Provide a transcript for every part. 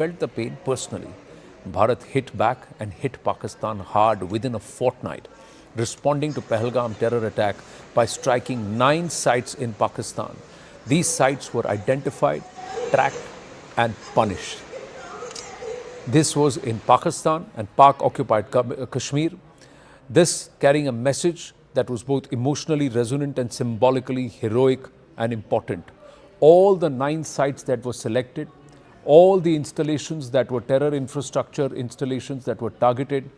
felt the pain personally. Bharat hit back and hit Pakistan hard within a fortnight, responding to Pahalgam terror attack by striking 9 sites in Pakistan. These sites were identified, tracked and punished. This was in Pakistan and Pak-occupied Kashmir. This carrying a message that was both emotionally resonant and symbolically heroic and important. All the 9 sites that were selected, all the installations that were terror infrastructure installations that were targeted,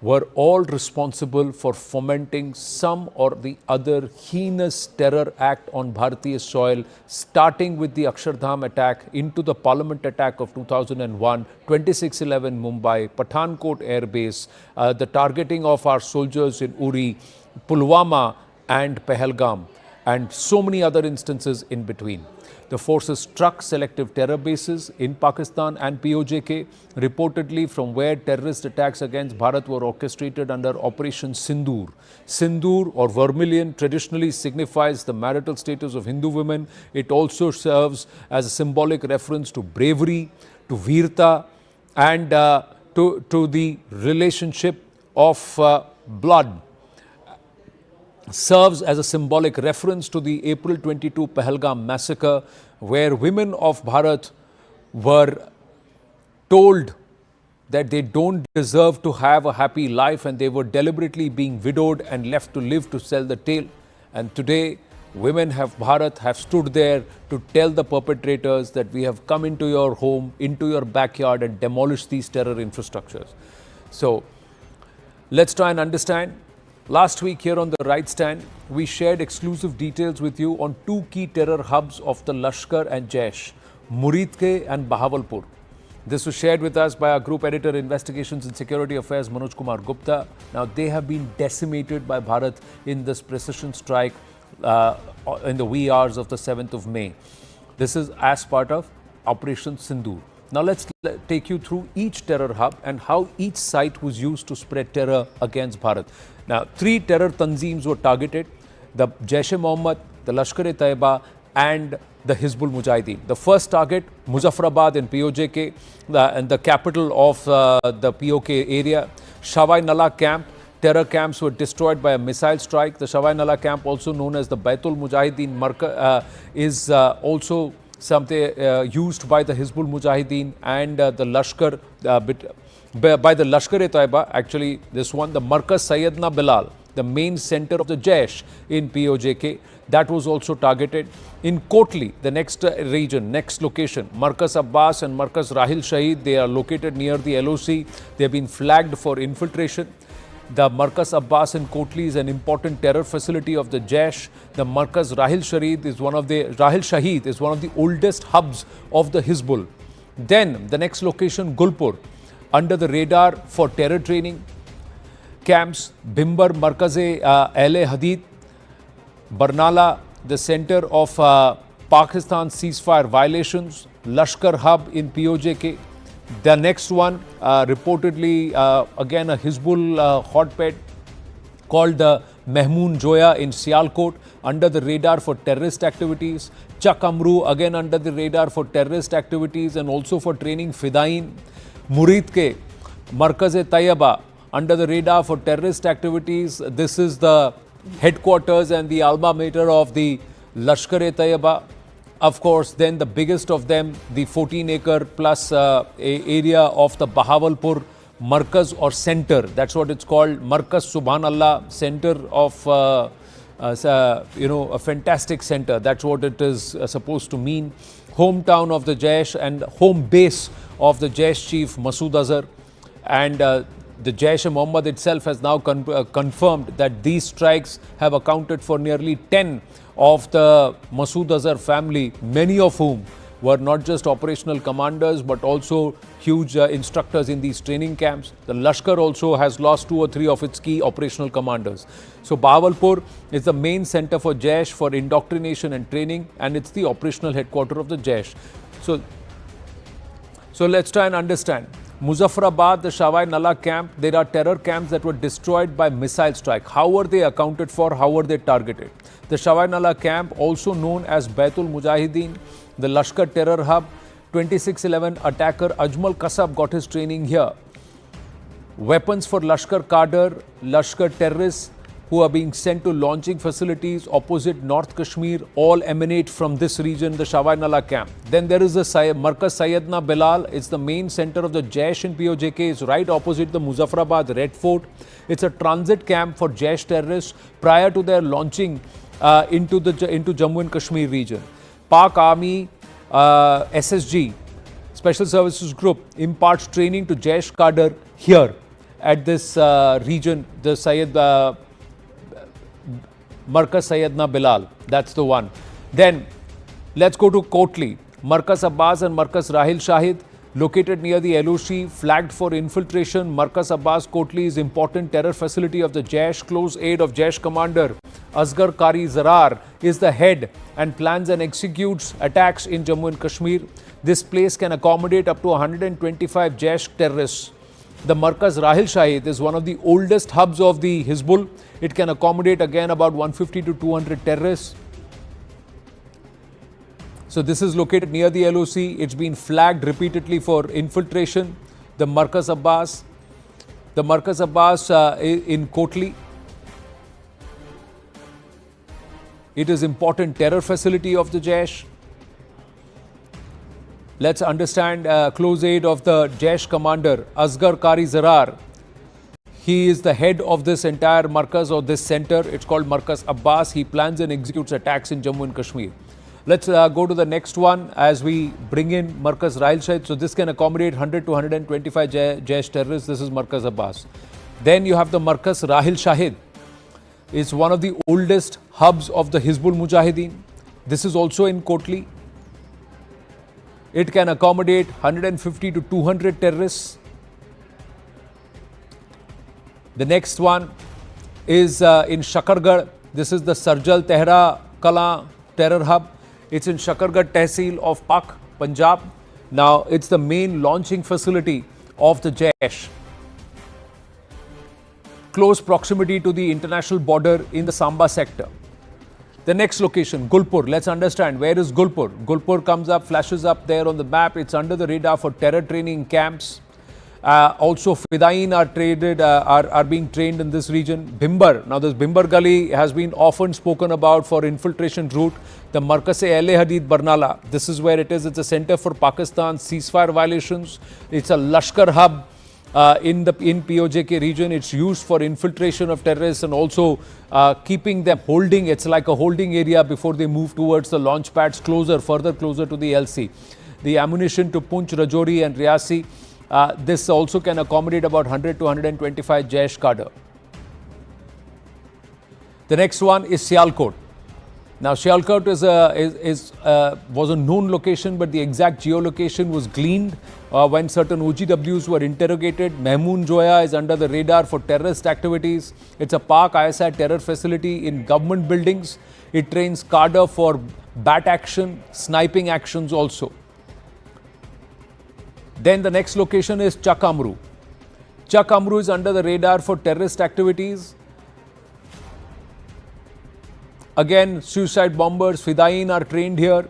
were all responsible for fomenting some or the other heinous terror act on Bharatiya soil, starting with the Akshardham attack into the Parliament attack of 2001, 2611 Mumbai, Pathankot Air Base, the targeting of our soldiers in Uri, Pulwama and Pahalgam, and so many other instances in between. The forces struck selective terror bases in Pakistan and POJK, reportedly from where terrorist attacks against Bharat were orchestrated under Operation Sindoor. Sindoor or vermilion traditionally signifies the marital status of Hindu women. It also serves as a symbolic reference to bravery, to veerta and to the relationship of blood. Serves as a symbolic reference to the April 22 Pahalgam massacre, where women of Bharat were told that they don't deserve to have a happy life and they were deliberately being widowed and left to live to sell the tale. And today, women of Bharat have stood there to tell the perpetrators that we have come into your home, into your backyard and demolished these terror infrastructures. So, let's try and understand. Last week here on the Right Stand, we shared exclusive details with you on 2 key terror hubs of the Lashkar and Jaish, Muridke and Bahawalpur. This was shared with us by our Group Editor Investigations and Security Affairs, Manoj Kumar Gupta. Now, they have been decimated by Bharat in this precision strike in the wee hours of the 7th of May. This is as part of Operation Sindoor. Now, let's take you through each terror hub and how each site was used to spread terror against Bharat. Now, 3 terror tanzeems were targeted, the Jaish-e-Mohammed, the Lashkar-e-Taiba and the Hizbul Mujahideen. The first target, Muzaffarabad in POJK, and the capital of the POK area. Shawai Nala camp, terror camps were destroyed by a missile strike. The Shawai Nala camp, also known as the Baitul Mujahideen Markaz, is also something used by the Hizbul Mujahideen and the Lashkar, by the Lashkar-e-Taiba, actually this one, the Markaz Sayyidna Bilal, the main center of the Jaish in POJK, that was also targeted. In Kotli, the next region, next location, Markaz Abbas and Markaz Rahil Shahid, they are located near the LOC. They have been flagged for infiltration. The Markaz Abbas in Kotli is an important terror facility of the Jaish. The Markaz Rahil Shahid is one of the oldest hubs of the Hizbul. Then the next location, Gulpur, under the radar for terror training camps. Bhimbar Markaz-e Ahle Hadith, Barnala, the center of Pakistan ceasefire violations. Lashkar hub in POJK. The next one, reportedly again a Hizbul hotbed called the Mehmoon Joya in Sialkot, under the radar for terrorist activities. Chak Amru, again under the radar for terrorist activities and also for training Fidain. Muridke, Markaz-e-Taiba, under the radar for terrorist activities. This is the headquarters and the alma mater of the Lashkar-e-Taiba. Of course, then the biggest of them, the 14-acre plus area of the Bahawalpur Markaz or center. That's what it's called, Markaz Subhanallah, center of a fantastic center. That's what it is supposed to mean. Hometown of the Jaish and home base of the Jaish chief Masood Azhar. And the Jaish-e-Mohammed itself has now confirmed that these strikes have accounted for nearly 10 of the Masood Azhar family, many of whom were not just operational commanders but also huge instructors in these training camps. The Lashkar also has lost 2 or 3 of its key operational commanders. So Bahawalpur is the main center for Jaish for indoctrination and training, and it's the operational headquarters of the Jaish. So let's try and understand. Muzaffarabad, the Shawai Nala camp, there are terror camps that were destroyed by missile strike. How were they accounted for? How were they targeted? The Shawai Nala camp, also known as Baitul Mujahideen, the Lashkar terror hub, 26/11 attacker Ajmal Kasab got his training here. Weapons for Lashkar Kader, Lashkar terrorists who are being sent to launching facilities opposite North Kashmir all emanate from this region, the Shawai Nala camp. Then there is the Markaz Sayyidna Bilal. It's the main center of the Jaish in POJK. It's right opposite the Muzaffarabad Red Fort. It's a transit camp for Jaish terrorists prior to their launching into Jammu and Kashmir region. Pak Army SSG, Special Services Group, imparts training to Jaish Kader here at this region, the Markaz Sayyidna Bilal. That's the one. Then let's go to Kotli. Markaz Abbas and Markaz Rahil Shahid, located near the LOC, flagged for infiltration. Markaz Abbas Kotli is important terror facility of the Jaish. Close aide of Jaish commander Asghar Qari Zarar is the head and plans and executes attacks in Jammu and Kashmir. This place can accommodate up to 125 Jaish terrorists. The Markaz Rahil Shahid is one of the oldest hubs of the Hizbul. It can accommodate again about 150 to 200 terrorists. So this is located near the LOC. It's been flagged repeatedly for infiltration. The Markaz Abbas in Kotli. It is important terror facility of the Jaish. Let's understand close aid of the Jaish commander, Asghar Qari Zarar. He is the head of this entire Markaz or this center. It's called Markaz Abbas. He plans and executes attacks in Jammu and Kashmir. Let's go to the next one as we bring in Markaz Rahil Shahid. So this can accommodate 100 to 125 Jaish terrorists. This is Markaz Abbas. Then you have the Markaz Rahil Shahid. It's one of the oldest hubs of the Hizbul Mujahideen. This is also in Kotli. It can accommodate 150 to 200 terrorists. The next one is in Shakargarh. This is the Sarjal Tehra Kala terror hub. It's in Shakargarh Tehsil of Pak, Punjab. Now, it's the main launching facility of the Jaish. Close proximity to the international border in the Samba sector. The next location, Gulpur. Let's understand, where is Gulpur? Gulpur comes up, flashes up there on the map. It's under the radar for terror training camps. Also, Fidain are being trained in this region. Bhimbar. Now, this Bhimbar Gully has been often spoken about for infiltration route. The Markaz-e-Hadid Barnala. This is where it is. It's a center for Pakistan's ceasefire violations. It's a Lashkar hub. In POJK region, it's used for infiltration of terrorists and also keeping them holding. It's like a holding area before they move towards the launch pads further closer to the LC. The ammunition to Punch, Rajouri and Riasi. This also can accommodate about 100 to 125 Jaish cadre. The next one is Sialkot. Now, Sialkot was a known location, but the exact geolocation was gleaned when certain OGWs were interrogated. Mehmoon Joya is under the radar for terrorist activities. It's a Pak ISI terror facility in government buildings. It trains cadre for bat action, sniping actions also. Then the next location is Chak Amru. Chak Amru is under the radar for terrorist activities. Again, suicide bombers, Fidain are trained here.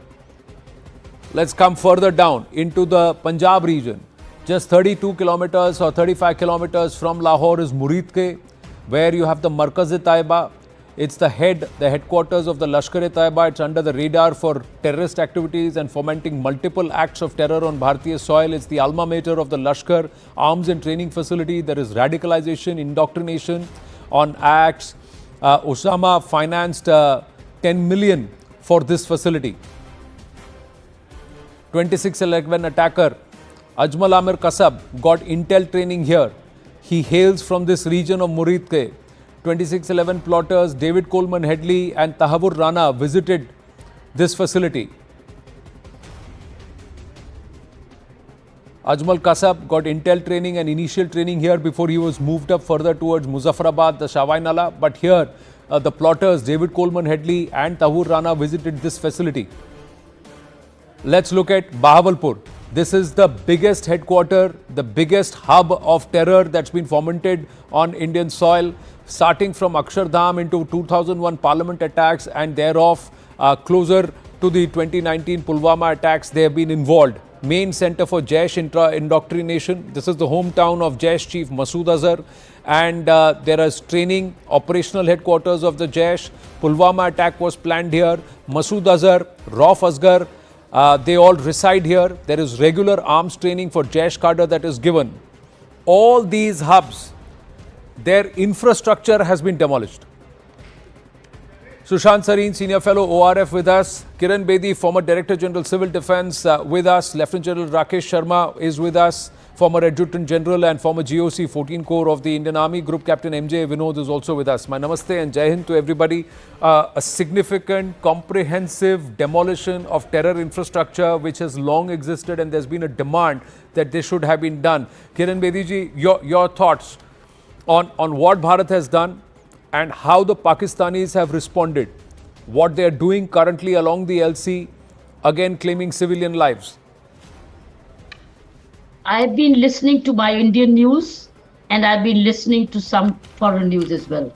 Let's come further down into the Punjab region. Just 32 kilometers or 35 kilometers from Lahore is Muridke, where you have the Markaz-e-Taiba. It's the headquarters of the Lashkar-e-Taiba. It's under the radar for terrorist activities and fomenting multiple acts of terror on Bharatiya soil. It's the alma mater of the Lashkar arms and training facility. There is radicalization, indoctrination on acts. Osama financed 10 million for this facility. 26/11 attacker Ajmal Amir Kasab got intel training here. He hails from this region of Muridke. 26/11 plotters David Coleman Headley and Tahavur Rana visited this facility. Ajmal Kasab got intel training and initial training here before he was moved up further towards Muzaffarabad, the Shawai Nala. But here, the plotters David Coleman Headley and Tahavur Rana visited this facility. Let's look at Bahawalpur. This is the biggest headquarter, the biggest hub of terror that's been fomented on Indian soil, starting from Akshardham into 2001 Parliament attacks and thereof closer to the 2019 Pulwama attacks. They have been involved. main center for Jaish indoctrination. This is the hometown of Jaish chief Masood Azhar, and there is training, operational headquarters of the Jaish. Pulwama attack was planned here. Masood Azhar, Rauf Asghar, they all reside here. There is regular arms training for Jaish cadre that is given. All these hubs, their infrastructure has been demolished. Sushant Sareen, Senior Fellow, ORF with us. Kiran Bedi, former Director General Civil Defence with us. Lieutenant General Rakesh Sharma is with us. Former Adjutant General and former GOC 14 Corps of the Indian Army. Group Captain MJ Vinod is also with us. My namaste and Jai Hind to everybody. A significant, comprehensive demolition of terror infrastructure which has long existed, and there's been a demand that this should have been done. Kiran Bedi ji, your thoughts on what Bharat has done and how the Pakistanis have responded, what they are doing currently along the LC, again claiming civilian lives. I've been listening to my Indian news and I've been listening to some foreign news as well.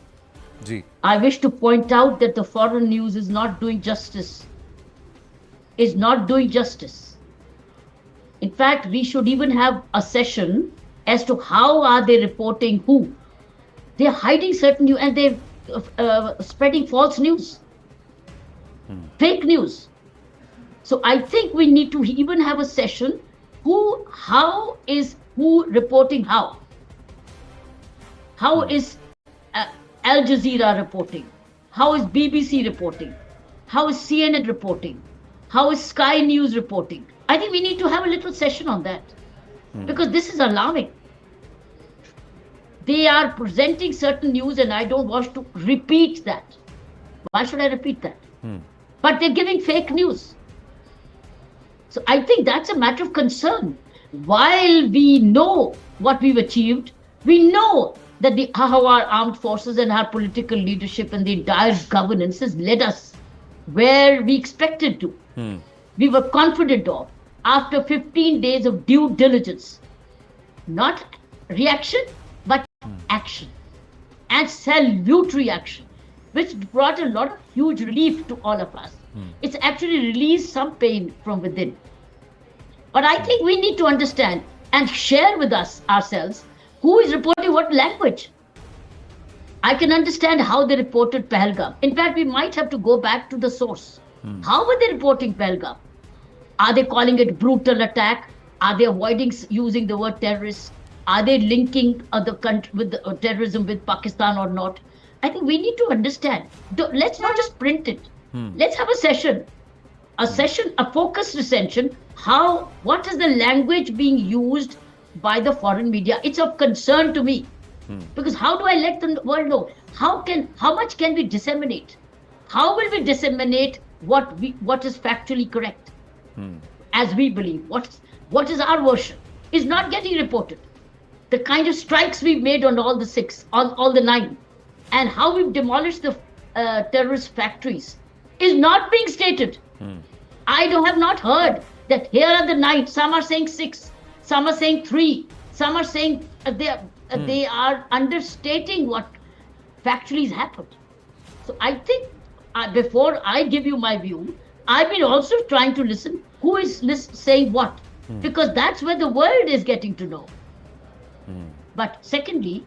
Ji. I wish to point out that the foreign news is not doing justice. Is not doing justice. In fact, we should even have a session as to how are they reporting who. They're hiding certain news and they're spreading false news, fake news. So I think we need to even have a session. How is who reporting how? How is Al Jazeera reporting? How is BBC reporting? How is CNN reporting? How is Sky News reporting? I think we need to have a little session on that because this is alarming. They are presenting certain news and I don't want to repeat that. Why should I repeat that? But they're giving fake news. So I think that's a matter of concern. While we know what we've achieved, we know that how our armed forces and our political leadership and the entire governance has led us where we expected to. We were confident of after 15 days of due diligence. Not reaction, but action and salutary action, which brought a lot of huge relief to all of us. It's actually released some pain from within. But I think we need to understand and share with us ourselves who is reporting what language. I can understand how they reported Pahalgam. In fact, we might have to go back to the source. How were they reporting Pahalgam? Are they calling it brutal attack? Are they avoiding using the word terrorist? Are they linking other country with the, terrorism with Pakistan or not? I think we need to understand. Let's not just print it. Let's have a session, a focused session. What is the language being used by the foreign media? It's of concern to me because how do I let the world know? How much can we disseminate? How will we disseminate what is factually correct, as we believe? What is our version is not getting reported. The kind of strikes we've made on all the 9, and how we've demolished the terrorist factories is not being stated. I have not heard that here are the 9. Some are saying 6, some are saying 3, some are saying they are understating what factually has happened. So I think before I give you my view, I've been also trying to listen who is saying what, because that's where the world is getting to know. But secondly,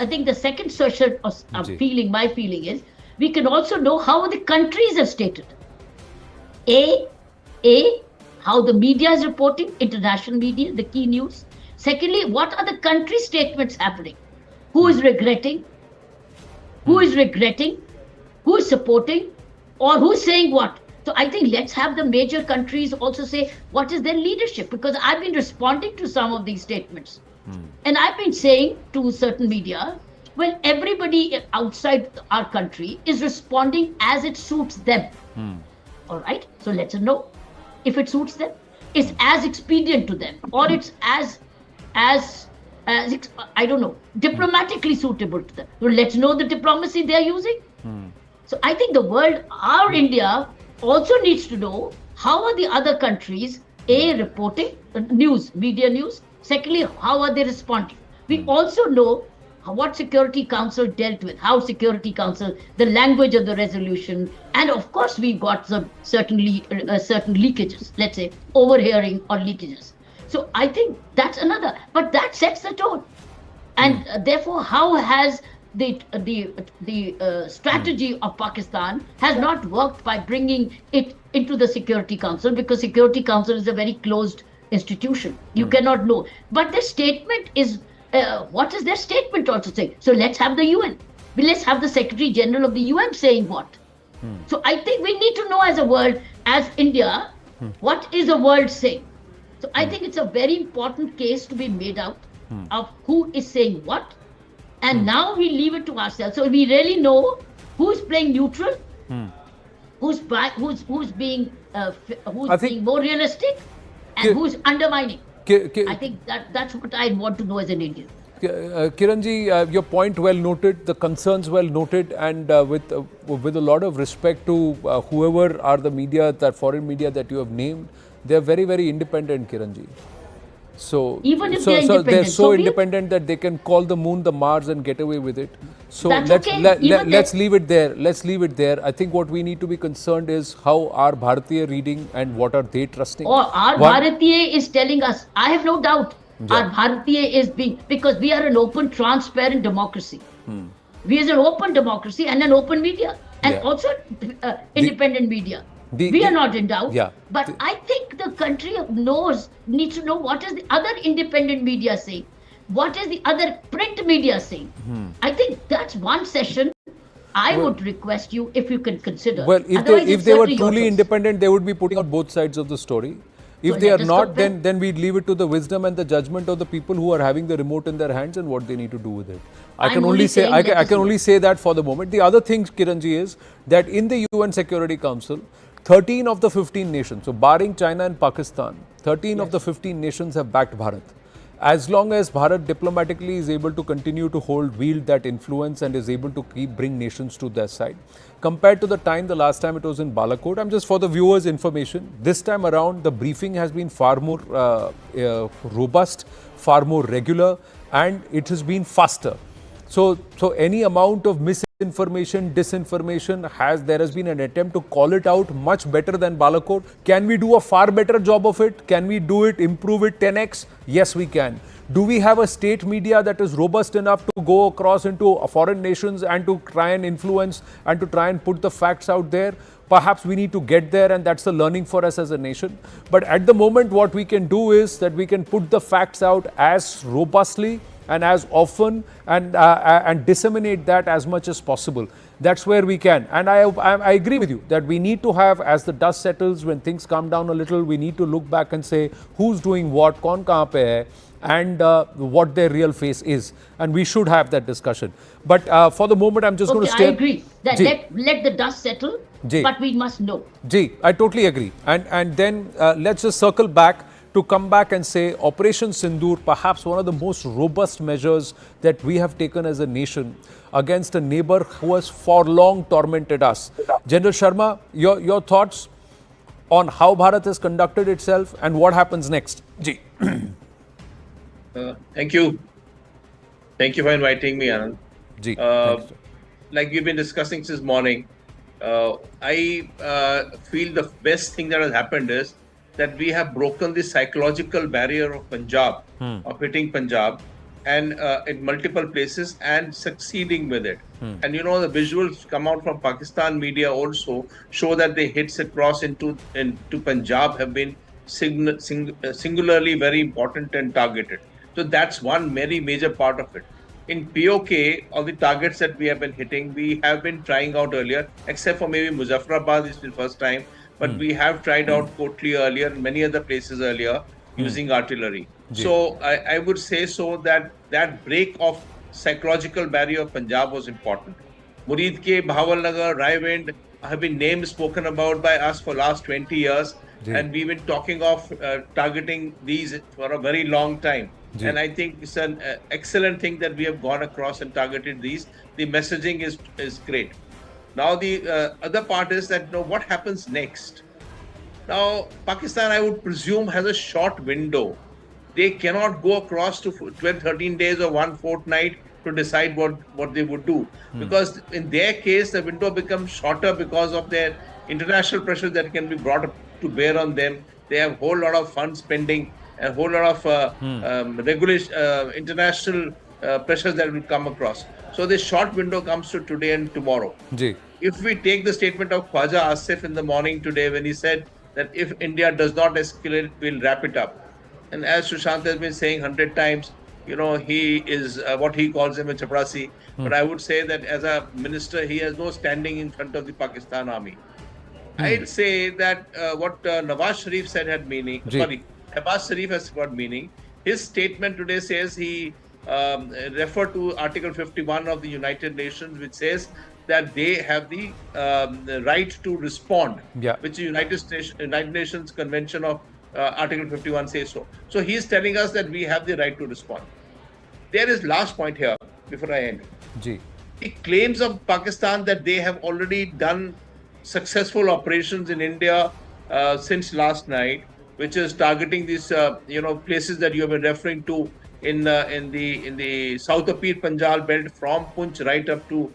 I think the second social my feeling is we can also know how the countries have stated. How the media is reporting, international media, the key news. Secondly, what are the country statements happening? Who is regretting? Who is regretting? Who is supporting? Or who's saying what? So I think let's have the major countries also say what is their leadership, because I've been responding to some of these statements. And I've been saying to certain media, well, everybody outside our country is responding as it suits them. All right, so let us know if it suits them, it's as expedient to them, or it's as I don't know, diplomatically suitable to them. So let's know the diplomacy they are using. So I think the world, our India, also needs to know how are the other countries reporting news, media news. Secondly, how are they responding? We also know what Security Council dealt with, how Security Council, the language of the resolution, and of course we got some certain leakages, let's say overhearing or leakages. So I think that's another, but that sets the tone, and therefore how has the strategy of Pakistan has not worked by bringing it into the Security Council, because Security Council is a very closed institution. You cannot know. But their statement is, what is their statement also saying? So let's have the UN. Let's have the Secretary General of the UN saying what. So I think we need to know as a world, as India, what is the world saying. So I think it's a very important case to be made out of who is saying what. And now we leave it to ourselves. So we really know who's playing neutral, who's being more realistic, and who's undermining. I think that's what I want to know as an Indian. Kiranji, your point well noted, the concerns well noted, and with a lot of respect to whoever are the media, that foreign media that you have named, they are very, very independent, Kiranji. So, even if they're so independent that they can call the moon the Mars and get away with it. So let's leave it there. Let's leave it there. I think what we need to be concerned is how are Bharatiya reading and what are they trusting. Or our Bharatiya is telling us, I have no doubt, our Bharatiya is being, because we are an open, transparent democracy. We are an open democracy and an open media, and also independent media. We are not in doubt, but I think the country needs to know what is the other independent media saying, what is the other print media saying. I think that's one session I would request you, if you can consider. Well, if they were truly independent, they would be putting out both sides of the story. If they are not, then we'd leave it to the wisdom and the judgment of the people who are having the remote in their hands and what they need to do with it. I can only say that for the moment. The other thing, Kiranji, is that in the UN Security Council, 13 of the 15 nations, so barring China and Pakistan, 13 of the 15 nations have backed Bharat. As long as Bharat diplomatically is able to continue to wield that influence and is able to bring nations to their side. Compared to the last time it was in Balakot, I'm just for the viewers' information, this time around the briefing has been far more robust, far more regular, and it has been faster. So any amount of misinformation, disinformation, there has been an attempt to call it out much better than Balakot. Can we do a far better job of it? Can we do it, improve it 10x? Yes, we can. Do we have a state media that is robust enough to go across into foreign nations and to try and influence and to try and put the facts out there? Perhaps we need to get there, and that's the learning for us as a nation. But at the moment, what we can do is that we can put the facts out as robustly and as often and disseminate that as much as possible. That's where we can. And I agree with you that we need to have, as the dust settles, when things calm down a little, we need to look back and say who's doing what, kaun kahan pe hai, and what their real face is. And we should have that discussion. But for the moment, I'm just going to stay. I agree that let the dust settle, but we must know. I totally agree. And then let's just circle back to come back and say Operation Sindoor, perhaps one of the most robust measures that we have taken as a nation against a neighbor who has for long tormented us. General Sharma, your thoughts on how Bharat has conducted itself and what happens next? Thank you. Thank you for inviting me, Anand. Like we've been discussing since morning, I feel the best thing that has happened is that we have broken the psychological barrier of Punjab, of hitting Punjab, and in multiple places and succeeding with it. And you know, the visuals come out from Pakistan media also show that the hits across into Punjab have been singularly very important and targeted. So that's one very major part of it. In POK, all the targets that we have been hitting, we have been trying out earlier, except for maybe Muzaffarabad, this is the first time. But we have tried out Kotli earlier and many other places earlier using artillery. So I would say so that break of psychological barrier of Punjab was important. Murid Ke, Bahawalnagar, Raiwind have been names spoken about by us for last 20 years. And we've been talking of targeting these for a very long time. And I think it's an excellent thing that we have gone across and targeted these. The messaging is great. Now, the other part is that, what happens next? Now, Pakistan, I would presume, has a short window. They cannot go across to 12, 13 days or one fortnight to decide what they would do. Because in their case, the window becomes shorter because of their international pressure that can be brought up to bear on them. They have a whole lot of fund spending, a whole lot of regulation, international pressures that will come across. So this short window comes to today and tomorrow. Ji. If we take the statement of Khwaja Asif in the morning today, when he said that if India does not escalate, we'll wrap it up. And as Sushant has been saying 100 times, he is what he calls him a chaprasi. But I would say that as a minister, he has no standing in front of the Pakistan army. I'd say that what Nawaz Sharif said had meaning. Sorry, Abbas Sharif has got meaning. His statement today says he referred to Article 51 of the United Nations, which says that they have the right to respond, which the United Nations Convention of Article 51 says so. So he's telling us that we have the right to respond. There is last point here before I end. Ji. The claims of Pakistan that they have already done successful operations in India since last night, which is targeting these places that you have been referring to in the south of Pir Panjal belt from Punch right up to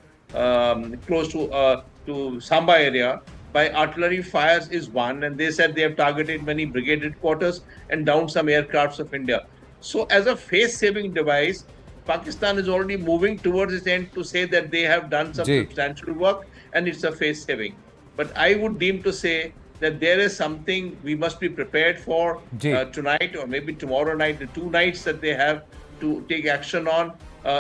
close to Samba area by artillery fires is one, and they said they have targeted many brigade headquarters and downed some aircrafts of India. So as a face-saving device, Pakistan is already moving towards its end to say that they have done some substantial work and it's a face-saving. But I would deem to say that there is something we must be prepared for tonight or maybe tomorrow night, the 2 nights that they have to take action on,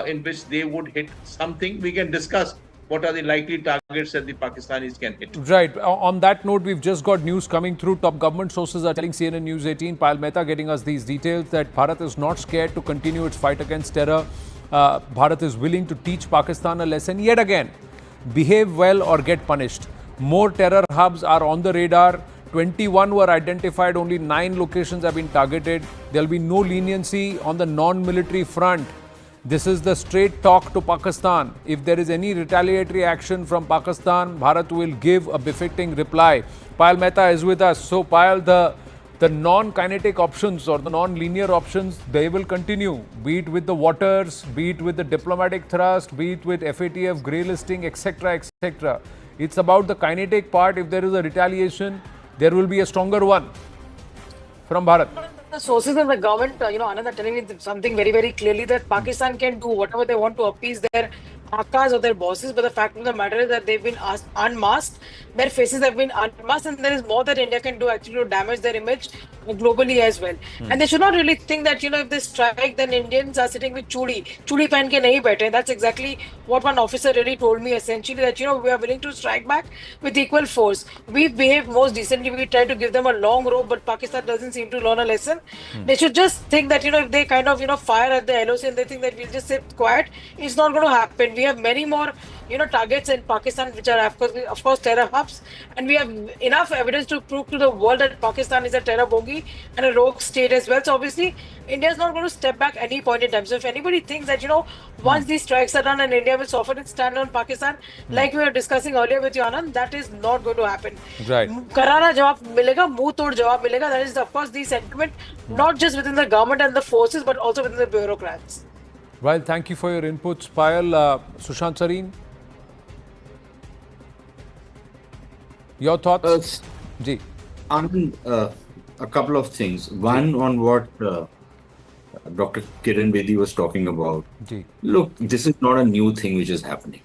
in which they would hit something. We can discuss what are the likely targets that the Pakistanis can hit. Right. On that note, we've just got news coming through. Top government sources are telling CNN News 18, Payal Mehta getting us these details, that Bharat is not scared to continue its fight against terror. Bharat is willing to teach Pakistan a lesson yet again. Behave well or get punished. More terror hubs are on the radar. 21 were identified. Only 9 locations have been targeted. There will be no leniency on the non-military front. This is the straight talk to Pakistan. If there is any retaliatory action from Pakistan, Bharat will give a befitting reply. Payal Mehta is with us. So Payal, the non-kinetic options or the non-linear options, they will continue, be it with the waters, be it with the diplomatic thrust, be it with FATF grey listing, etc., etc. It's about the kinetic part. If there is a retaliation, there will be a stronger one from Bharat. The sources in the government, Anand, are telling me something very, very clearly, that Pakistan can do whatever they want to appease their Akas or their bosses, but the fact of the matter is that they've been unmasked, their faces have been unmasked, and there is more that India can do actually to damage their image globally as well. And they should not really think that, if they strike, then Indians are sitting with chudi pen ke nahi baithe. That's exactly what one officer really told me, essentially, that, we are willing to strike back with equal force. We behave most decently. We try to give them a long rope, but Pakistan doesn't seem to learn a lesson. They should just think that, if they kind of, fire at the LOC and they think that we'll just sit quiet, it's not going to happen. We have many more, targets in Pakistan, which are, of course, terror hubs. And we have enough evidence to prove to the world that Pakistan is a terror bogey and a rogue state as well. So obviously, India is not going to step back any point in time. So if anybody thinks that, once these strikes are done and India will soften its stand on Pakistan, like we were discussing earlier with you, Anand, that is not going to happen. Right. Karara jawab milega, muh tod jawab milega. That is, of course, the sentiment, not just within the government and the forces, but also within the bureaucrats. Well, thank you for your inputs, Payal. Sushant Sareen, your thoughts? Ji. Anand, a couple of things. One on what Dr. Kiran Bedi was talking about. Ji. Look, this is not a new thing which is happening.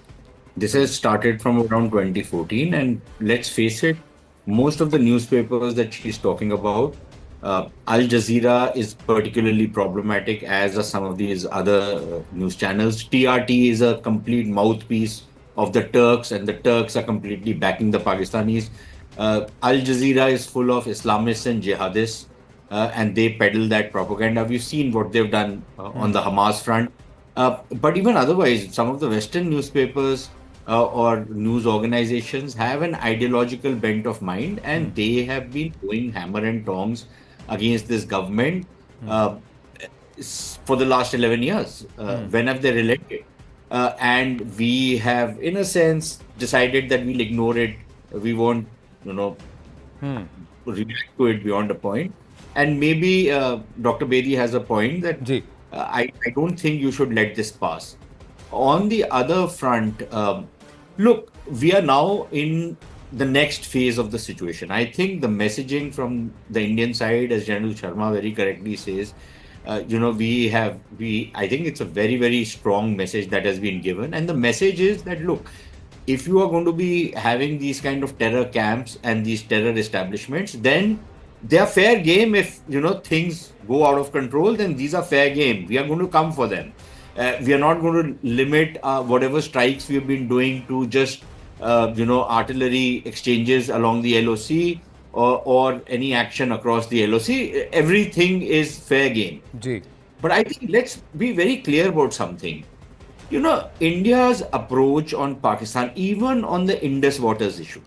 This has started from around 2014, and let's face it, most of the newspapers that she's talking about, Al Jazeera is particularly problematic, as are some of these other news channels. TRT is a complete mouthpiece of the Turks, and the Turks are completely backing the Pakistanis. Al Jazeera is full of Islamists and jihadists, and they peddle that propaganda. We've seen what they've done on the Hamas front. But even otherwise, some of the Western newspapers or news organizations have an ideological bent of mind, and they have been going hammer and tongs against this government for the last 11 years. When have they relented? And we have, in a sense, decided that we'll ignore it. We won't, react to it beyond a point. And maybe Dr. Bedi has a point that I don't think you should let this pass. on the other front, look, we are now in the next phase of the situation. I think the messaging from the Indian side, as General Sharma very correctly says, I think it's a very, very strong message that has been given. And the message is that, look, if you are going to be having these kind of terror camps and these terror establishments, then they are fair game. If, things go out of control, then these are fair game. We are going to come for them. We are not going to limit whatever strikes we have been doing to just, artillery exchanges along the LOC or any action across the LOC. Everything is fair game. Ji. But I think let's be very clear about something. India's approach on Pakistan, even on the Indus waters issue,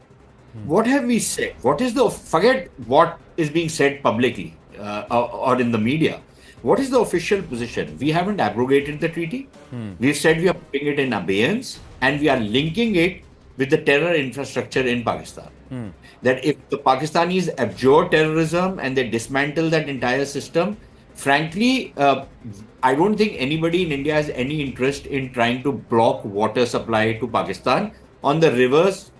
what have we said? Forget what is being said publicly or in the media. What is the official position? We haven't abrogated the treaty. We've said we are putting it in abeyance and we are linking it with the terror infrastructure in Pakistan. That if the Pakistanis abjure terrorism and they dismantle that entire system, frankly, I don't think anybody in India has any interest in trying to block water supply to Pakistan on the rivers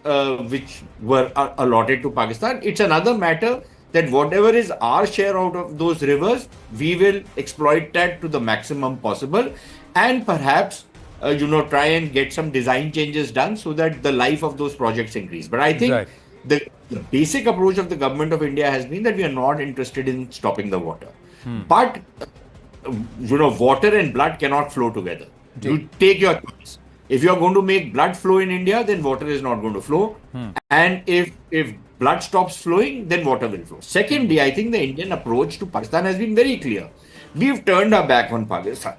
which were allotted to Pakistan. It's another matter that whatever is our share out of those rivers, we will exploit that to the maximum possible and perhaps, try and get some design changes done so that the life of those projects increase. But I think the basic approach of the government of India has been that we are not interested in stopping the water. But, water and blood cannot flow together. You take your choice. If you are going to make blood flow in India, then water is not going to flow. And if blood stops flowing, then water will flow. Secondly, I think the Indian approach to Pakistan has been very clear. We've turned our back on Pakistan.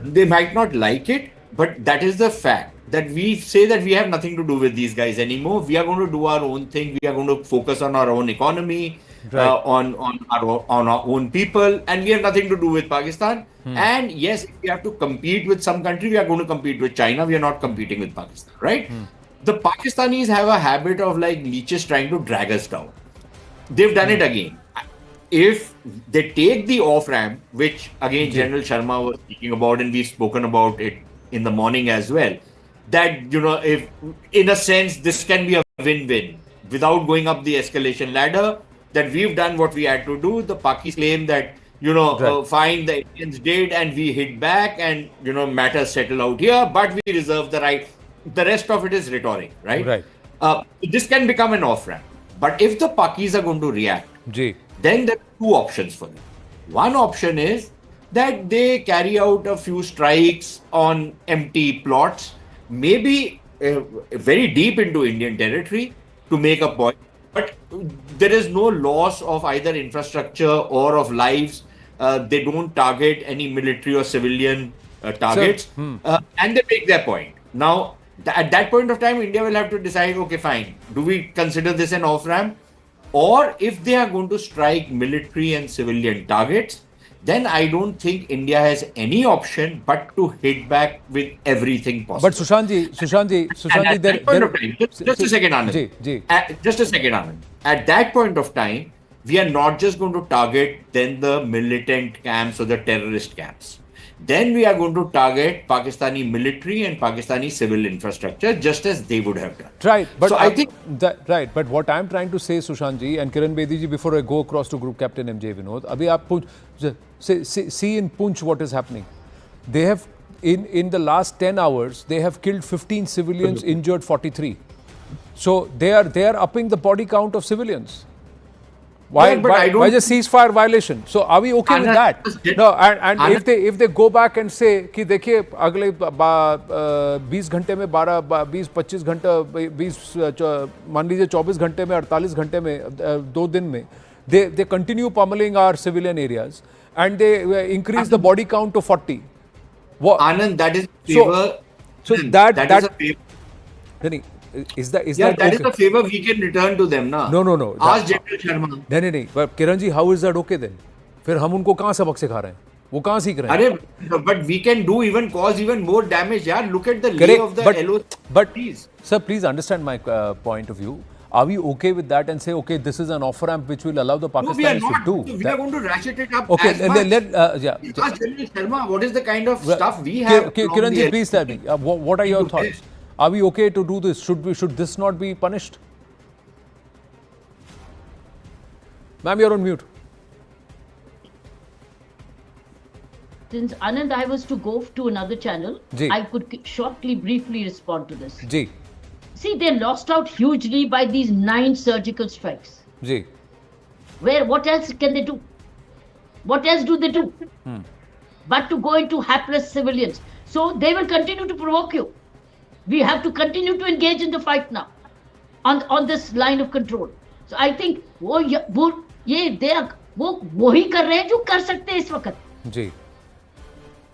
They might not like it, but that is the fact that we say that we have nothing to do with these guys anymore. We are going to do our own thing. We are going to focus on our own economy, on our own people, and we have nothing to do with Pakistan. And yes, if we have to compete with some country, we are going to compete with China. We are not competing with Pakistan, right? The Pakistanis have a habit of like leeches trying to drag us down. They've done it again. If they take the off-ramp, which again General Sharma was speaking about and we've spoken about it in the morning as well, that, if in a sense this can be a win-win without going up the escalation ladder, that we've done what we had to do. The Pakis claim that, fine, the Indians did and we hit back and, matters settle out here, but we reserve the right. The rest of it is rhetoric, right? This can become an off-ramp. But if the Pakis are going to react, then there are two options for them. One option is that they carry out a few strikes on empty plots, maybe very deep into Indian territory to make a point. But there is no loss of either infrastructure or of lives. They don't target any military or civilian targets. And they make their point. Now, at that point of time, India will have to decide, okay, fine, do we consider this an off-ramp? Or if they are going to strike military and civilian targets, then I don't think India has any option but to hit back with everything possible. But Sushantji, just a second, Anand. At that point of time, we are not just going to target then the militant camps or the terrorist camps. Then we are going to target Pakistani military and Pakistani civil infrastructure just as they would have done. Right, but so I think But what I'm trying to say, Sushantji and Kiran Bedi ji, before I go across to Group Captain MJ Vinod, abhi aap see in Poonch what is happening. They have in the last 10 hours they have killed 15 civilians, injured 43. So they are upping the body count of civilians. Why the ceasefire violation? So are we okay with that? No, and if they go back and say कि देखिए अगले 20 घंटे में 20-25 घंटे 20 मान लीजिए 24 घंटे में 48 घंटे में 2 दिन में they continue pummeling our civilian areas and they increase the body count to 40. Anand, that is favor. So that is a favor. Is that is a favor we can return to them, na? No. Ask General Sharma. नहीं. But Kiran ji, how is that okay then? फिर हम उनको कहाँ सबक सिखा रहे हैं? वो कहाँ सीख रहे हैं? अरे, but we can cause even more damage, yaar. Look at the lay of the LOC. But sir, please understand my point of view. Are we okay with that and say, okay, this is an off-ramp which will allow the Pakistanis to do? We are going to ratchet it up Okay, as much. yeah. Ask General Sharma, what is the kind of stuff we have? Kiran ji, please tell me, what are your thoughts? Are we okay to do this? Should this not be punished? Ma'am, you're on mute. Since Anand, I was to go to another channel, I could shortly, briefly respond to this. Ji. See, they lost out hugely by these 9 surgical strikes. Ji. Where, what else can they do? What else do they do? But to go into hapless civilians. So they will continue to provoke you. We have to continue to engage in the fight now on this line of control. So I think वो ही कर रहे हैं जो कर सकते हैं इस वक्त. जी.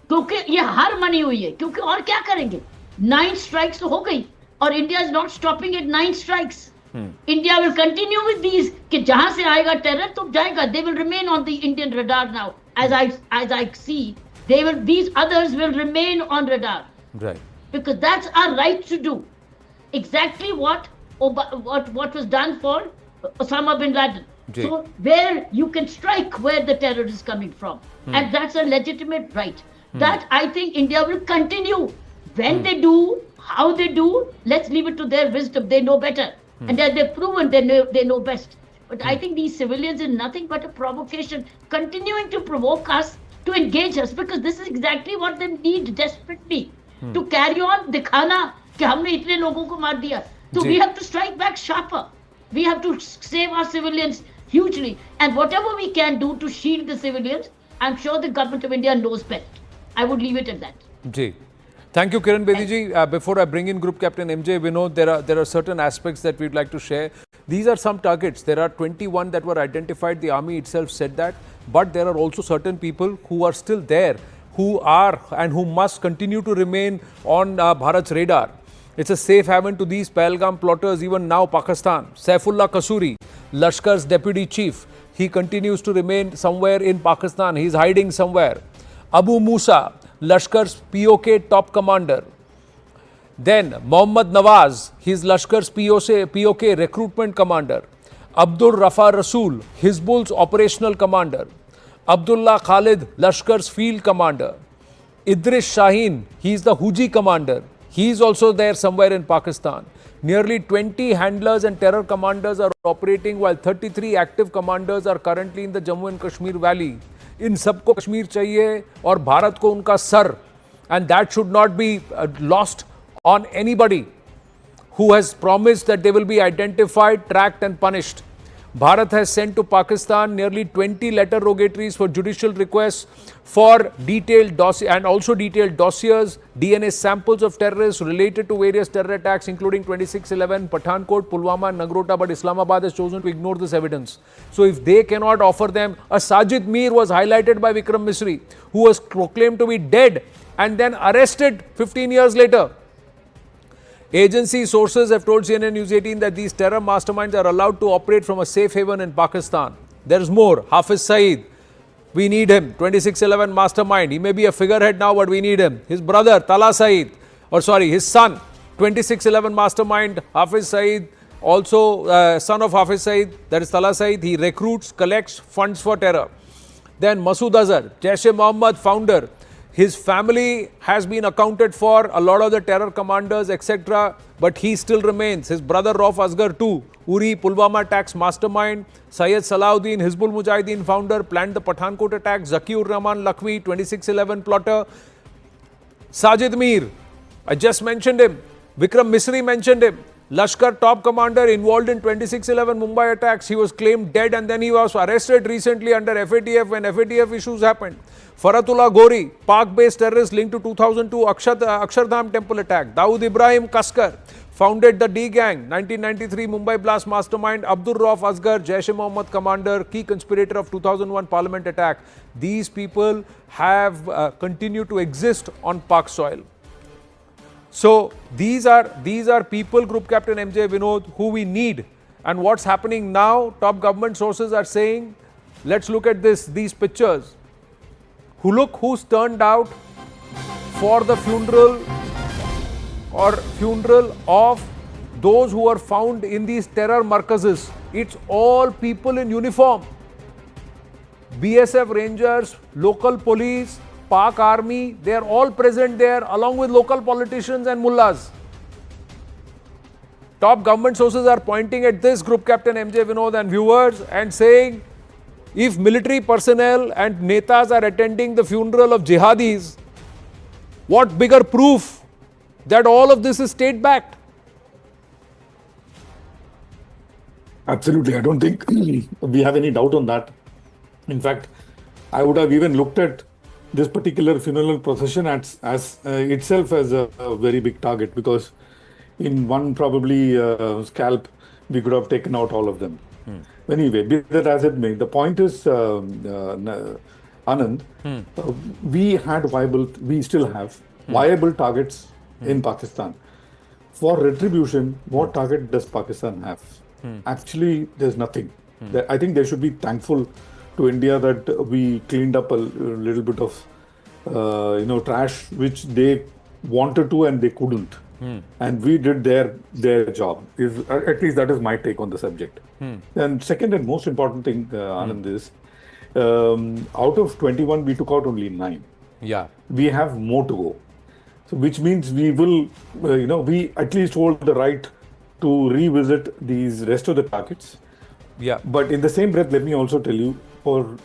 क्योंकि ये हार मानी हुई है, क्योंकि और क्या करेंगे? 9 strikes तो हो गई और India is not stopping at 9 strikes. India will continue with these कि जहां से आएगा टेरर तो जाएगा. They will remain on the Indian radar now. As I see, these others will remain on radar. Right. Because that's our right to do. Exactly what was done for Osama bin Laden. So where you can strike where the terror is coming from. And that's a legitimate right. That I think India will continue. When they do, how they do, let's leave it to their wisdom. They know better. And they've proven they know best. But I think these civilians is nothing but a provocation, continuing to provoke us, to engage us, because this is exactly what they need desperately. To carry on, dikhana कि हमने इतने लोगों को मार दिया. So we have to strike back sharper. We have to save our civilians hugely. And whatever we can do to shield the civilians, I'm sure the government of India knows best. I would leave it at that. Ji. Thank you, Kiran Bedi ji. Before I bring in Group Captain MJ Vinod, there are certain aspects that we'd like to share. These are some targets. There are 21 that were identified. The army itself said that. But there are also certain people who are still there, who are and who must continue to remain on Bharat's radar. It's a safe haven to these Pahalgam plotters even now. Pakistan. Saifullah Kasuri, Lashkar's deputy chief. He continues to remain somewhere in Pakistan. He's hiding somewhere. Abu Musa, Lashkar's POK top commander. Then Mohammad Nawaz, he's Lashkar's POK recruitment commander. Abdul Rafa Rasool, Hizbul's operational commander. Abdullah Khalid, Lashkar's field commander. Idris Shaheen, he's the Huji commander. He's also there somewhere in Pakistan. Nearly 20 handlers and terror commanders are operating, while 33 active commanders are currently in the Jammu and Kashmir valley. In सबको कश्मीर चाहिए और भारत को उनका sir, and that should not be lost on anybody who has promised that they will be identified, tracked and punished. Bharat has sent to Pakistan nearly 20 letter rogatories for judicial requests for detailed dossiers and also detailed dossiers, DNA samples of terrorists related to various terror attacks including 26/11, Pathankot, Pulwama, Nagrota, but Islamabad has chosen to ignore this evidence. So if they cannot offer them, a Sajid Mir was highlighted by Vikram Misri, who was proclaimed to be dead and then arrested 15 years later. Agency sources have told CNN News 18 that these terror masterminds are allowed to operate from a safe haven in Pakistan. There's more. Hafiz Saeed, we need him. 26/11 mastermind. He may be a figurehead now, but we need him. His brother, Tala Saeed, his son, 26/11 mastermind, Hafiz Saeed, also son of Hafiz Saeed, that is Tala Saeed. He recruits, collects funds for terror. Then Masood Azhar, Jaish-e-Mohammed founder. His family has been accounted for, a lot of the terror commanders, etc. But he still remains. His brother Rauf Asghar too. Uri, Pulwama attacks mastermind. Syed Salahuddin, Hizbul Mujahideen founder, planned the Pathankot attack. Zakiur Rahman Lakhvi, 26/11 plotter. Sajid Mir, I just mentioned him. Vikram Misri mentioned him. Lashkar top commander involved in 26/11 Mumbai attacks. He was claimed dead and then he was arrested recently under FATF when FATF issues happened. Faratullah Ghori, Pak-based terrorist linked to 2002 Akshardham temple attack. Dawood Ibrahim Kaskar founded the D-Gang, 1993 Mumbai blast mastermind. Abdul Rauf Asghar, Jaish-e-Mohammed commander, key conspirator of 2001 parliament attack. These people have continued to exist on Pak soil. So these are people, Group Captain MJ Vinod, who we need. And what's happening now, top government sources are saying, let's look at these pictures. Who's turned out for the funeral of those who are found in these terror markazes, it's all people in uniform. BSF Rangers, local police, Pak Army, they are all present there along with local politicians and mullahs. Top government sources are pointing at this, Group Captain MJ Vinod and viewers, and saying if military personnel and netas are attending the funeral of jihadis, what bigger proof that all of this is state-backed? Absolutely. I don't think we have any doubt on that. In fact, I would have even looked at this particular funeral procession as itself as a very big target, because in one probably scalp, we could have taken out all of them. Anyway, be that as it may, the point is, Anand, we still have viable targets in Pakistan. For retribution, what target does Pakistan have? Actually, there's nothing. I think they should be thankful to India that we cleaned up a little bit of trash which they wanted to and they couldn't. And we did their job. At least that is my take on the subject. And second and most important thing, Anand, is out of 21, we took out only 9. Yeah. We have more to go. So which means we will, we at least hold the right to revisit these rest of the targets. Yeah. But in the same breath, let me also tell you, for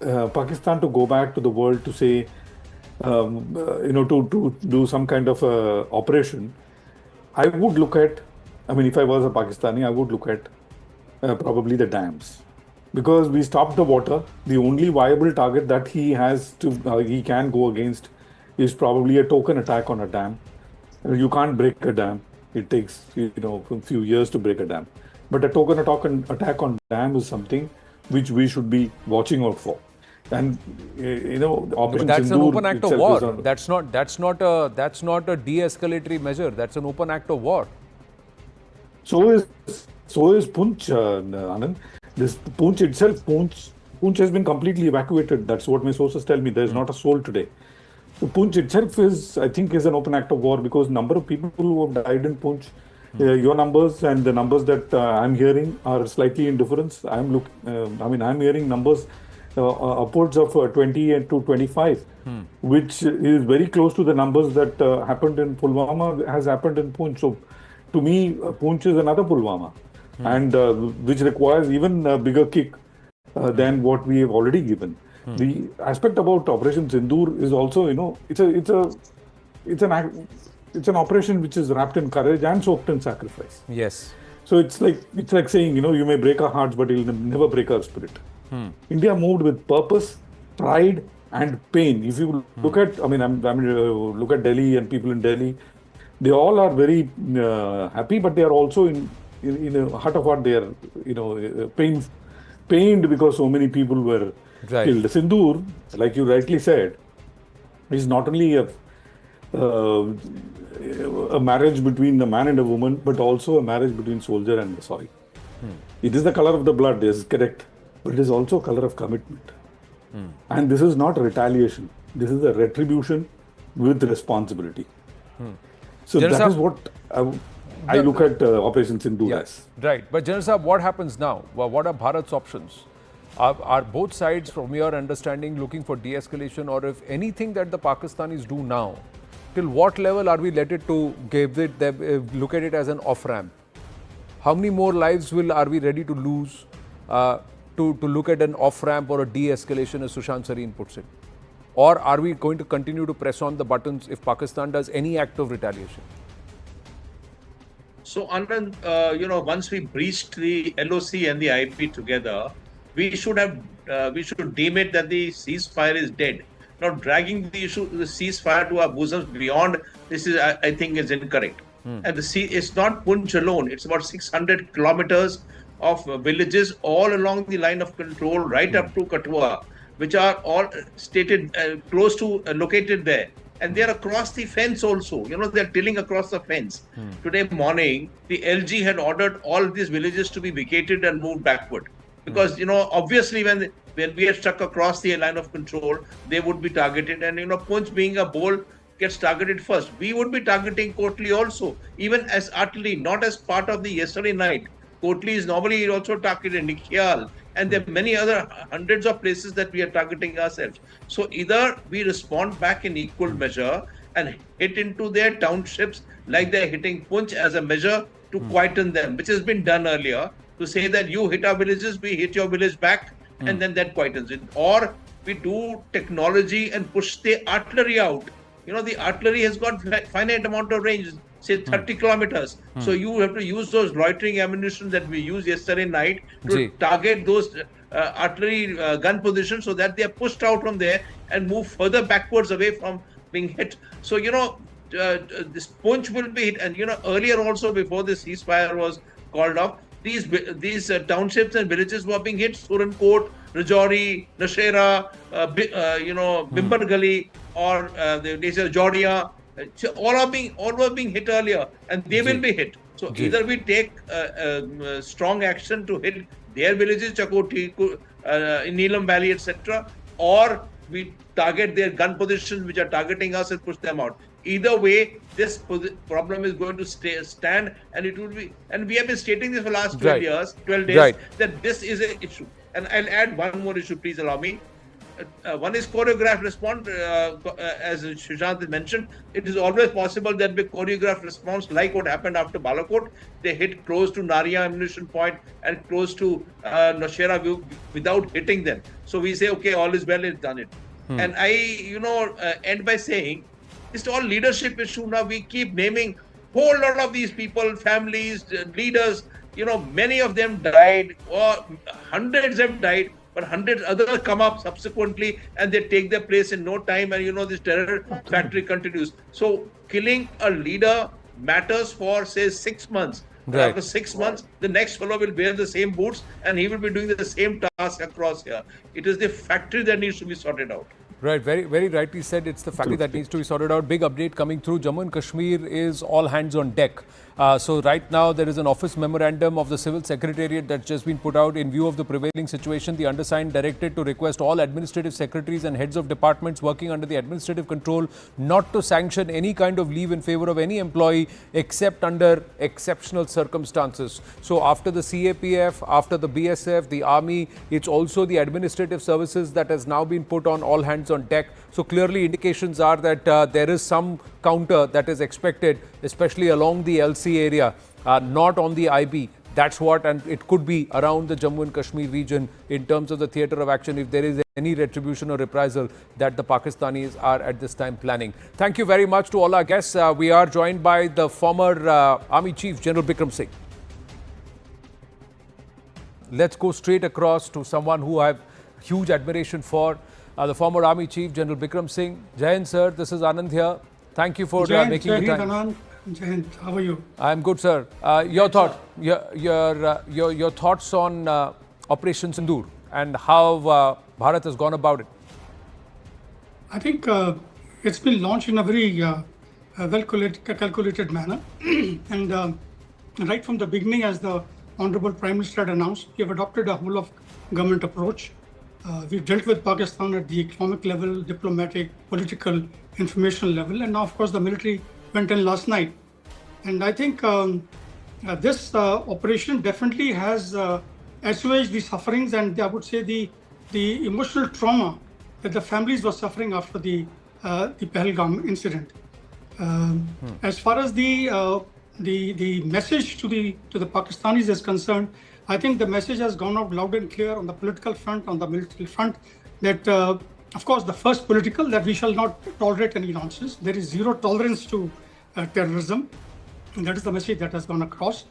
Pakistan to go back to the world to say, to do some kind of operation, I would look at, if I was a Pakistani, I would look at probably the dams. Because we stopped the water, the only viable target that he can go against is probably a token attack on a dam. You can't break a dam. It takes, a few years to break a dam. But a token attack on dam is something which we should be watching out for. And Operation That's Sindoor an open act of war. That's not a de-escalatory measure. That's an open act of war. So is Poonch, Anand. This Poonch itself, Poonch has been completely evacuated. That's what my sources tell me. There's not a soul today. So Poonch itself is an open act of war, because number of people who have died in Poonch, your numbers and the numbers that I'm hearing are slightly in difference. I'm hearing numbers upwards of 20 to 25, which is very close to the numbers that happened in Pulwama has happened in Poonch. So to me, Poonch is another Pulwama, and which requires even a bigger kick than what we have already given. The aspect about Operation Sindoor is also, it's an operation which is wrapped in courage and soaked in sacrifice. Yes. So it's like saying, you may break our hearts, but you'll never break our spirit. India moved with purpose, pride, and pain. If you look at, look at Delhi and people in Delhi, they all are very happy, but they are also in a heart of heart, they are, pained because so many people were killed. Sindoor, like you rightly said, is not only a marriage between a man and a woman, but also a marriage between soldier and the soil. It is the color of the blood, this is correct, but it is also a color of commitment. And this is not retaliation. This is a retribution with responsibility. So that is what I look at Operation Sindoor as. Right. But General Saab, what happens now? What are Bharat's options? Are both sides, from your understanding, looking for de-escalation, or if anything that the Pakistanis do now, till what level are we let it to look at it as an off-ramp? How many more lives are we ready to lose to look at an off-ramp or a de-escalation, as Sushant Sareen puts it? Or are we going to continue to press on the buttons if Pakistan does any act of retaliation? So, Anand, once we breached the LOC and the IP together, we should deem it that the ceasefire is dead. Not dragging the ceasefire to our bosoms beyond this is, I think, is incorrect. And it's not Poonch alone. It's about 600 kilometers of villages all along the line of control, right up to Kathua, which are all close to located there. And they are across the fence also. They're tilling across the fence. Today morning, the LG had ordered all these villages to be vacated and moved backward. Because, obviously when we are stuck across the line of control, they would be targeted. And, Poonch being a bowl gets targeted first. We would be targeting Kotli also, even as artillery, not as part of the yesterday night. Kotli is normally also targeted, Nikyal, and there are many other hundreds of places that we are targeting ourselves. So either we respond back in equal measure and hit into their townships like they're hitting Punch as a measure to quieten them, which has been done earlier, to say that you hit our villages, we hit your village back, and then that quietens it. Or we do technology and push the artillery out. You know, the artillery has got finite amount of range, say 30 kilometers. So you have to use those loitering ammunition that we used yesterday night to target those artillery gun positions so that they are pushed out from there and move further backwards away from being hit. So, you know, this Punch will be hit. And, you know, earlier also, before this ceasefire was called off, these townships and villages were being hit. Surankot, Rajouri, Nashera, Bimbar Gali, or Jordia, all were being hit earlier, and they will be hit. So either we take strong action to hit their villages, Chakoti, in Neelam Valley, etc., or we target their gun positions which are targeting us and push them out. Either way, this problem is going to stand, and it will be. And we have been stating this for the last 12 days, that this is an issue. And I'll add one more issue, please allow me. One is choreographed response, as Shushant mentioned. It is always possible that with choreographed response, like what happened after Balakot, they hit close to Naria ammunition point and close to Nashera without hitting them. So we say, okay, all is well, it's done it. And I, end by saying, it's all leadership issue now. We keep naming whole lot of these people, families, leaders. You know, many of them died, or hundreds have died, but hundreds others come up subsequently and they take their place in no time. And, you know, this terror factory continues. So killing a leader matters for, say, 6 months. After 6 months, the next fellow will wear the same boots and he will be doing the same task across here. It is the factory that needs to be sorted out. Right, very, very rightly said. It's the factory that needs to be sorted out. Big update coming through. Jammu and Kashmir is all hands on deck. So right now there is an office memorandum of the Civil Secretariat that's just been put out in view of the prevailing situation. The undersigned directed to request all administrative secretaries and heads of departments working under the administrative control not to sanction any kind of leave in favor of any employee except under exceptional circumstances. So after the CAPF, after the BSF, the army, it's also the administrative services that has now been put on all hands on deck. So clearly indications are that there is some counter that is expected, especially along the LC area, not on the IB. That's what, and it could be around the Jammu and Kashmir region in terms of the theatre of action, if there is any retribution or reprisal that the Pakistanis are at this time planning. Thank you very much to all our guests. We are joined by the former Army Chief, General Bikram Singh. Let's go straight across to someone who I have huge admiration for, the former Army Chief, General Bikram Singh. Jai Hind, sir. This is Anand here. Thank you for making the time. Anand. Jai Hind. How are you? I'm good, sir. Your thoughts on Operation Sindoor and how Bharat has gone about it. I think it's been launched in a very calculated manner, and right from the beginning, as the Honorable Prime Minister had announced, we have adopted a whole of government approach. We've dealt with Pakistan at the economic level, diplomatic, political, informational level, and now, of course, the military went in last night. And I think this operation definitely has assuaged the sufferings, and I would say the emotional trauma that the families were suffering after the Pahalgam incident. As far as the message to the Pakistanis is concerned, I think the message has gone out loud and clear on the political front, on the military front, that of course the first political, that we shall not tolerate any nonsense. There is zero tolerance to terrorism, and that is the message that has gone across.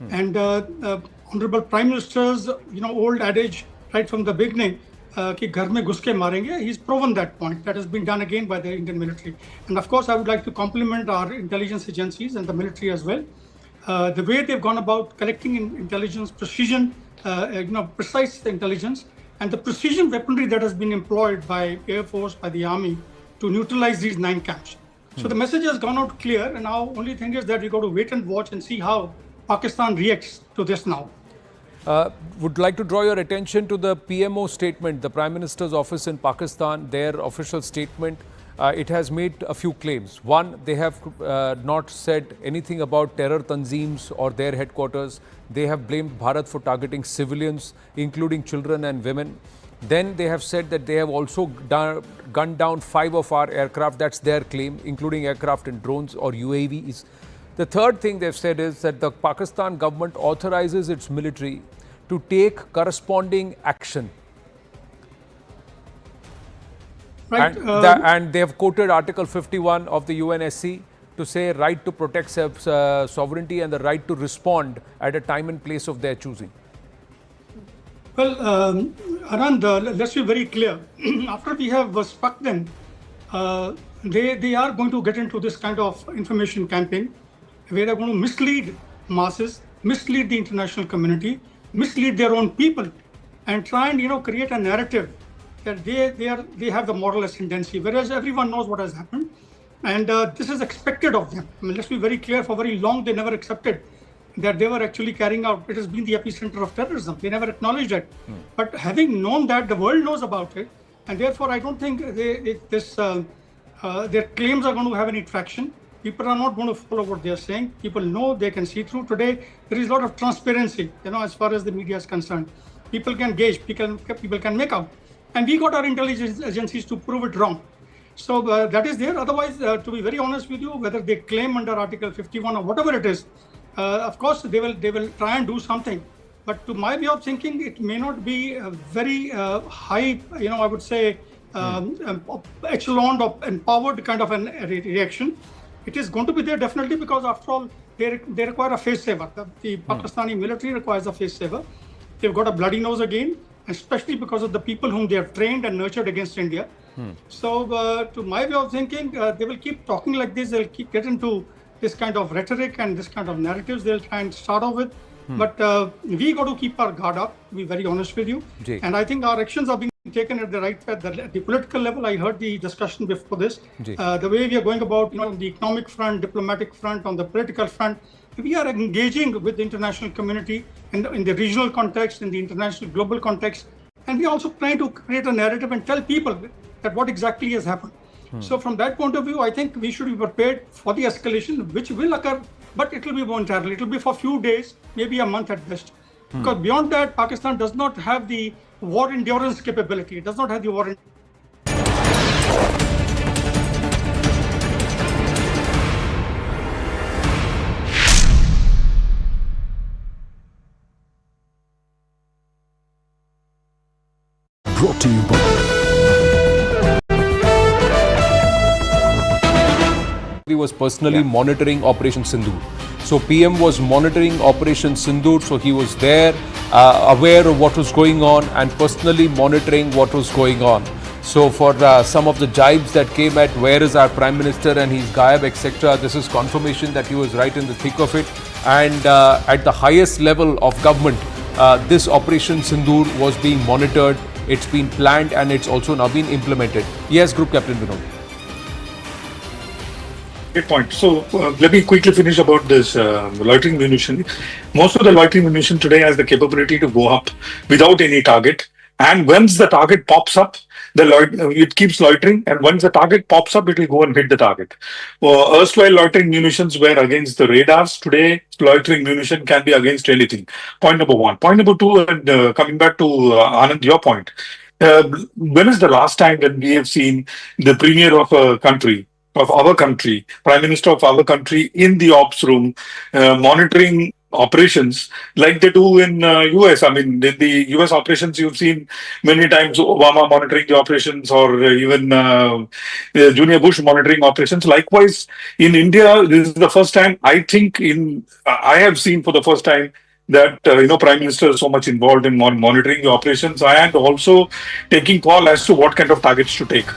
And Honorable Prime Minister's old adage right from the beginning, कि घर में घुस के मारेंगे, he's proven that point. That has been done again by the Indian military. And of course, I would like to compliment our intelligence agencies and the military as well. The way they've gone about collecting intelligence, precision, precise intelligence, and the precision weaponry that has been employed by Air Force, by the Army, to neutralize these 9 camps. So the message has gone out clear, and now only thing is that we got to wait and watch and see how Pakistan reacts to this now. Would like to draw your attention to the PMO statement, the Prime Minister's office in Pakistan, their official statement. it has made a few claims. One, they have not said anything about terror tanzeems or their headquarters. They have blamed Bharat for targeting civilians, including children and women. Then they have said that they have also gunned down 5 of our aircraft. That's their claim, including aircraft and drones or UAVs. The third thing they've said is that the Pakistan government authorizes its military to take corresponding action. Right. And they have quoted Article 51 of the UNSC to say right to protect sovereignty and the right to respond at a time and place of their choosing. Well, Anand, let's be very clear. After we have struck them, they are going to get into this kind of information campaign where they're going to mislead masses, mislead the international community, mislead their own people, and try and create a narrative that they have the moral ascendancy, whereas everyone knows what has happened, and this is expected of them. I mean, let's be very clear. For very long, they never accepted that they were actually carrying out. It has been the epicenter of terrorism. They never acknowledged it. But having known that, the world knows about it, and therefore I don't think their claims are going to have any traction. People are not going to follow what they are saying. People know, they can see through. Today, there is a lot of transparency, as far as the media is concerned. People can gauge, people can make out. And we got our intelligence agencies to prove it wrong. So that is there. Otherwise, to be very honest with you, whether they claim under Article 51 or whatever it is, of course, they will try and do something. But to my way of thinking, it may not be a very high, I would say, echelon of empowered kind of a reaction. It is going to be there definitely because, after all, they require a face saver. The Pakistani military requires a face saver. They've got a bloody nose again, especially because of the people whom they have trained and nurtured against India. So, to my way of thinking, they will keep talking like this. They'll keep getting into this kind of rhetoric and this kind of narratives they'll try and start off with. But we got to keep our guard up, to be very honest with you. And I think our actions are being taken at the right path. At the political level, I heard the discussion before this. The way we are going about, on the economic front, diplomatic front, on the political front, we are engaging with the international community in the regional context, in the international global context. And we are also trying to create a narrative and tell people that what exactly has happened. So from that point of view, I think we should be prepared for the escalation, which will occur, but it will be momentarily. It will be for a few days, maybe a month at best. Because beyond that, Pakistan does not have the war endurance capability. It does not have the war. Brought to you by he was personally monitoring Operation Sindoor. So PM was monitoring Operation Sindoor, so he was there, aware of what was going on and personally monitoring what was going on. So for some of the jibes that came at where is our Prime Minister and he's Gayab, etc., this is confirmation that he was right in the thick of it. And at the highest level of government, this Operation Sindoor was being monitored, it's been planned and it's also now been implemented. Yes, Group Captain Vinod. Great point. So let me quickly finish about this loitering munition. Most of the loitering munition today has the capability to go up without any target. And once the target pops up, it keeps loitering. And once the target pops up, it will go and hit the target. Erstwhile loitering munitions were against the radars. Today, loitering munition can be against anything. Point number one. Point number two, and coming back to Anand, your point. When is the last time when we have seen the premier of a country, of our country, Prime Minister of our country in the ops room, monitoring operations like they do in US? I mean, in the US operations, you've seen many times Obama monitoring the operations, or even Junior Bush monitoring operations. Likewise, in India, this is the first time I have seen for the first time that Prime Minister is so much involved in monitoring the operations and also taking call as to what kind of targets to take.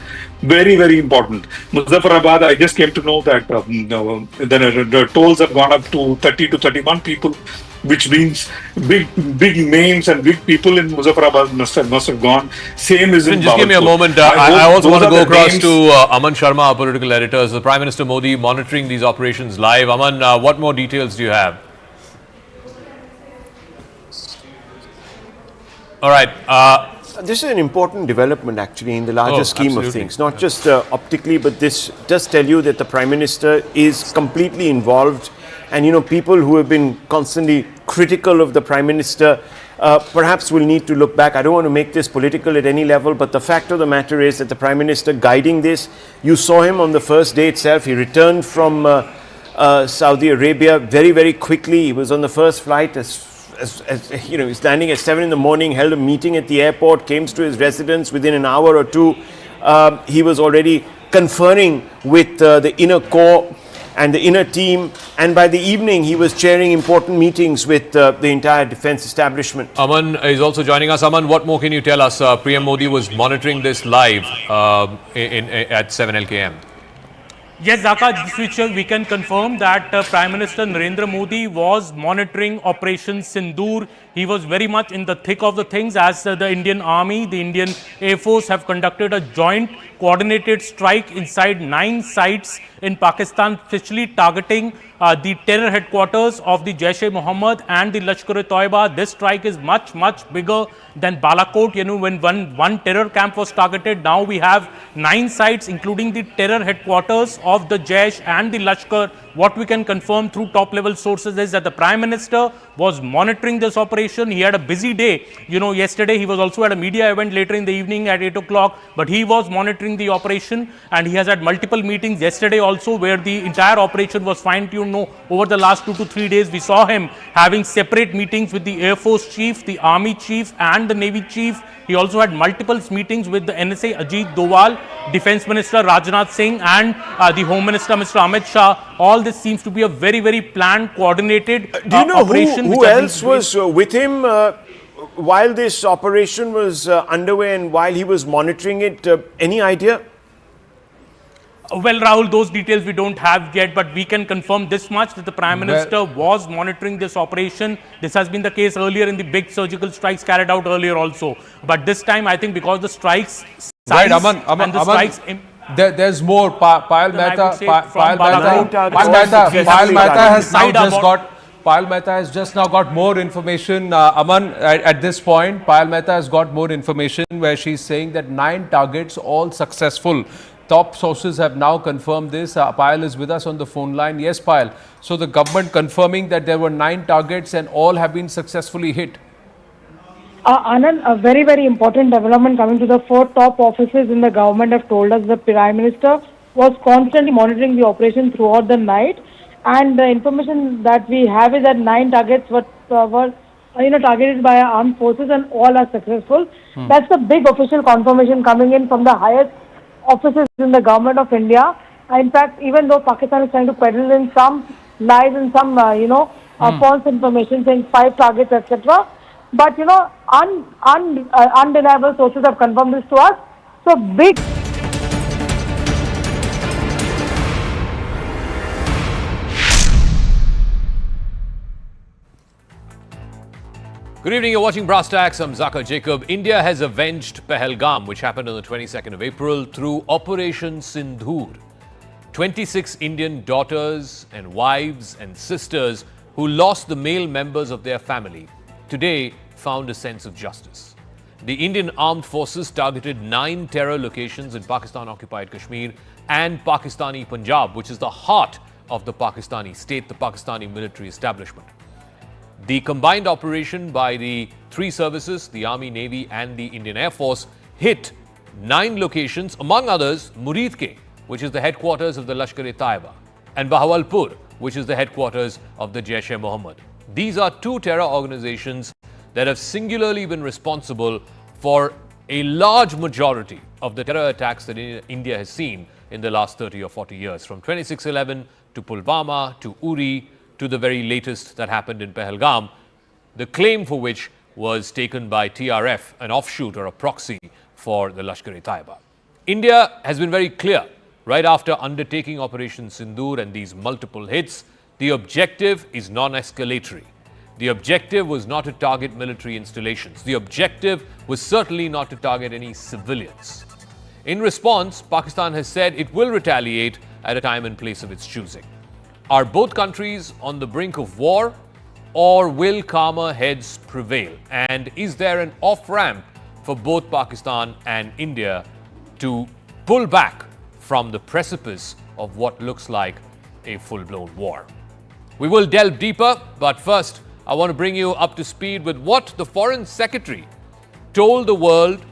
Very, very important. Muzaffarabad, I just came to know that the tolls have gone up to 30 to 31 people, which means big names and big people in Muzaffarabad must have gone. Same is in Just give me a moment. I also want to go across to Aman Sharma, our political editor. The Prime Minister Modi monitoring these operations live. Aman, what more details do you have? All right. This is an important development actually in the larger scheme of things, not just optically, but this does tell you that the Prime Minister is completely involved. And you know, people who have been constantly critical of the Prime Minister perhaps will need to look back. I don't want to make this political at any level, but the fact of the matter is that the Prime Minister guiding this, you saw him on the first day itself. He returned from Saudi Arabia very, very quickly. He was on the first flight as you know, he's landing at 7 in the morning, held a meeting at the airport, came to his residence within an hour or two. He was already conferring with the inner core and the inner team, and by the evening he was chairing important meetings with the entire defense establishment. Aman is also joining us. Aman, what more can you tell us? PM Modi was monitoring this live at 7 LKM. Yes, Zaka, this which we can confirm that Prime Minister Narendra Modi was monitoring Operation Sindoor. He was very much in the thick of the things as the Indian Army, the Indian Air Force have conducted a joint coordinated strike inside 9 sites in Pakistan, especially targeting the terror headquarters of the Jaish-e-Mohammed and the Lashkar-e-Taiba. This strike is much, much bigger than Balakot. You know, when one terror camp was targeted, now we have 9 sites, including the terror headquarters of the Jaish and the Lashkar. What we can confirm through top-level sources is that the Prime Minister was monitoring this operation. He had a busy day. You know, yesterday he was also at a media event later in the evening at 8 o'clock, but he was monitoring the operation, and he has had multiple meetings yesterday also where the entire operation was fine-tuned. No, over the last 2 to 3 days, we saw him having separate meetings with the Air Force Chief, the Army Chief and the Navy Chief. He also had multiple meetings with the NSA Ajit Doval, Defense Minister Rajnath Singh and the Home Minister Mr. Amit Shah. All this seems to be a very, very planned, coordinated Do you know operation. Who else was with him while this operation was underway and while he was monitoring it? Any idea? Well, Rahul, those details we don't have yet, but we can confirm this much that the Prime Minister was monitoring this operation. This has been the case earlier in the big surgical strikes carried out earlier also. But this time, I think because the strikes size and the strikes... There's more. Payal Mehta has just now got more information. Aman, at this point, Payal Mehta has got more information where she's saying that 9 targets, all successful. Top sources have now confirmed this. Payal is with us on the phone line. Yes, Payal. So the government confirming that there were 9 targets and all have been successfully hit. Anand, a very, very important development coming to the 4 top offices in the government have told us the Prime Minister was constantly monitoring the operation throughout the night, and the information that we have is that 9 targets were targeted by our armed forces and all are successful. That's the big official confirmation coming in from the highest offices in the government of India. In fact, even though Pakistan is trying to peddle in some lies and some false information saying 5 targets, etc., but you know, undeniable sources have confirmed this to us. So big. Good evening, you're watching Brass Tacks. I'm Zaka Jacob. India has avenged Pahalgam, which happened on the 22nd of April, through Operation Sindoor. 26 Indian daughters and wives and sisters who lost the male members of their family today found a sense of justice. The Indian armed forces targeted 9 terror locations in Pakistan-Occupied Kashmir and Pakistani Punjab, which is the heart of the Pakistani state, the Pakistani military establishment. The combined operation by the 3 services, the Army, Navy and the Indian Air Force, hit 9 locations, among others, Muridke, which is the headquarters of the Lashkar-e-Taiba, and Bahawalpur, which is the headquarters of the Jaish-e-Mohammed. These are 2 terror organizations that have singularly been responsible for a large majority of the terror attacks that India has seen in the last 30 or 40 years, from 26/11 to Pulwama to Uri to the very latest that happened in Pahalgam, the claim for which was taken by TRF, an offshoot or a proxy for the Lashkar-e-Taiba. India has been very clear right after undertaking Operation Sindoor and these multiple hits. The objective is non-escalatory. The objective was not to target military installations. The objective was certainly not to target any civilians. In response, Pakistan has said it will retaliate at a time and place of its choosing. Are both countries on the brink of war, or will calmer heads prevail? And is there an off-ramp for both Pakistan and India to pull back from the precipice of what looks like a full-blown war. We will delve deeper, but first, I want to bring you up to speed with what the Foreign Secretary told the world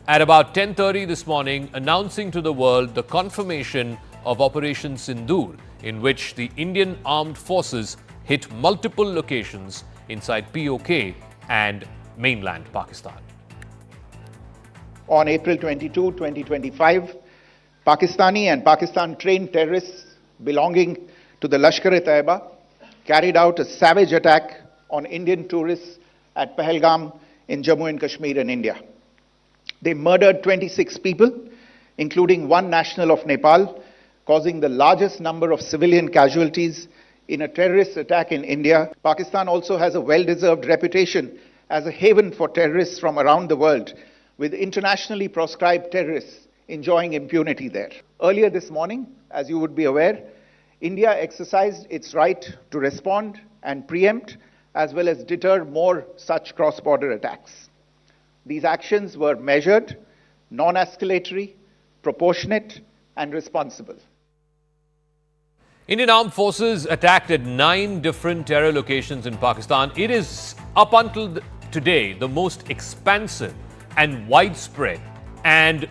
at about 10:30 this morning, announcing to the world the confirmation of Operation Sindoor, in which the Indian armed forces hit multiple locations inside POK and mainland Pakistan. On April 22, 2025, Pakistani and Pakistan-trained terrorists belonging to the Lashkar-e-Taiba carried out a savage attack on Indian tourists at Pahalgam in Jammu and Kashmir in India. They murdered 26 people, including one national of Nepal, causing the largest number of civilian casualties in a terrorist attack in India. Pakistan also has a well-deserved reputation as a haven for terrorists from around the world, with internationally proscribed terrorists enjoying impunity there. Earlier this morning, as you would be aware, India exercised its right to respond and preempt, as well as deter more such cross-border attacks. These actions were measured, non-escalatory, proportionate, and responsible. Indian armed forces attacked at 9 different terror locations in Pakistan. It is, up until today, the most expansive and widespread and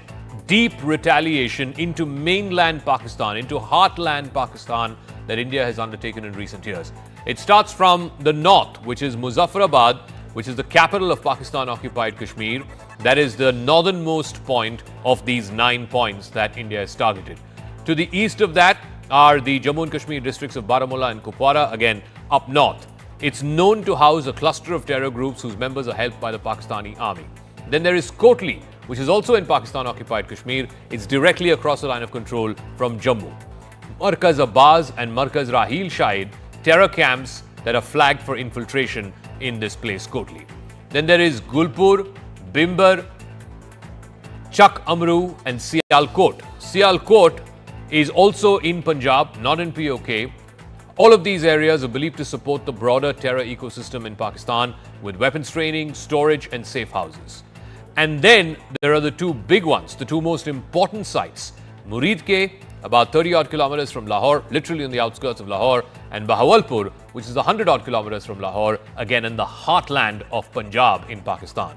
deep retaliation into mainland Pakistan, into heartland Pakistan, that India has undertaken in recent years. It starts from the north, which is Muzaffarabad, which is the capital of Pakistan-Occupied Kashmir. That is the northernmost point of these 9 points that India has targeted. To the east of that are the Jammu and Kashmir districts of Baramulla and Kupwara, again up north. It's known to house a cluster of terror groups whose members are helped by the Pakistani army. Then there is Kotli, which is also in Pakistan-occupied Kashmir. It's directly across the line of control from Jammu. Markaz Abbas and Markaz Rahil Shahid, terror camps that are flagged for infiltration in this place, Kotli. Then there is Gulpur, Bimbar, Chak Amru and Sialkot. Sialkot is also in Punjab, not in POK. All of these areas are believed to support the broader terror ecosystem in Pakistan with weapons training, storage and safe houses. And then there are the 2 big ones, the 2 most important sites. Murid Ke, about 30 odd kilometers from Lahore, literally on the outskirts of Lahore, and Bahawalpur, which is 100 odd kilometers from Lahore, again in the heartland of Punjab in Pakistan.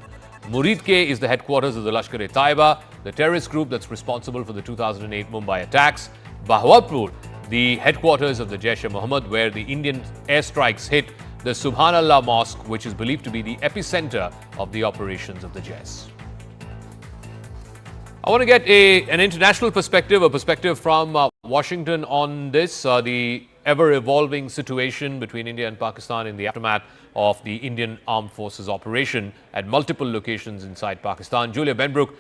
Murid Ke is the headquarters of the Lashkar-e-Taiba, the terrorist group that's responsible for the 2008 Mumbai attacks. Bahawalpur, the headquarters of the Jaish-e-Mohammed, where the Indian airstrikes hit the Subhanallah Mosque, which is believed to be the epicenter of the operations of the Jaish. I want to get an international perspective, a perspective from Washington on this, the ever-evolving situation between India and Pakistan in the aftermath of the Indian Armed Forces operation at multiple locations inside Pakistan. Julia Benbrook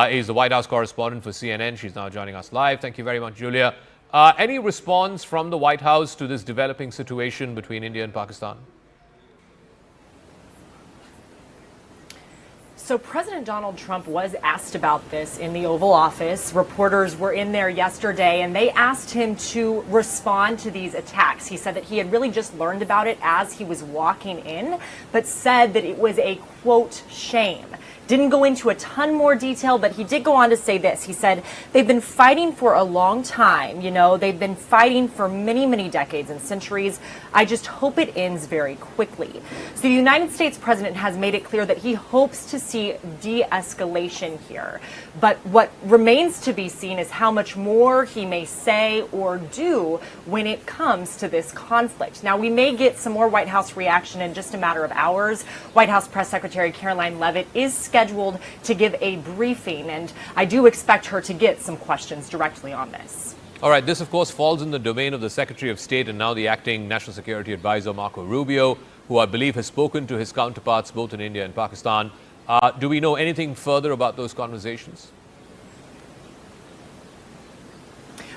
is the White House correspondent for CNN. She's now joining us live. Thank you very much, Julia. Any response from the White House to this developing situation between India and Pakistan? So President Donald Trump was asked about this in the Oval Office. Reporters were in there yesterday and they asked him to respond to these attacks. He said that he had really just learned about it as he was walking in, but said that it was a, quote, shame. Didn't go into a ton more detail, but he did go on to say this. He said, they've been fighting for a long time. You know, they've been fighting for many, many decades and centuries. I just hope it ends very quickly. So the United States president has made it clear that he hopes to see de-escalation here. But what remains to be seen is how much more he may say or do when it comes to this conflict. Now, we may get some more White House reaction in just a matter of hours. White House Press Secretary Caroline Leavitt is scheduled to give a briefing, and I do expect her to get some questions directly on this. All right, this of course falls in the domain of the Secretary of State and now the acting National Security Advisor Marco Rubio, who I believe has spoken to his counterparts both in India and Pakistan. Do we know anything further about those conversations?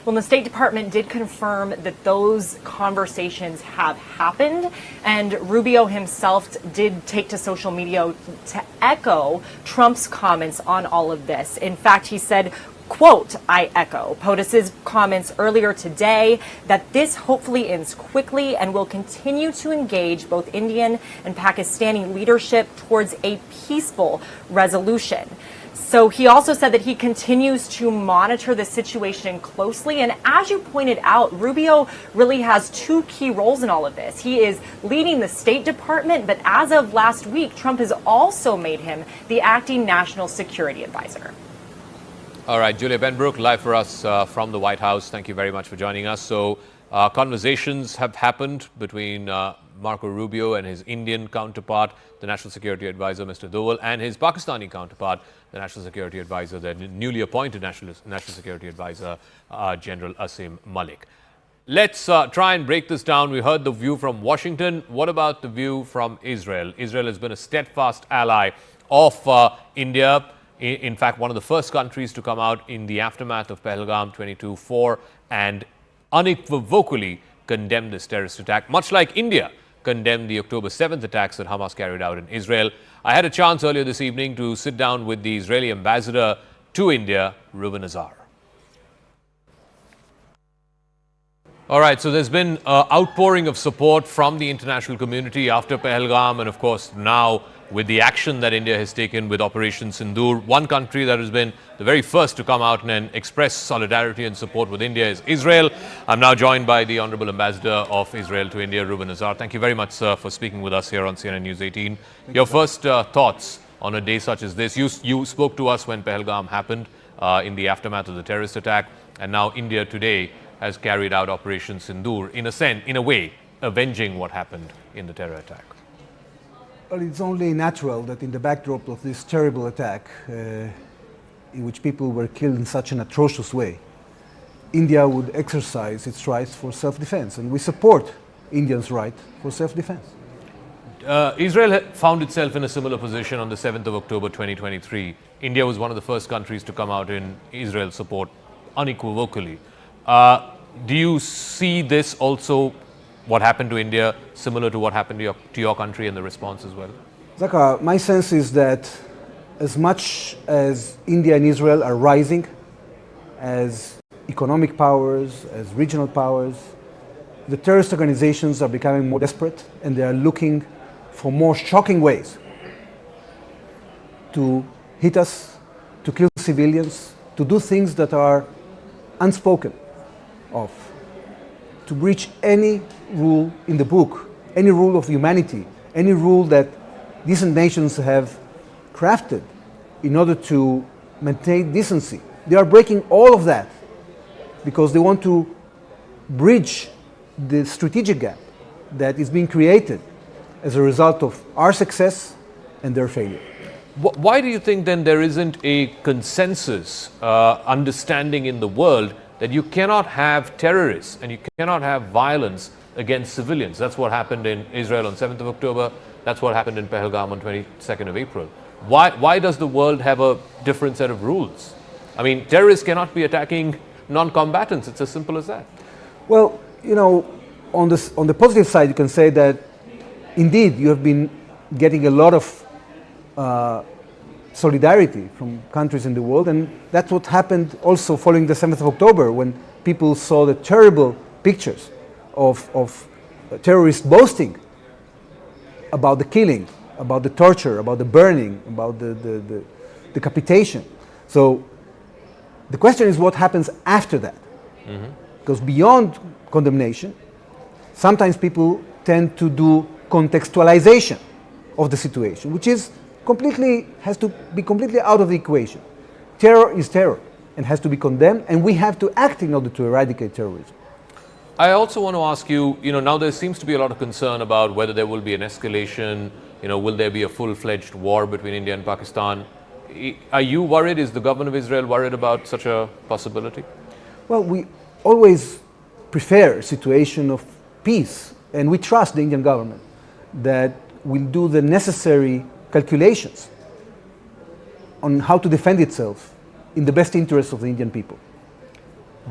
Well, the State Department did confirm that those conversations have happened, and Rubio himself did take to social media to echo Trump's comments on all of this. In fact, he said, Quote, I echo POTUS's comments earlier today that this hopefully ends quickly and will continue to engage both Indian and Pakistani leadership towards a peaceful resolution. So he also said that he continues to monitor the situation closely. And as you pointed out, Rubio really has two key roles in all of this. He is leading the State Department, but as of last week, Trump has also made him the acting national security advisor. All right, Julia Benbrook, live for us from the White House. Thank you very much for joining us. So conversations have happened between Marco Rubio and his Indian counterpart, the National Security Advisor, Mr. Doval, and his Pakistani counterpart, the National Security Advisor, the newly appointed National Security Advisor, General Asim Malik. Let's try and break this down. We heard the view from Washington. What about the view from Israel? Israel has been a steadfast ally of India. In fact, one of the first countries to come out in the aftermath of Pahalgam 22-4 and unequivocally condemn this terrorist attack, much like India condemned the October 7th attacks that Hamas carried out in Israel. I had a chance earlier this evening to sit down with the Israeli ambassador to India, Reuven Azar. All right, so there's been an outpouring of support from the international community after Pahalgam, and of course now with the action that India has taken with Operation Sindoor. One country that has been the very first to come out and express solidarity and support with India is Israel. I'm now joined by the Honorable Ambassador of Israel to India, Reuven Azar. Thank you very much, sir, for speaking with us here on CNN News 18. Your first thoughts on a day such as this. You spoke to us when Pahalgam happened in the aftermath of the terrorist attack, and now India today has carried out Operation Sindoor, in a way, avenging what happened in the terror attack. Well, it's only natural that in the backdrop of this terrible attack, in which people were killed in such an atrocious way, India would exercise its rights for self-defense, and we support Indians' right for self-defense. Israel found itself in a similar position on the 7th of October 2023. India was one of the first countries to come out in Israel's support unequivocally. Do you see this also, what happened to India, similar to what happened to your country and the response as well? Zaka, my sense is that as much as India and Israel are rising as economic powers, as regional powers, the terrorist organizations are becoming more desperate, and they are looking for more shocking ways to hit us, to kill civilians, to do things that are unspoken of, to breach any rule in the book, any rule of humanity, any rule that decent nations have crafted in order to maintain decency. They are breaking all of that because they want to bridge the strategic gap that is being created as a result of our success and their failure. Why do you think then there isn't a consensus understanding in the world that you cannot have terrorists and you cannot have violence against civilians? That's what happened in Israel on 7th of October. That's what happened in Pahalgam on 22nd of April. Why does the world have a different set of rules? I mean, terrorists cannot be attacking non-combatants. It's as simple as that. Well, you know, on the positive side, you can say that indeed you have been getting a lot of solidarity from countries in the world, and that's what happened also following the 7th of October, when people saw the terrible pictures of terrorists boasting about the killing, about the torture, about the burning, about the decapitation. So the question is what happens after that? Mm-hmm. Because beyond condemnation, sometimes people tend to do contextualization of the situation, which is has to be completely out of the equation. Terror is terror and has to be condemned, and we have to act in order to eradicate terrorism. I also want to ask you, now there seems to be a lot of concern about whether there will be an escalation, will there be a full-fledged war between India and Pakistan? Are you worried? Is the government of Israel worried about such a possibility? Well, we always prefer a situation of peace, and we trust the Indian government that will do the necessary calculations on how to defend itself in the best interest of the Indian people.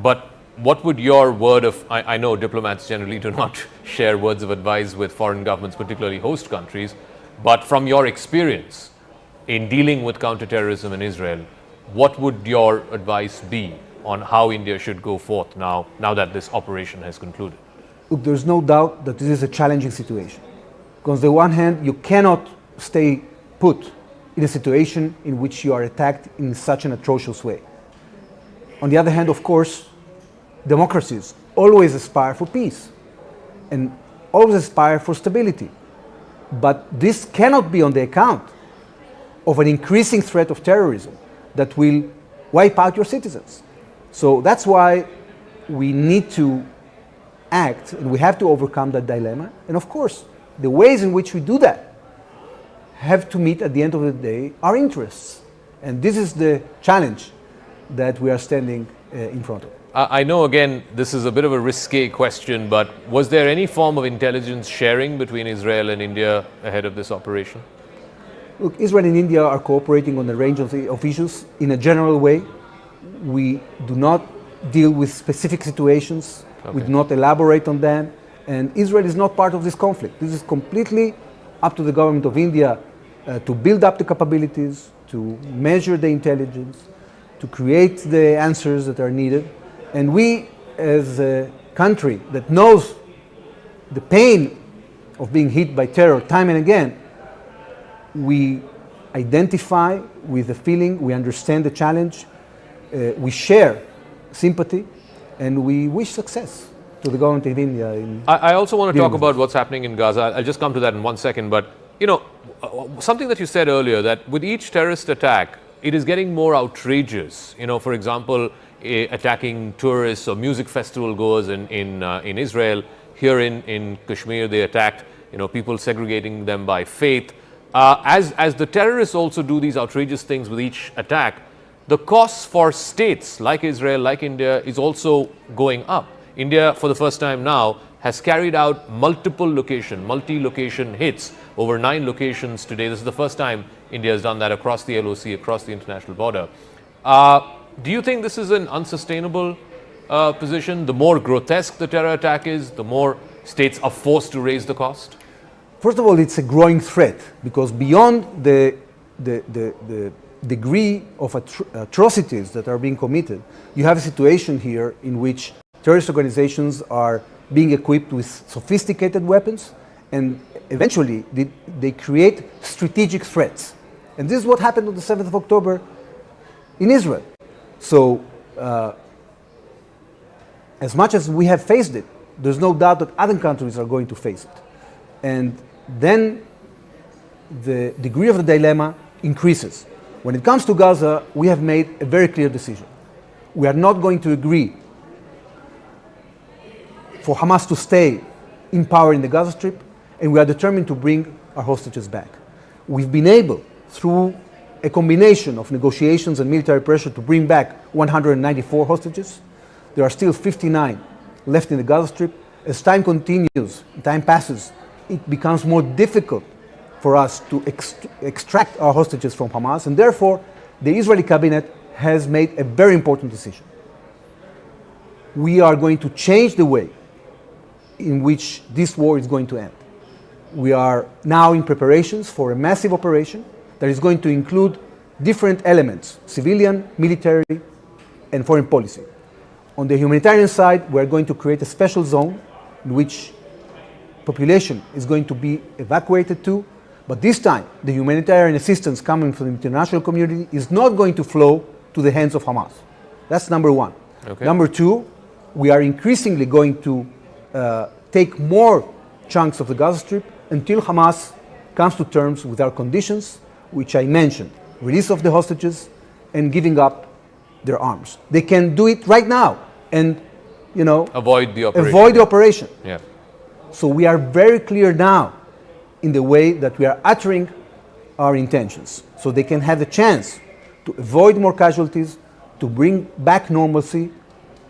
But what would your word of, I know diplomats generally do not share words of advice with foreign governments, particularly host countries, but from your experience in dealing with counterterrorism in Israel, what would your advice be on how India should go forth now that this operation has concluded? Look, there's no doubt that this is a challenging situation. Because on the one hand, you cannot stay put in a situation in which you are attacked in such an atrocious way. On the other hand, of course, democracies always aspire for peace and always aspire for stability. But this cannot be on the account of an increasing threat of terrorism that will wipe out your citizens. So that's why we need to act, and we have to overcome that dilemma. And of course, the ways in which we do that have to meet at the end of the day our interests. And this is the challenge that we are standing in front of. I know, again, this is a bit of a risque question, but was there any form of intelligence sharing between Israel and India ahead of this operation? Look, Israel and India are cooperating on a range of issues in a general way. We do not deal with specific situations. Okay. We do not elaborate on them. And Israel is not part of this conflict. This is completely up to the government of India to build up the capabilities, to measure the intelligence, to create the answers that are needed. And we, as a country that knows the pain of being hit by terror time and again, we identify with the feeling, we understand the challenge, we share sympathy, and we wish success to the government of India. I also want to talk about what's happening in Gaza. I'll just come to that in 1 second. But, you know, something that you said earlier, that with each terrorist attack, it is getting more outrageous. You know, for example, attacking tourists or music festival goers in Israel. Here in Kashmir, they attacked, you know, people, segregating them by faith. As the terrorists also do these outrageous things with each attack, the costs for states like Israel, like India, is also going up. India, for the first time now, has carried out multi-location hits, over 9 locations today. This is the first time India has done that across the LOC, across the international border. Do you think this is an unsustainable position? The more grotesque the terror attack is, the more states are forced to raise the cost? First of all, it's a growing threat, because beyond the degree of atrocities that are being committed, you have a situation here in which terrorist organizations are being equipped with sophisticated weapons, and eventually they create strategic threats. And this is what happened on the 7th of October in Israel. So, as much as we have faced it, there's no doubt that other countries are going to face it. And then the degree of the dilemma increases. When it comes to Gaza, we have made a very clear decision. We are not going to agree for Hamas to stay in power in the Gaza Strip, and we are determined to bring our hostages back. We've been able, through a combination of negotiations and military pressure, to bring back 194 hostages. There are still 59 left in the Gaza Strip. As time continues, time passes, it becomes more difficult for us to extract our hostages from Hamas, and therefore the Israeli cabinet has made a very important decision. We are going to change the way in which this war is going to end. We are now in preparations for a massive operation that is going to include different elements: civilian, military, and foreign policy. On the humanitarian side, we are going to create a special zone in which population is going to be evacuated to, but this time the humanitarian assistance coming from the international community is not going to flow to the hands of Hamas. That's number one. Okay. Number two, we are increasingly going to take more chunks of the Gaza Strip until Hamas comes to terms with our conditions, which I mentioned: release of the hostages and giving up their arms. They can do it right now and, you know, avoid the operation. Yeah. So we are very clear now in the way that we are uttering our intentions, so they can have the chance to avoid more casualties, to bring back normalcy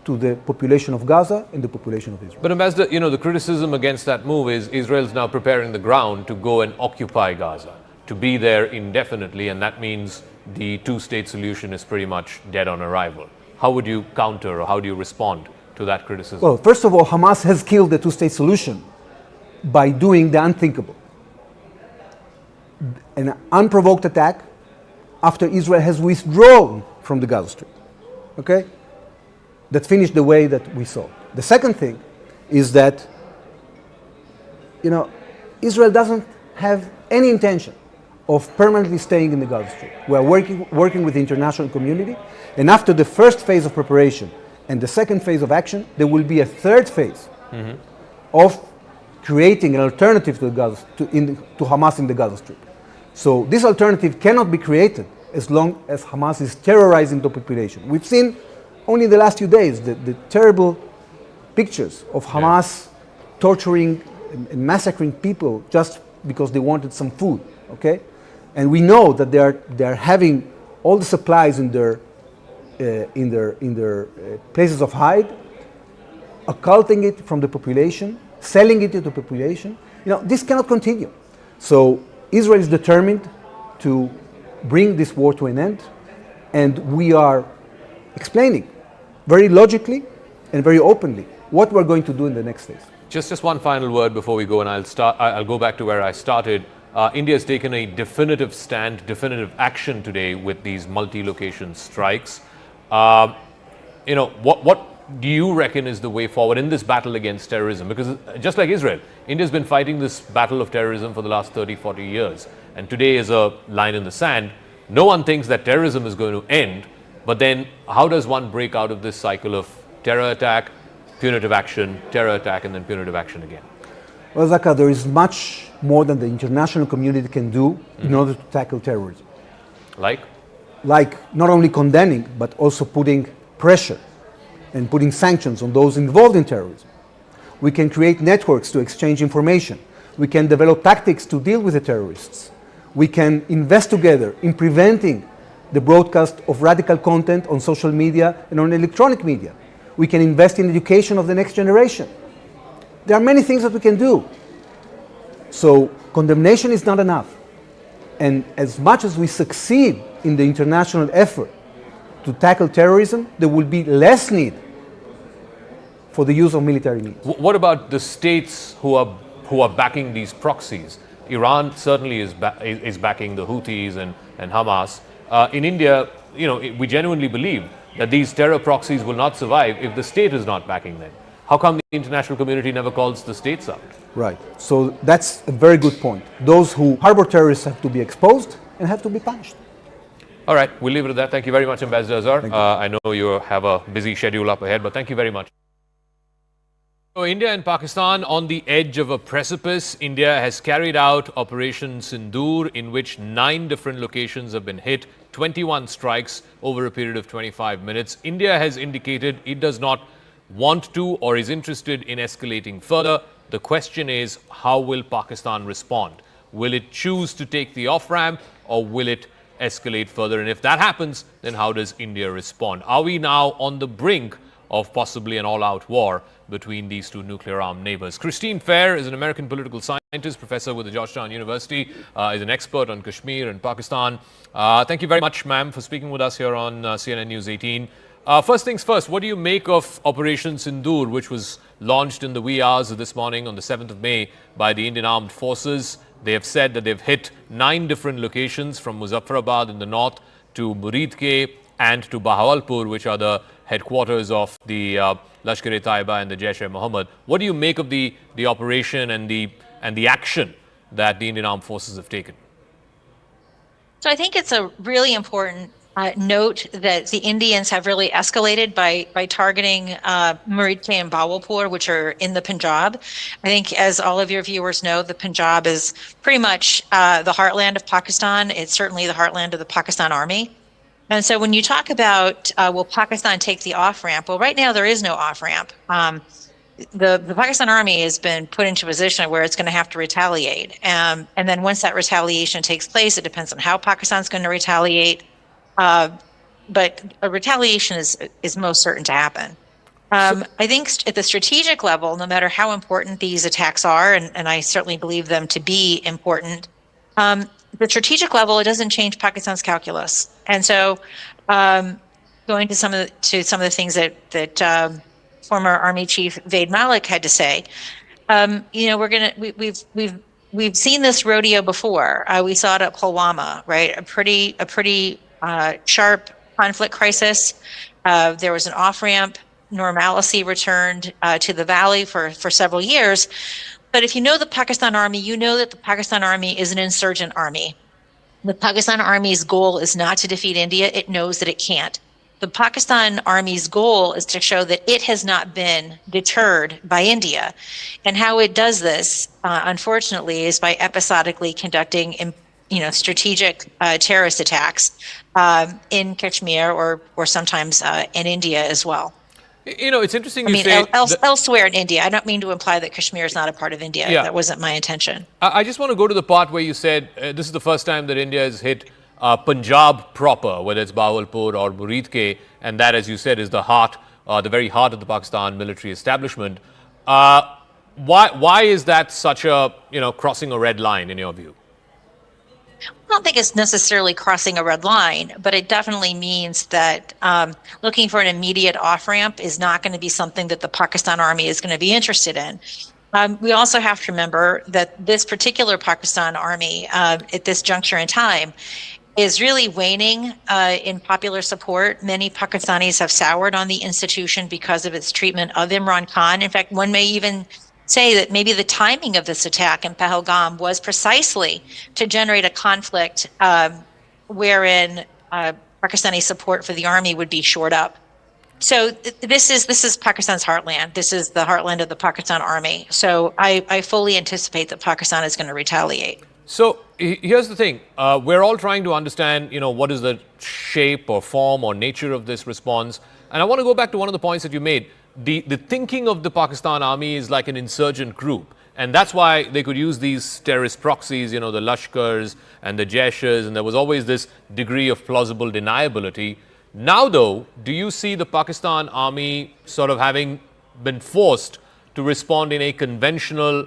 to the population of Gaza and the population of Israel. But Ambassador, you know, the criticism against that move is Israel's now preparing the ground to go and occupy Gaza, to be there indefinitely, and that means the two-state solution is pretty much dead on arrival. How would you counter, or how do you respond to that criticism? Well, first of all, Hamas has killed the two-state solution by doing the unthinkable. An unprovoked attack after Israel has withdrawn from the Gaza Strip. Okay? That finished the way that we saw. The second thing is that, Israel doesn't have any intention of permanently staying in the Gaza Strip. We are working with the international community, and after the first phase of preparation and the second phase of action, there will be a third phase of creating an alternative to Hamas in the Gaza Strip. So this alternative cannot be created as long as Hamas is terrorizing the population. We've seen only in the last few days the terrible pictures of Hamas torturing and massacring people just because they wanted some food. Okay, and we know that they are having all the supplies in their places of hide, occulting it from the population, selling it to the population. This cannot continue. So Israel is determined to bring this war to an end, and we are explaining very logically and very openly what we're going to do in the next phase. Just one final word before we go, and I'll go back to where I started. India has taken a definitive stand, definitive action today with these multi-location strikes. What do you reckon is the way forward in this battle against terrorism? Because just like Israel, India's been fighting this battle of terrorism for the last 30, 40 years. And today is a line in the sand. No one thinks that terrorism is going to end. But then how does one break out of this cycle of terror attack, punitive action, terror attack, and then punitive action again? Well, Zaka, there is much more than the international community can do in order to tackle terrorism. Like not only condemning, but also putting pressure and putting sanctions on those involved in terrorism. We can create networks to exchange information. We can develop tactics to deal with the terrorists. We can invest together in preventing the broadcast of radical content on social media and on electronic media. We can invest in education of the next generation. There are many things that we can do. So condemnation is not enough. And as much as we succeed in the international effort to tackle terrorism, there will be less need for the use of military means. What about the states who are backing these proxies? Iran certainly is backing the Houthis and Hamas. In India, we genuinely believe that these terror proxies will not survive if the state is not backing them. How come the international community never calls the states out? Right. So that's a very good point. Those who harbor terrorists have to be exposed and have to be punished. All right, we'll leave it at that. Thank you very much, Ambassador Azhar. I know you have a busy schedule up ahead, but thank you very much. So India and Pakistan on the edge of a precipice. India has carried out Operation Sindoor, in which 9 different locations have been hit, 21 strikes over a period of 25 minutes. India has indicated it does not want to or is interested in escalating further. The question is, how will Pakistan respond? Will it choose to take the off-ramp, or will it escalate further? And if that happens, then how does India respond? Are we now on the brink of possibly an all-out war between these two nuclear-armed neighbors? Christine Fair is an American political scientist, professor with the Georgetown University, is an expert on Kashmir and Pakistan. Thank you very much, ma'am, for speaking with us here on CNN News 18. First things first, what do you make of Operation Sindoor, which was launched in the wee hours of this morning on the 7th of May by the Indian Armed Forces? They have said that they've hit 9 different locations from Muzaffarabad in the north to Muridke and to Bahawalpur, which are the headquarters of the Lashkar-e-Taiba and the Jaish-e-Mohammed. What do you make of the operation and the action that the Indian Armed Forces have taken? So I think it's a really important note that the Indians have really escalated by targeting Muridke and Bahawalpur, which are in the Punjab. I think, as all of your viewers know, the Punjab is pretty much the heartland of Pakistan. It's certainly the heartland of the Pakistan Army. And so when you talk about will Pakistan take the off-ramp, well, right now there is no off-ramp. The Pakistan Army has been put into a position where it's going to have to retaliate. And then once that retaliation takes place, it depends on how Pakistan's going to retaliate. But a retaliation is most certain to happen. I think at the strategic level, no matter how important these attacks are, and I certainly believe them to be important, the strategic level, it doesn't change Pakistan's calculus. And so going to some of the things that former Army Chief Vaid Malik had to say, we've seen this rodeo before. We saw it at Pulwama, right? A pretty sharp conflict crisis. There was an off-ramp, normalcy returned to the valley for several years. But if you know the Pakistan Army, you know that the Pakistan Army is an insurgent army. The Pakistan Army's goal is not to defeat India. It knows that it can't. The Pakistan Army's goal is to show that it has not been deterred by India. And how it does this, unfortunately, is by episodically conducting strategic terrorist attacks in Kashmir or sometimes in India as well. It's interesting elsewhere in India. I don't mean to imply that Kashmir is not a part of India. Yeah. That wasn't my intention. I just want to go to the part where you said this is the first time that India has hit Punjab proper, whether it's Bahawalpur or Muridke, and that, as you said, is the heart, the very heart of the Pakistan military establishment. Why is that such a, crossing a red line in your view? I don't think it's necessarily crossing a red line, but it definitely means that looking for an immediate off-ramp is not going to be something that the Pakistan Army is going to be interested in. We also have to remember that this particular Pakistan Army at this juncture in time is really waning in popular support. Many Pakistanis have soured on the institution because of its treatment of Imran Khan. In fact, one may even say that maybe the timing of this attack in Pahalgam was precisely to generate a conflict wherein Pakistani support for the army would be shored up. So this is Pakistan's heartland. This is the heartland of the Pakistan Army. So I fully anticipate that Pakistan is going to retaliate. So here's the thing. We're all trying to understand, what is the shape or form or nature of this response. And I want to go back to one of the points that you made. The thinking of the Pakistan Army is like an insurgent group. And that's why they could use these terrorist proxies, the Lashkars and the Jaishs, and there was always this degree of plausible deniability. Now, though, do you see the Pakistan Army sort of having been forced to respond in a conventional,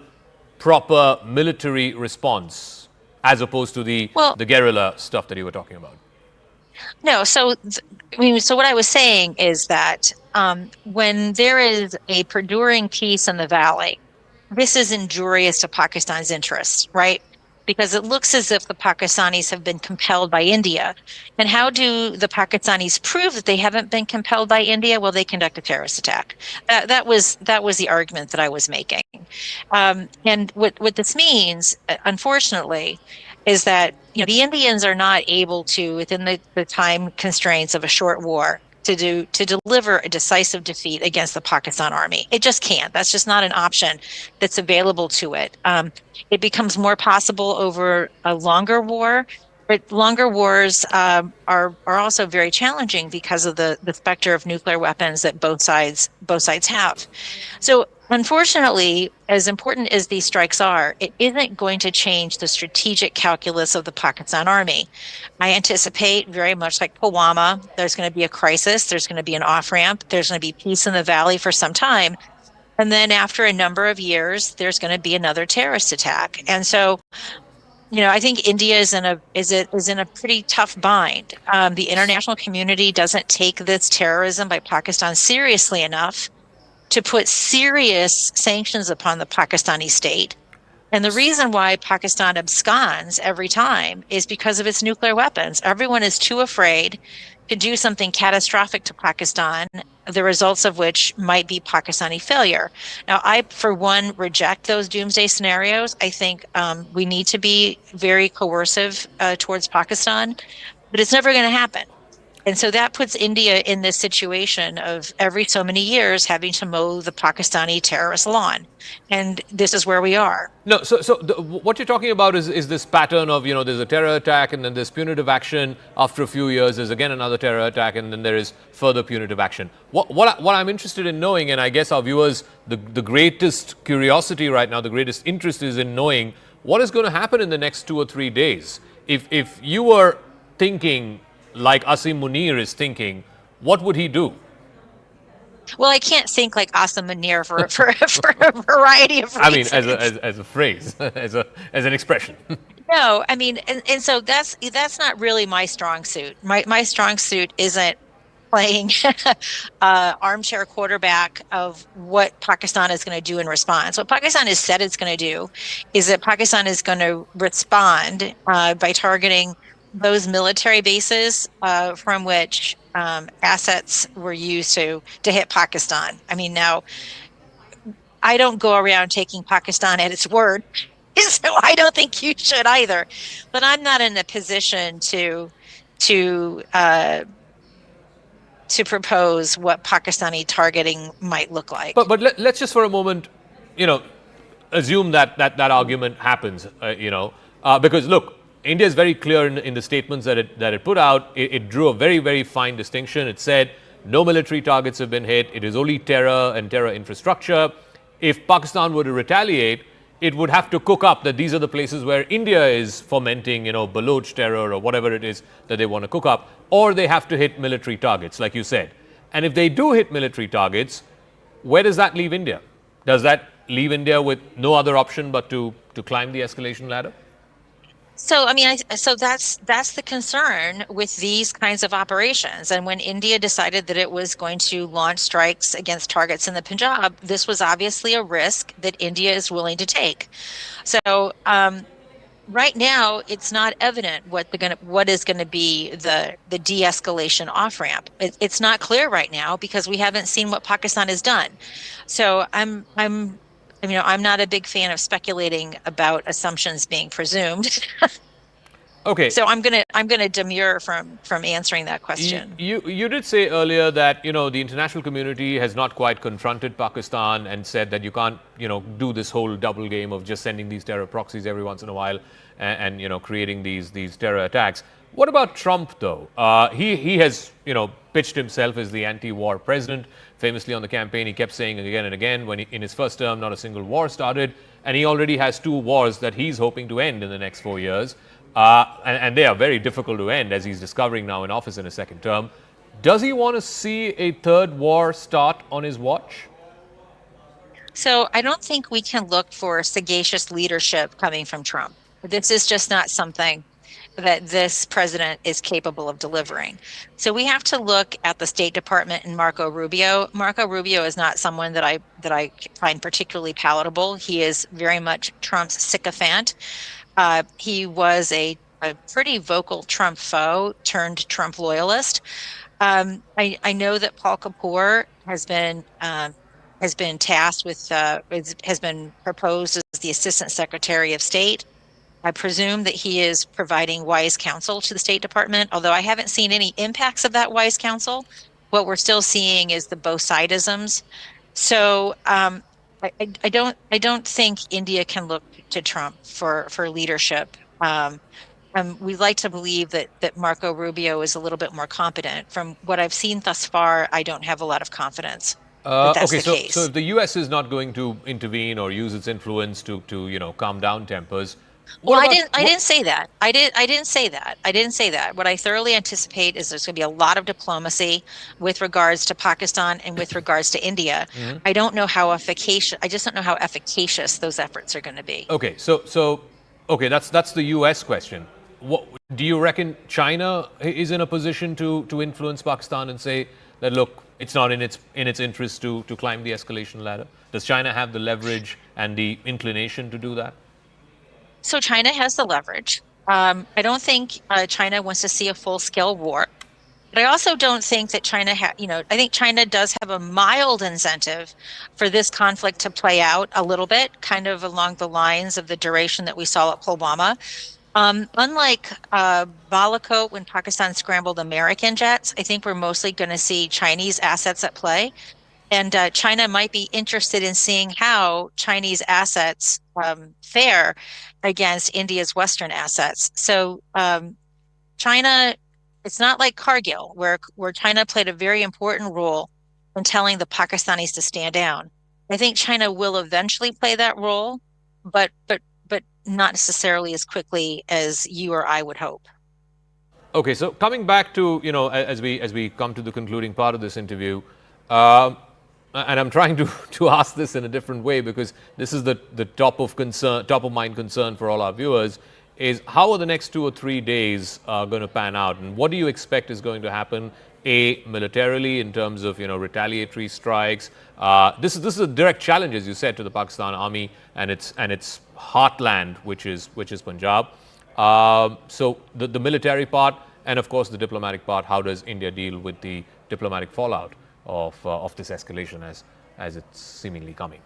proper military response, as opposed to the guerrilla stuff that you were talking about? No, so what I was saying is that when there is a perduring peace in the valley, this is injurious to Pakistan's interests, right? Because it looks as if the Pakistanis have been compelled by India. And how do the Pakistanis prove that they haven't been compelled by India? Well, they conduct a terrorist attack. That was the argument that I was making. And what this means, unfortunately, is that the Indians are not able to, within the time constraints of a short war, to deliver a decisive defeat against the Pakistan Army. It just can't. That's just not an option that's available to it. It becomes more possible over a longer war, but longer wars are also very challenging because of the specter of nuclear weapons that both sides have. So unfortunately, as important as these strikes are, it isn't going to change the strategic calculus of the Pakistan Army. I anticipate, very much like Pulwama, there's going to be a crisis, there's going to be an off-ramp, there's going to be peace in the valley for some time. And then after a number of years, there's going to be another terrorist attack. And so, I think India is in a pretty tough bind. The international community doesn't take this terrorism by Pakistan seriously enough to put serious sanctions upon the Pakistani state. And the reason why Pakistan absconds every time is because of its nuclear weapons. Everyone is too afraid to do something catastrophic to Pakistan, the results of which might be Pakistani failure. Now, I, for one, reject those doomsday scenarios. I think we need to be very coercive towards Pakistan, but it's never going to happen. And so that puts India in this situation of every so many years having to mow the Pakistani terrorist lawn. And this is where we are. No, so what you're talking about is this pattern of, there's a terror attack and then there's punitive action. After a few years, there's again another terror attack and then there is further punitive action. What I'm interested in knowing, and I guess our viewers, the greatest curiosity right now, the greatest interest is in knowing what is going to happen in the next 2 or 3 days. If you were thinking like Asim Munir is thinking, what would he do? Well, I can't think like Asim Munir for a variety of reasons. I mean, as a phrase, as an expression. No, I mean, and so that's not really my strong suit. My strong suit isn't playing armchair quarterback of what Pakistan is going to do in response. What Pakistan has said it's going to do is that Pakistan is going to respond by targeting those military bases from which assets were used to hit Pakistan. I mean, now I don't go around taking Pakistan at its word, so I don't think you should either. But I'm not in a position to propose what Pakistani targeting might look like. But let's just for a moment, assume that argument happens. Because look, India is very clear in the statements that it put out. It drew a very, very fine distinction. It said no military targets have been hit. It is only terror and terror infrastructure. If Pakistan were to retaliate, it would have to cook up that these are the places where India is fomenting, Baloch terror or whatever it is that they want to cook up, or they have to hit military targets, like you said. And if they do hit military targets, where does that leave India? Does that leave India with no other option but to climb the escalation ladder? So, I mean, so that's the concern with these kinds of operations. And when India decided that it was going to launch strikes against targets in the Punjab, this was obviously a risk that India is willing to take. So, right now, it's not evident what is going to be the de-escalation off-ramp. It's not clear right now because we haven't seen what Pakistan has done. So I'm not a big fan of speculating about assumptions being presumed. Okay. So I'm gonna demur from answering that question. You did say earlier that the international community has not quite confronted Pakistan and said that you can't do this whole double game of just sending these terror proxies every once in a while and creating these terror attacks. What about Trump though? He has pitched himself as the anti-war president. Famously on the campaign, he kept saying again and again in his first term, not a single war started, and he already has 2 wars that he's hoping to end in the next 4 years. And they are very difficult to end, as he's discovering now in office in his second term. Does he want to see a 3rd war start on his watch? So I don't think we can look for sagacious leadership coming from Trump. This is just not something that this president is capable of delivering. So we have to look at the State Department and Marco Rubio. Marco Rubio is not someone that I find particularly palatable. He is very much Trump's sycophant. He was a pretty vocal Trump foe turned Trump loyalist. I know that Paul Kapoor has been tasked with has been proposed as the Assistant Secretary of State. I presume that he is providing wise counsel to the State Department, although I haven't seen any impacts of that wise counsel. What we're still seeing is the both sidisms. So I don't think India can look to Trump for leadership. We'd like to believe that Marco Rubio is a little bit more competent. From what I've seen thus far, I don't have a lot of confidence that that's the case. So if the U.S. is not going to intervene or use its influence to calm down tempers. Well, I didn't say that. I didn't say that. What I thoroughly anticipate is there's going to be a lot of diplomacy with regards to Pakistan and with regards to India. Mm-hmm. I just don't know how efficacious those efforts are going to be. Okay, so that's the U.S. question. What do you reckon China is in a position to influence Pakistan and say that look, it's not in its interest to climb the escalation ladder? Does China have the leverage and the inclination to do that? So China has the leverage. I don't think China wants to see a full-scale war. But I also don't think that China I think China does have a mild incentive for this conflict to play out a little bit, kind of along the lines of the duration that we saw at Pulwama. Unlike Balakot, when Pakistan scrambled American jets, I think we're mostly going to see Chinese assets at play. And China might be interested in seeing how Chinese assets fare against India's Western assets. So China, it's not like Kargil, where China played a very important role in telling the Pakistanis to stand down. I think China will eventually play that role, but not necessarily as quickly as you or I would hope. Okay, so coming back to as we come to the concluding part of this interview. And I'm trying to ask this in a different way because this is the top of mind concern for all our viewers is how are the next 2 or 3 days going to pan out, and what do you expect is going to happen militarily in terms of retaliatory strikes? This is a direct challenge, as you said, to the Pakistan army and its heartland, which is Punjab. So the military part, And of course, the diplomatic part, how does India deal with the diplomatic fallout of this escalation as it's seemingly coming?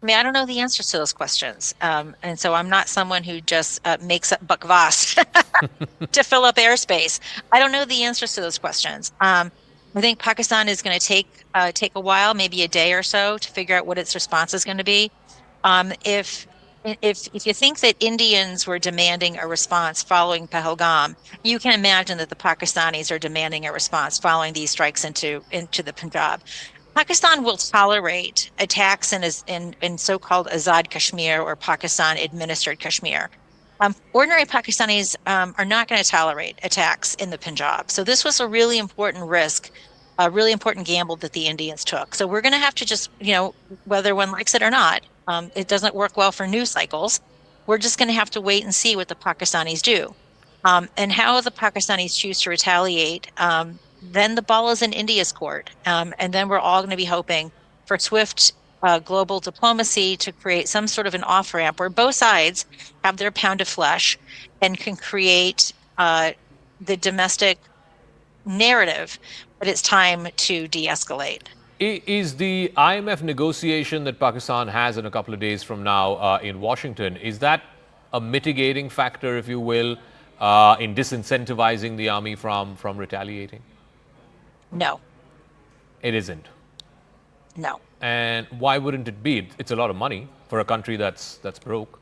I mean, I don't know the answers to those questions. And so I'm not someone who just makes up bakvas to fill up airspace. I don't know the answers to those questions. I think Pakistan is going to take a while, maybe a day or so, to figure out what its response is going to be. If you think that Indians were demanding a response following Pahalgam, you can imagine that the Pakistanis are demanding a response following these strikes into the Punjab. Pakistan will tolerate attacks in so-called Azad Kashmir or Pakistan-administered Kashmir. Ordinary Pakistanis are not going to tolerate attacks in the Punjab. So this was a really important risk, a really important gamble that the Indians took. So we're going to have to just, whether one likes it or not, it doesn't work well for news cycles. We're just going to have to wait and see what the Pakistanis do. And how the Pakistanis choose to retaliate, then the ball is in India's court. And then we're all going to be hoping for swift global diplomacy to create some sort of an off-ramp where both sides have their pound of flesh and can create the domestic narrative that it's time to de-escalate. Is the IMF negotiation that Pakistan has in a couple of days from now in Washington, is that a mitigating factor, if you will, in disincentivizing the army from retaliating? No. It isn't? No. And why wouldn't it be? It's a lot of money for a country that's broke.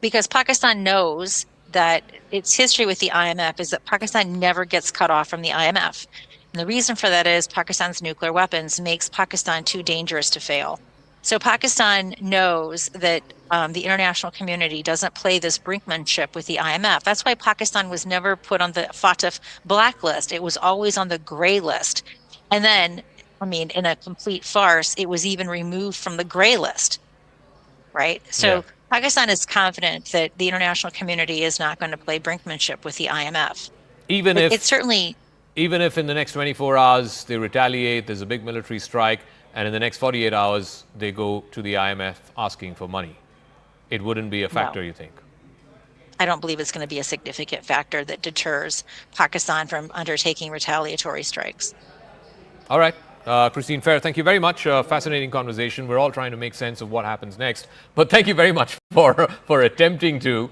Because Pakistan knows that its history with the IMF is that Pakistan never gets cut off from the IMF. And the reason for that is Pakistan's nuclear weapons makes Pakistan too dangerous to fail. So Pakistan knows that the international community doesn't play this brinkmanship with the IMF. That's why Pakistan was never put on the FATF blacklist. It was always on the gray list. And then, in a complete farce, it was even removed from the gray list, right? So yeah. Pakistan is confident that the international community is not going to play brinkmanship with the IMF. Even if in the next 24 hours they retaliate, there's a big military strike, and in the next 48 hours they go to the IMF asking for money, it wouldn't be a factor, no. You think? I don't believe it's going to be a significant factor that deters Pakistan from undertaking retaliatory strikes. All right. Christine Fair, thank you very much. Fascinating conversation. We're all trying to make sense of what happens next. But thank you very much for attempting to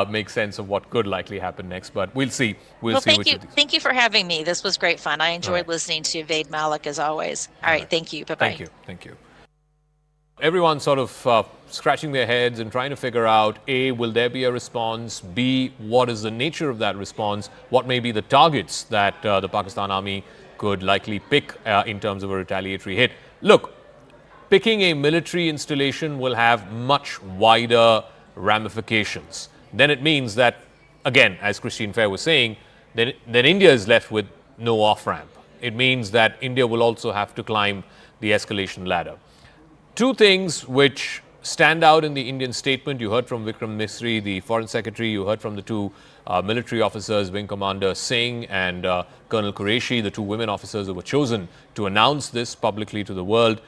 make sense of what could likely happen next. But we'll see. We'll see. Thank you for having me. This was great fun. I enjoyed listening to Vaid Malik as always. All right. Thank you. Bye-bye. Thank you. Everyone's sort of scratching their heads and trying to figure out, A, will there be a response? B, what is the nature of that response? What may be the targets that the Pakistan army could likely pick in terms of a retaliatory hit? Look, picking a military installation will have much wider ramifications. Then it means that, again, as Christine Fair was saying, then India is left with no off-ramp. It means that India will also have to climb the escalation ladder. Two things which stand out in the Indian statement. You heard from Vikram Misri, the Foreign Secretary. You heard from the two military officers, Wing Commander Singh and Colonel Qureshi, the two women officers who were chosen to announce this publicly to the world.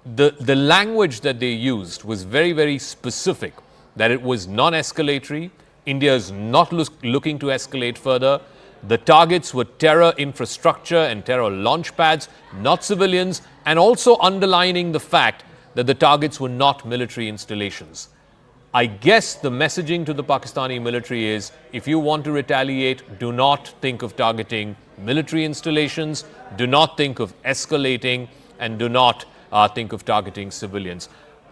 The language that they used was very, very specific, that it was non-escalatory. India is not looking to escalate further. The targets were terror infrastructure and terror launch pads, not civilians, and also underlining the fact that the targets were not military installations. I guess the messaging to the Pakistani military is, if you want to retaliate, do not think of targeting military installations, do not think of escalating, and do not think of targeting civilians.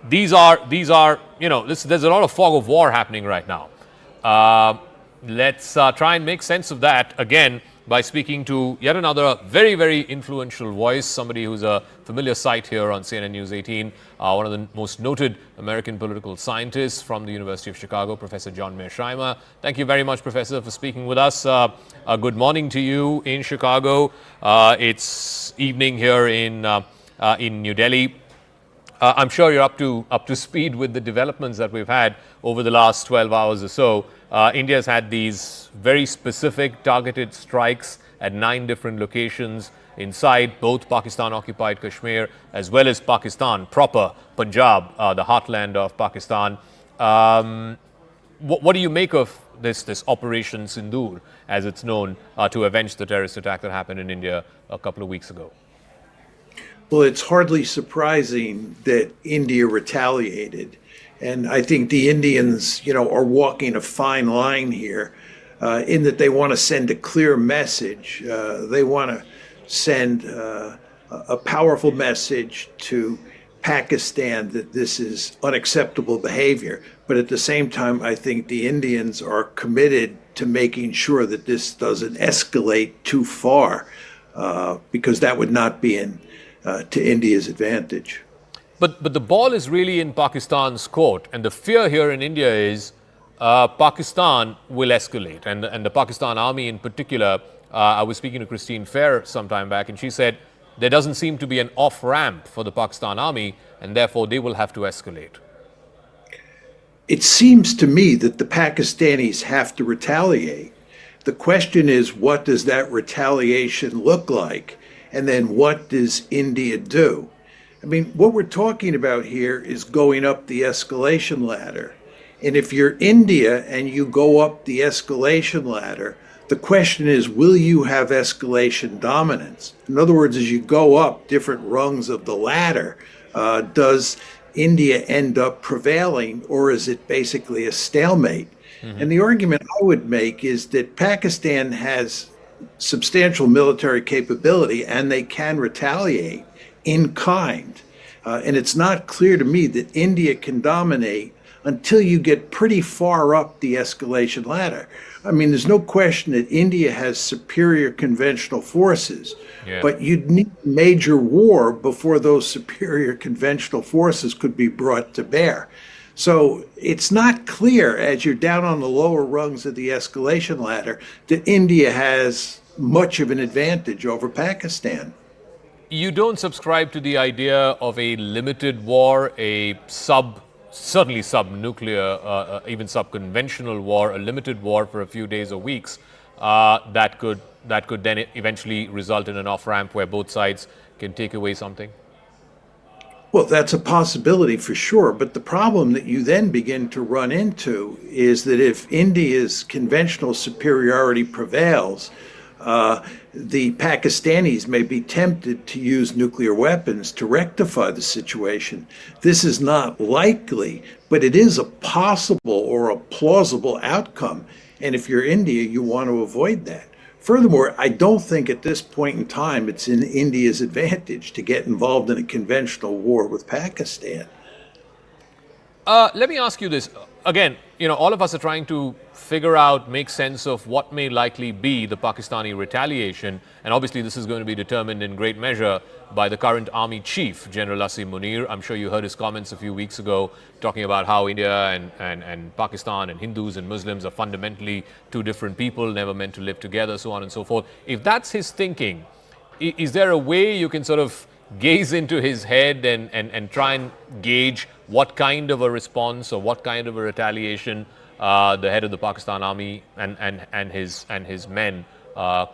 These are there's a lot of fog of war happening right now. Let's try and make sense of that again by speaking to yet another very, very influential voice, somebody who's a familiar sight here on CNN News 18, one of the most noted American political scientists from the University of Chicago, Professor John Mearsheimer. Thank you very much, Professor, for speaking with us. Good morning to you in Chicago. It's evening here in New Delhi. I'm sure you're up to speed with the developments that we've had over the last 12 hours or so. India's had these very specific targeted strikes at 9 different locations inside both Pakistan-Occupied Kashmir as well as Pakistan proper, Punjab, the heartland of Pakistan. What do you make of this Operation Sindoor, as it's known, to avenge the terrorist attack that happened in India a couple of weeks ago? Well, it's hardly surprising that India retaliated. And I think the Indians, are walking a fine line here in that they want to send a clear message. They want to send a powerful message to Pakistan that this is unacceptable behavior. But at the same time, I think the Indians are committed to making sure that this doesn't escalate too far, because that would not be to India's advantage. But the ball is really in Pakistan's court, and the fear here in India is Pakistan will escalate, and the Pakistan army in particular. I was speaking to Christine Fair some time back, and she said there doesn't seem to be an off-ramp for the Pakistan army, and therefore they will have to escalate. It seems to me that the Pakistanis have to retaliate. The question is, what does that retaliation look like? And then what does India do? I mean, what we're talking about here is going up the escalation ladder. And if you're India and you go up the escalation ladder, the question is, will you have escalation dominance? In other words, as you go up different rungs of the ladder, does India end up prevailing, or is it basically a stalemate? And the argument I would make is that Pakistan has substantial military capability and they can retaliate in kind. And it's not clear to me that India can dominate until you get pretty far up the escalation ladder. I mean, there's no question that India has superior conventional forces, but you'd need major war before those superior conventional forces could be brought to bear. So it's not clear, as you're down on the lower rungs of the escalation ladder, that India has much of an advantage over Pakistan. You don't subscribe to the idea of a limited war, certainly sub-nuclear, even sub-conventional war, a limited war for a few days or weeks, that could then eventually result in an off-ramp where both sides can take away something? Well, that's a possibility for sure. But the problem that you then begin to run into is that if India's conventional superiority prevails, the Pakistanis may be tempted to use nuclear weapons to rectify the situation. This is not likely, but it is a possible or a plausible outcome. And if you're India, you want to avoid that. Furthermore, I don't think at this point in time it's in India's advantage to get involved in a conventional war with Pakistan. Let me ask you this. Again, all of us are trying to figure out, make sense of what may likely be the Pakistani retaliation. And obviously, this is going to be determined in great measure by the current army chief, General Asim Munir. I'm sure you heard his comments a few weeks ago talking about how India and Pakistan and Hindus and Muslims are fundamentally two different people, never meant to live together, so on and so forth. If that's his thinking, is there a way you can sort of gaze into his head and try and gauge what kind of a response or what kind of a retaliation the head of the Pakistan army and his men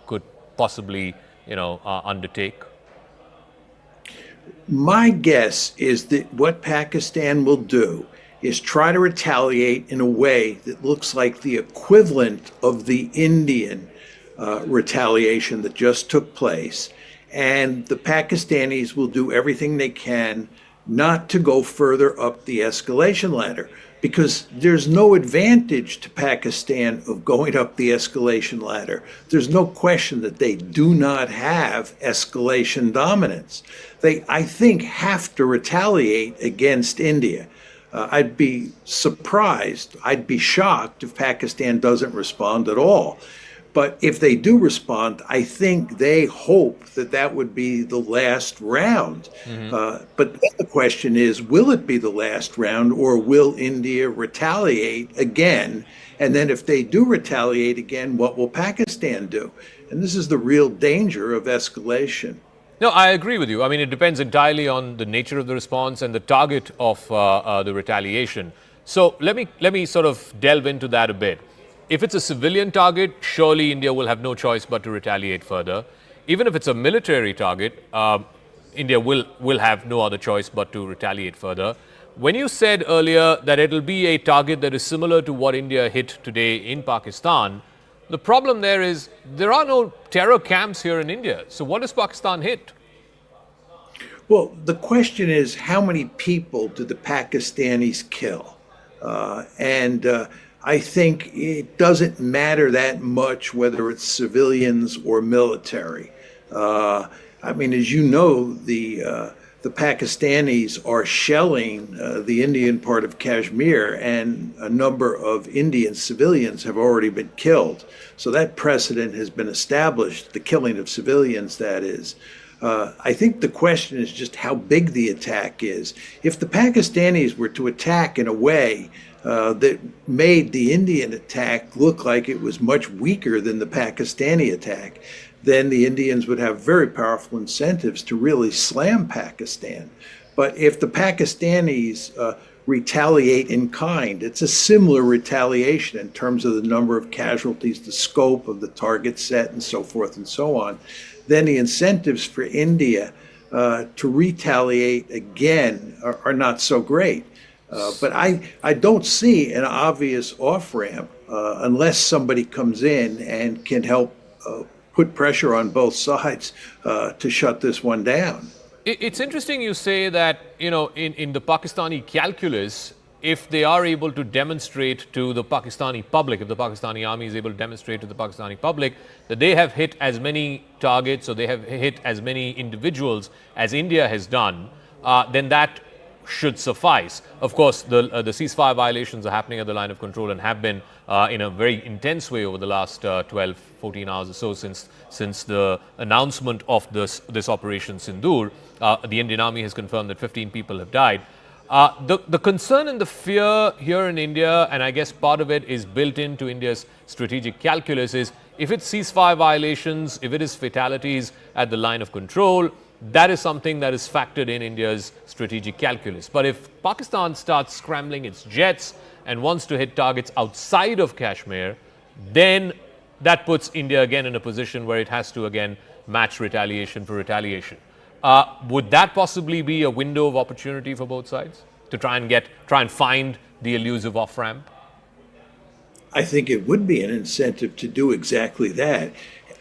could possibly undertake? My guess is that what Pakistan will do is try to retaliate in a way that looks like the equivalent of the Indian retaliation that just took place. And the Pakistanis will do everything they can not to go further up the escalation ladder, because there's no advantage to Pakistan of going up the escalation ladder. There's no question that they do not have escalation dominance. They, I think, have to retaliate against India. I'd be surprised, I'd be shocked if Pakistan doesn't respond at all. But if they do respond, I think they hope that that would be the last round. But then the question is, will it be the last round, or will India retaliate again? And then if they do retaliate again, what will Pakistan do? And this is the real danger of escalation. No, I agree with you. I mean, it depends entirely on the nature of the response and the target of the retaliation. So let me sort of delve into that a bit. If it's a civilian target, surely India will have no choice but to retaliate further. Even if it's a military target, India will have no other choice but to retaliate further. When you said earlier that it will be a target that is similar to what India hit today in Pakistan, the problem there is there are no terror camps here in India. So what does Pakistan hit? Well, the question is, how many people do the Pakistanis kill? And I think it doesn't matter that much whether it's civilians or military. I mean, as you know, the Pakistanis are shelling the Indian part of Kashmir, and a number of Indian civilians have already been killed. So that precedent has been established, the killing of civilians, that is. I think the question is just how big the attack is. If the Pakistanis were to attack in a way that made the Indian attack look like it was much weaker than the Pakistani attack, then the Indians would have very powerful incentives to really slam Pakistan. But if the Pakistanis retaliate in kind, it's a similar retaliation in terms of the number of casualties, the scope of the target set, and so forth and so on, then the incentives for India to retaliate again are not so great. But I don't see an obvious off-ramp unless somebody comes in and can help put pressure on both sides to shut this one down. It's interesting you say that, you know, in the Pakistani calculus, if they are able to demonstrate to the Pakistani public, if the Pakistani army is able to demonstrate to the Pakistani public that they have hit as many targets or they have hit as many individuals as India has done, then that should suffice. Of course, the ceasefire violations are happening at the line of control and have been in a very intense way over the last 12, 14 hours or so since the announcement of this Operation Sindoor. The Indian Army has confirmed that 15 people have died. The concern and the fear here in India, and I guess part of it is built into India's strategic calculus, is if it's ceasefire violations, if it is fatalities at the line of control, that is something that is factored in India's strategic calculus. But if Pakistan starts scrambling its jets and wants to hit targets outside of Kashmir, then that puts India again in a position where it has to again match retaliation for retaliation. Would that possibly be a window of opportunity for both sides to try and find the elusive off-ramp? I think it would be an incentive to do exactly that.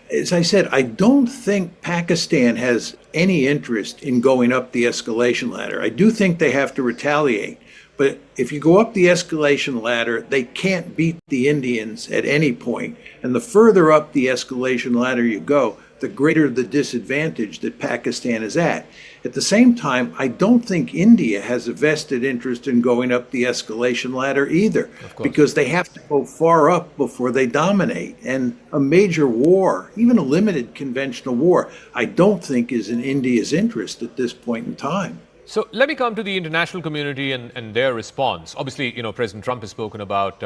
As I said, I don't think Pakistan has any interest in going up the escalation ladder. I do think they have to retaliate. But if you go up the escalation ladder, they can't beat the Indians at any point. And the further up the escalation ladder you go, the greater the disadvantage that Pakistan is at. At the same time, I don't think India has a vested interest in going up the escalation ladder either, because they have to go far up before they dominate. And a major war, even a limited conventional war, I don't think is in India's interest at this point in time. So let me come to the international community and their response. Obviously, you know, President Trump has spoken about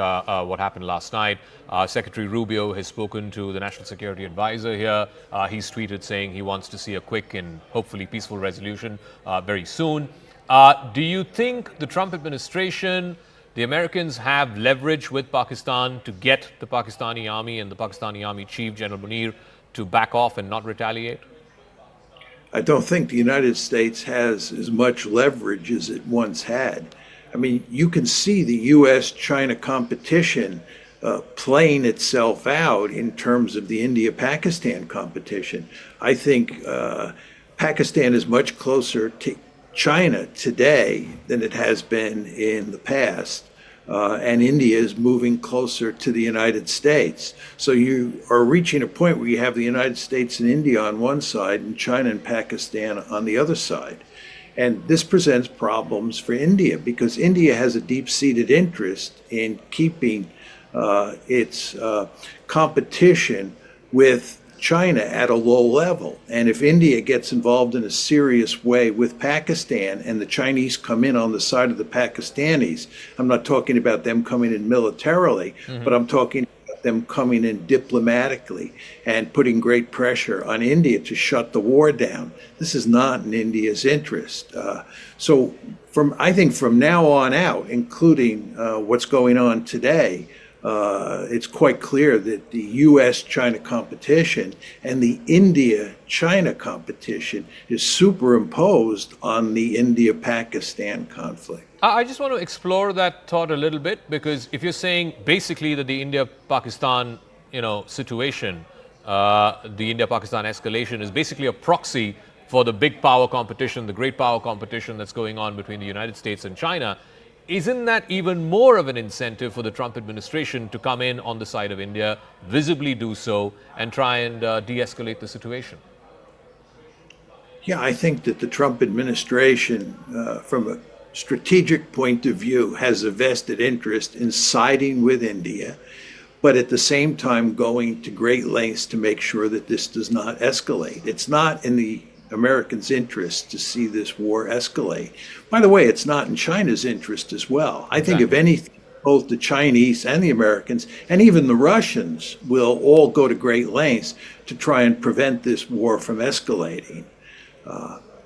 what happened last night. Secretary Rubio has spoken to the National Security Advisor here. He's tweeted saying he wants to see a quick and hopefully peaceful resolution very soon. Do you think the Trump administration, the Americans have leverage with Pakistan to get the Pakistani army and the Pakistani army chief, General Munir, to back off and not retaliate? I don't think the United States has as much leverage as it once had. I mean, you can see the U.S.-China competition playing itself out in terms of the India-Pakistan competition. I think Pakistan is much closer to China today than it has been in the past. And India is moving closer to the United States. So you are reaching a point where you have the United States and India on one side and China and Pakistan on the other side. And this presents problems for India because India has a deep-seated interest in keeping its competition with China at a low level. And if India gets involved in a serious way with Pakistan and the Chinese come in on the side of the Pakistanis, I'm not talking about them coming in militarily, but I'm talking about them coming in diplomatically and putting great pressure on India to shut the war down. This is not in India's interest. So I think from now on out, including what's going on today, it's quite clear that the U.S.-China competition and the India-China competition is superimposed on the India-Pakistan conflict. I just want to explore that thought a little bit, because if you're saying basically that the India-Pakistan, situation, the India-Pakistan escalation is basically a proxy for the big power competition, the great power competition that's going on between the United States and China, isn't that even more of an incentive for the Trump administration to come in on the side of India, visibly do so, and try and de-escalate the situation? Yeah, I think that the Trump administration, from a strategic point of view, has a vested interest in siding with India, but at the same time going to great lengths to make sure that this does not escalate. It's not in the Americans' interest to see this war escalate. By the way, it's not in China's interest as well. I think if anything, both the Chinese and the Americans and even the Russians will all go to great lengths to try and prevent this war from escalating.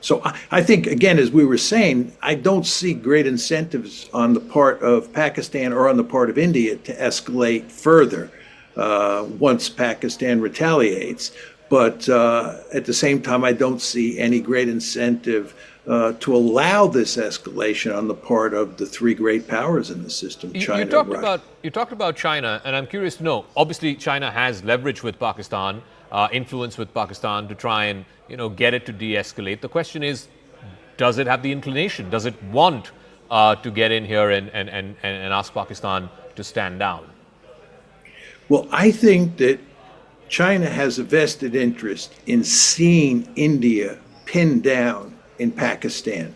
So I think, again, as we were saying, I don't see great incentives on the part of Pakistan or on the part of India to escalate further once Pakistan retaliates. But at the same time, I don't see any great incentive to allow this escalation on the part of the three great powers in the system, China, Russia. You talked about China, and I'm curious to know, obviously China has leverage with Pakistan, influence with Pakistan to try and get it to de-escalate. The question is, does it have the inclination? Does it want to get in here and ask Pakistan to stand down? Well, I think that China has a vested interest in seeing India pinned down in Pakistan.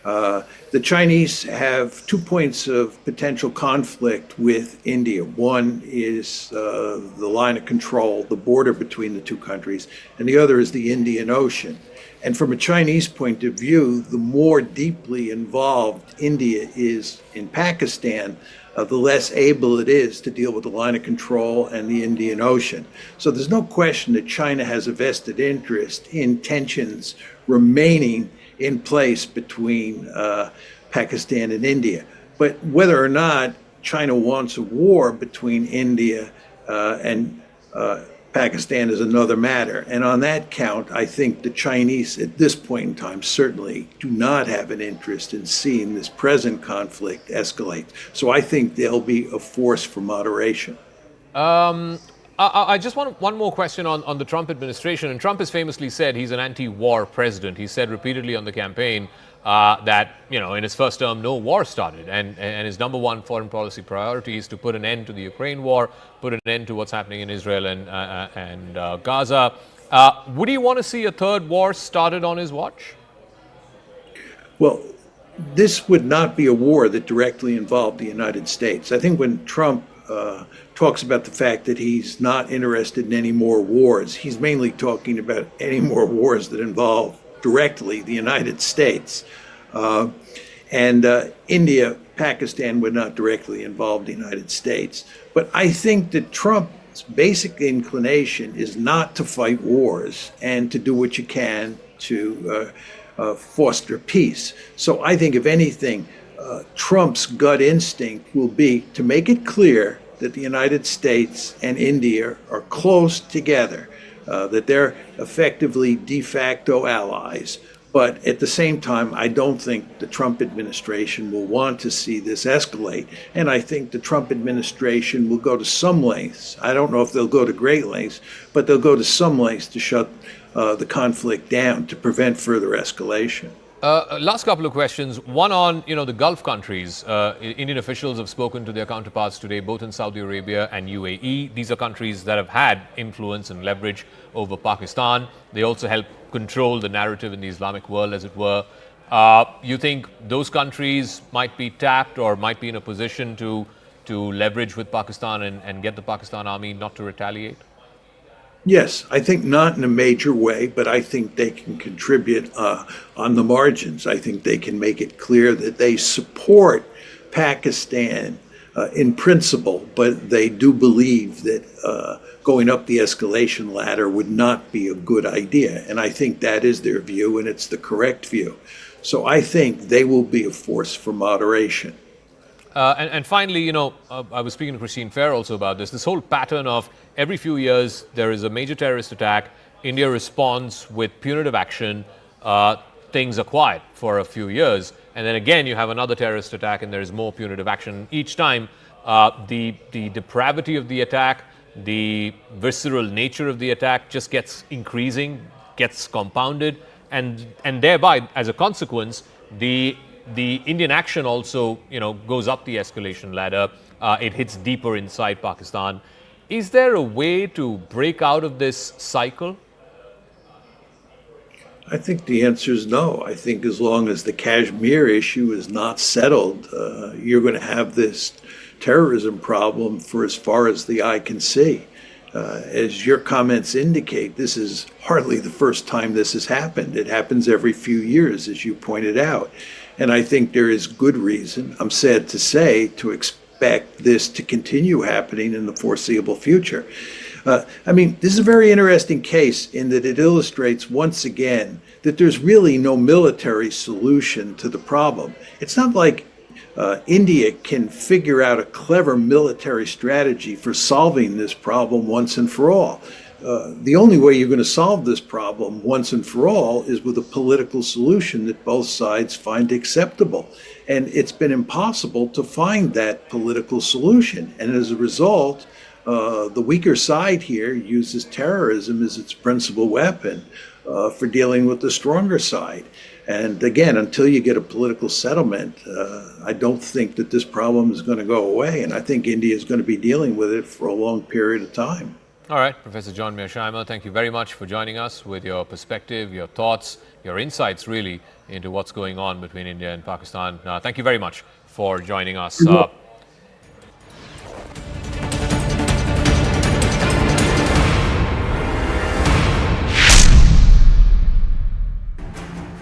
The Chinese have 2 points of potential conflict with India. One is the line of control, the border between the two countries, and the other is the Indian Ocean. And from a Chinese point of view, the more deeply involved India is in Pakistan, the less able it is to deal with the line of control and the Indian Ocean. So there's no question that China has a vested interest in tensions remaining in place between Pakistan and India. But whether or not China wants a war between India and Pakistan is another matter. And on that count, I think the Chinese at this point in time certainly do not have an interest in seeing this present conflict escalate. So I think they'll be a force for moderation. I just want one more question on the Trump administration. And Trump has famously said he's an anti-war president. He said repeatedly on the campaign that, in his first term, no war started. And his number one foreign policy priority is to put an end to the Ukraine war, put an end to what's happening in Israel and Gaza. Would he want to see a third war started on his watch? Well, this would not be a war that directly involved the United States. I think when Trump talks about the fact that he's not interested in any more wars, he's mainly talking about any more wars that involve directly the United States. And India, Pakistan would not directly involve the United States. But I think that Trump's basic inclination is not to fight wars and to do what you can to foster peace. So I think, if anything, Trump's gut instinct will be to make it clear that the United States and India are close together, that they're effectively de facto allies. But at the same time, I don't think the Trump administration will want to see this escalate. And I think the Trump administration will go to some lengths. I don't know if they'll go to great lengths, but they'll go to some lengths to shut the conflict down, to prevent further escalation. Last couple of questions. One on, the Gulf countries. Indian officials have spoken to their counterparts today, both in Saudi Arabia and UAE. These are countries that have had influence and leverage over Pakistan. They also help control the narrative in the Islamic world, as it were. You think those countries might be tapped or might be in a position to leverage with Pakistan and get the Pakistan army not to retaliate? Yes, I think not in a major way, but I think they can contribute on the margins. I think they can make it clear that they support Pakistan in principle, but they do believe that going up the escalation ladder would not be a good idea. And I think that is their view, and it's the correct view. So I think they will be a force for moderation. And finally, I was speaking to Christine Fair also about this whole pattern of every few years there is a major terrorist attack, India responds with punitive action, things are quiet for a few years, and then again you have another terrorist attack and there is more punitive action. Each time the depravity of the attack, the visceral nature of the attack just gets increasing, gets compounded, and thereby, as a consequence, the Indian action also, goes up the escalation ladder. It hits deeper inside Pakistan. Is there a way to break out of this cycle? I think the answer is no. I think as long as the Kashmir issue is not settled, you're going to have this terrorism problem for as far as the eye can see. As your comments indicate, this is hardly the first time this has happened. It happens every few years, as you pointed out. And I think there is good reason, I'm sad to say, to expect this to continue happening in the foreseeable future. This is a very interesting case in that it illustrates once again that there's really no military solution to the problem. It's not like India can figure out a clever military strategy for solving this problem once and for all. The only way you're going to solve this problem once and for all is with a political solution that both sides find acceptable. And it's been impossible to find that political solution. And as a result, the weaker side here uses terrorism as its principal weapon for dealing with the stronger side. And again, until you get a political settlement, I don't think that this problem is going to go away. And I think India is going to be dealing with it for a long period of time. All right, Professor John Mearsheimer, thank you very much for joining us with your perspective, your thoughts, your insights really into what's going on between India and Pakistan. Thank you very much for joining us.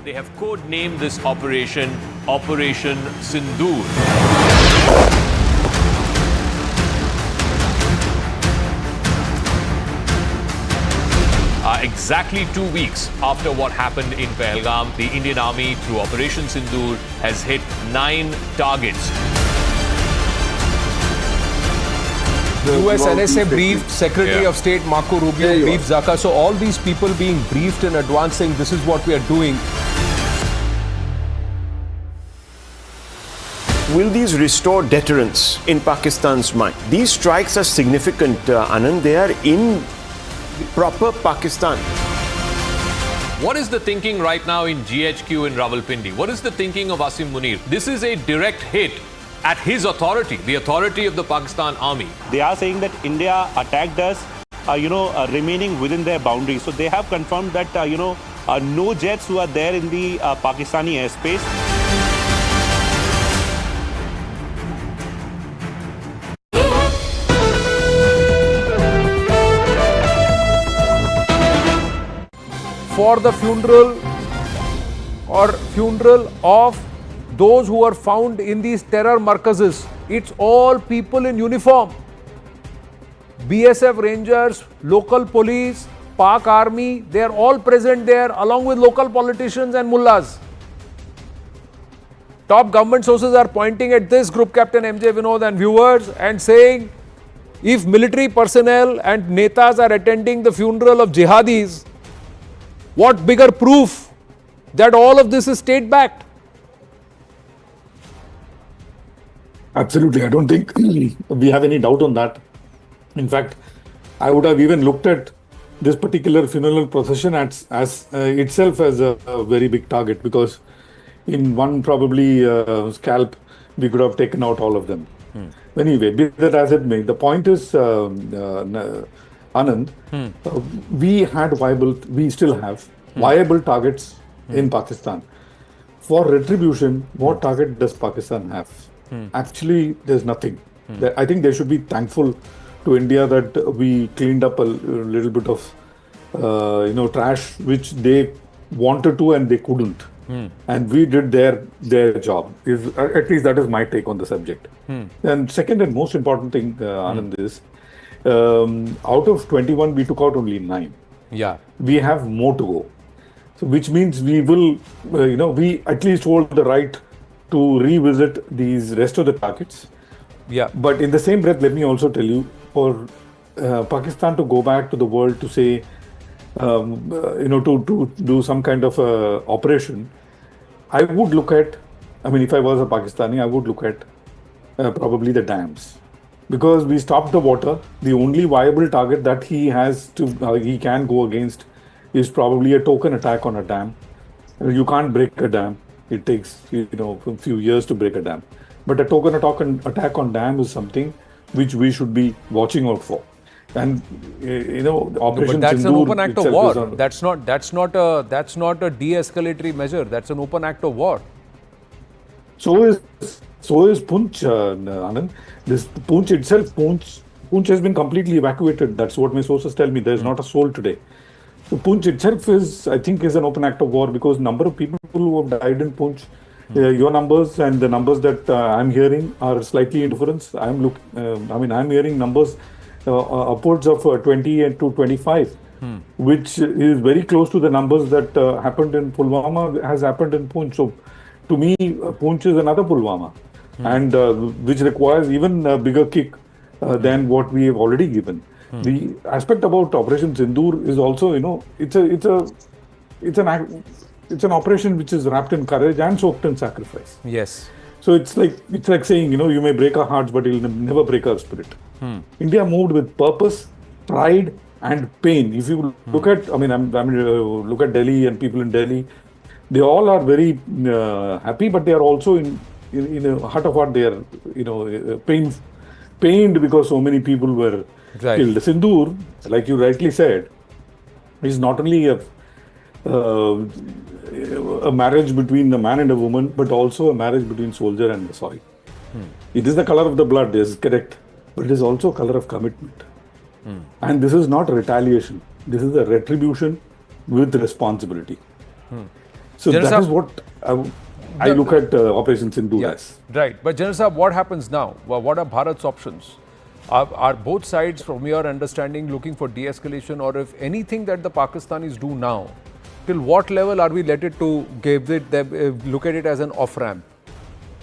They have codenamed this operation Operation Sindoor. Exactly 2 weeks after what happened in Pahalgam, the Indian Army, through Operation Sindoor, has hit 9 targets. The US NSA briefed Secretary of State Marco Rubio, briefed Zaka. So all these people being briefed in advance saying this is what we are doing. Will these restore deterrence in Pakistan's mind? These strikes are significant, Anand. They are in proper Pakistan. What is the thinking right now in GHQ in Rawalpindi? What is the thinking of Asim Munir? This is a direct hit at his authority, the authority of the Pakistan Army. They are saying that India attacked us, remaining within their boundaries. So they have confirmed that, no jets who are there in the Pakistani airspace. For the funeral of those who are found in these terror markazes. It's all people in uniform. BSF Rangers, local police, Pak Army, they are all present there along with local politicians and mullahs. Top government sources are pointing at this, Group Captain MJ Vinod and viewers, and saying if military personnel and netas are attending the funeral of jihadis, what bigger proof that all of this is state-backed? Absolutely. I don't think we have any doubt on that. In fact, I would have even looked at this particular funeral procession as itself as a very big target, because in one probably scalp, we could have taken out all of them. Anyway, be that as it may, the point is, Anand, we still have viable targets in Pakistan. For retribution, what target does Pakistan have? Actually, there's nothing. I think they should be thankful to India that we cleaned up a little bit of, trash which they wanted to and they couldn't. And we did their job. At least that is my take on the subject. And second and most important thing, Anand, is out of 21, we took out only 9. Yeah. We have more to go. So which means we will, we at least hold the right to revisit these rest of the targets. Yeah. But in the same breath, let me also tell you, for Pakistan to go back to the world to say, to do some kind of operation, I would look at, if I was a Pakistani, I would look at probably the dams. Because we stopped the water, the only viable target that he can go against is probably a token attack on a dam. You can't break a dam. It takes, a few years to break a dam. But a token attack on dam is something which we should be watching out for. And Operation But that's an Sindoor open act of itself war. That's not a de-escalatory measure. That's an open act of war. So is Poonch, Anand. This Poonch itself, Poonch has been completely evacuated. That's what my sources tell me. There's not a soul today. So Poonch itself is an open act of war, because number of people who have died in Poonch, your numbers and the numbers that I'm hearing are slightly in difference. I'm hearing numbers upwards of 20 and to 25, which is very close to the numbers that happened in Pulwama has happened in Poonch. So to me, Poonch is another Pulwama, and which requires even a bigger kick than what we have already given. The aspect about Operation Sindoor is also, it's an operation which is wrapped in courage and soaked in sacrifice. Yes. So it's like saying, you may break our hearts, but you'll never break our spirit. India moved with purpose, pride, and pain. If you look at, look at Delhi and people in Delhi, they all are very happy, but they are also in a heart of heart, they are, pained because so many people were killed. Sindoor, like you rightly said, is not only a marriage between a man and a woman, but also a marriage between soldier and the soil. It is the color of the blood, yes, correct, but it is also a color of commitment. And this is not retaliation. This is a retribution with responsibility. So that is what I look at Operation Sindoor as. Right. But General Sahab, what happens now? What are Bharat's options? Are both sides, from your understanding, looking for de-escalation, or if anything that the Pakistanis do now, till what level are we let it to look at it as an off-ramp?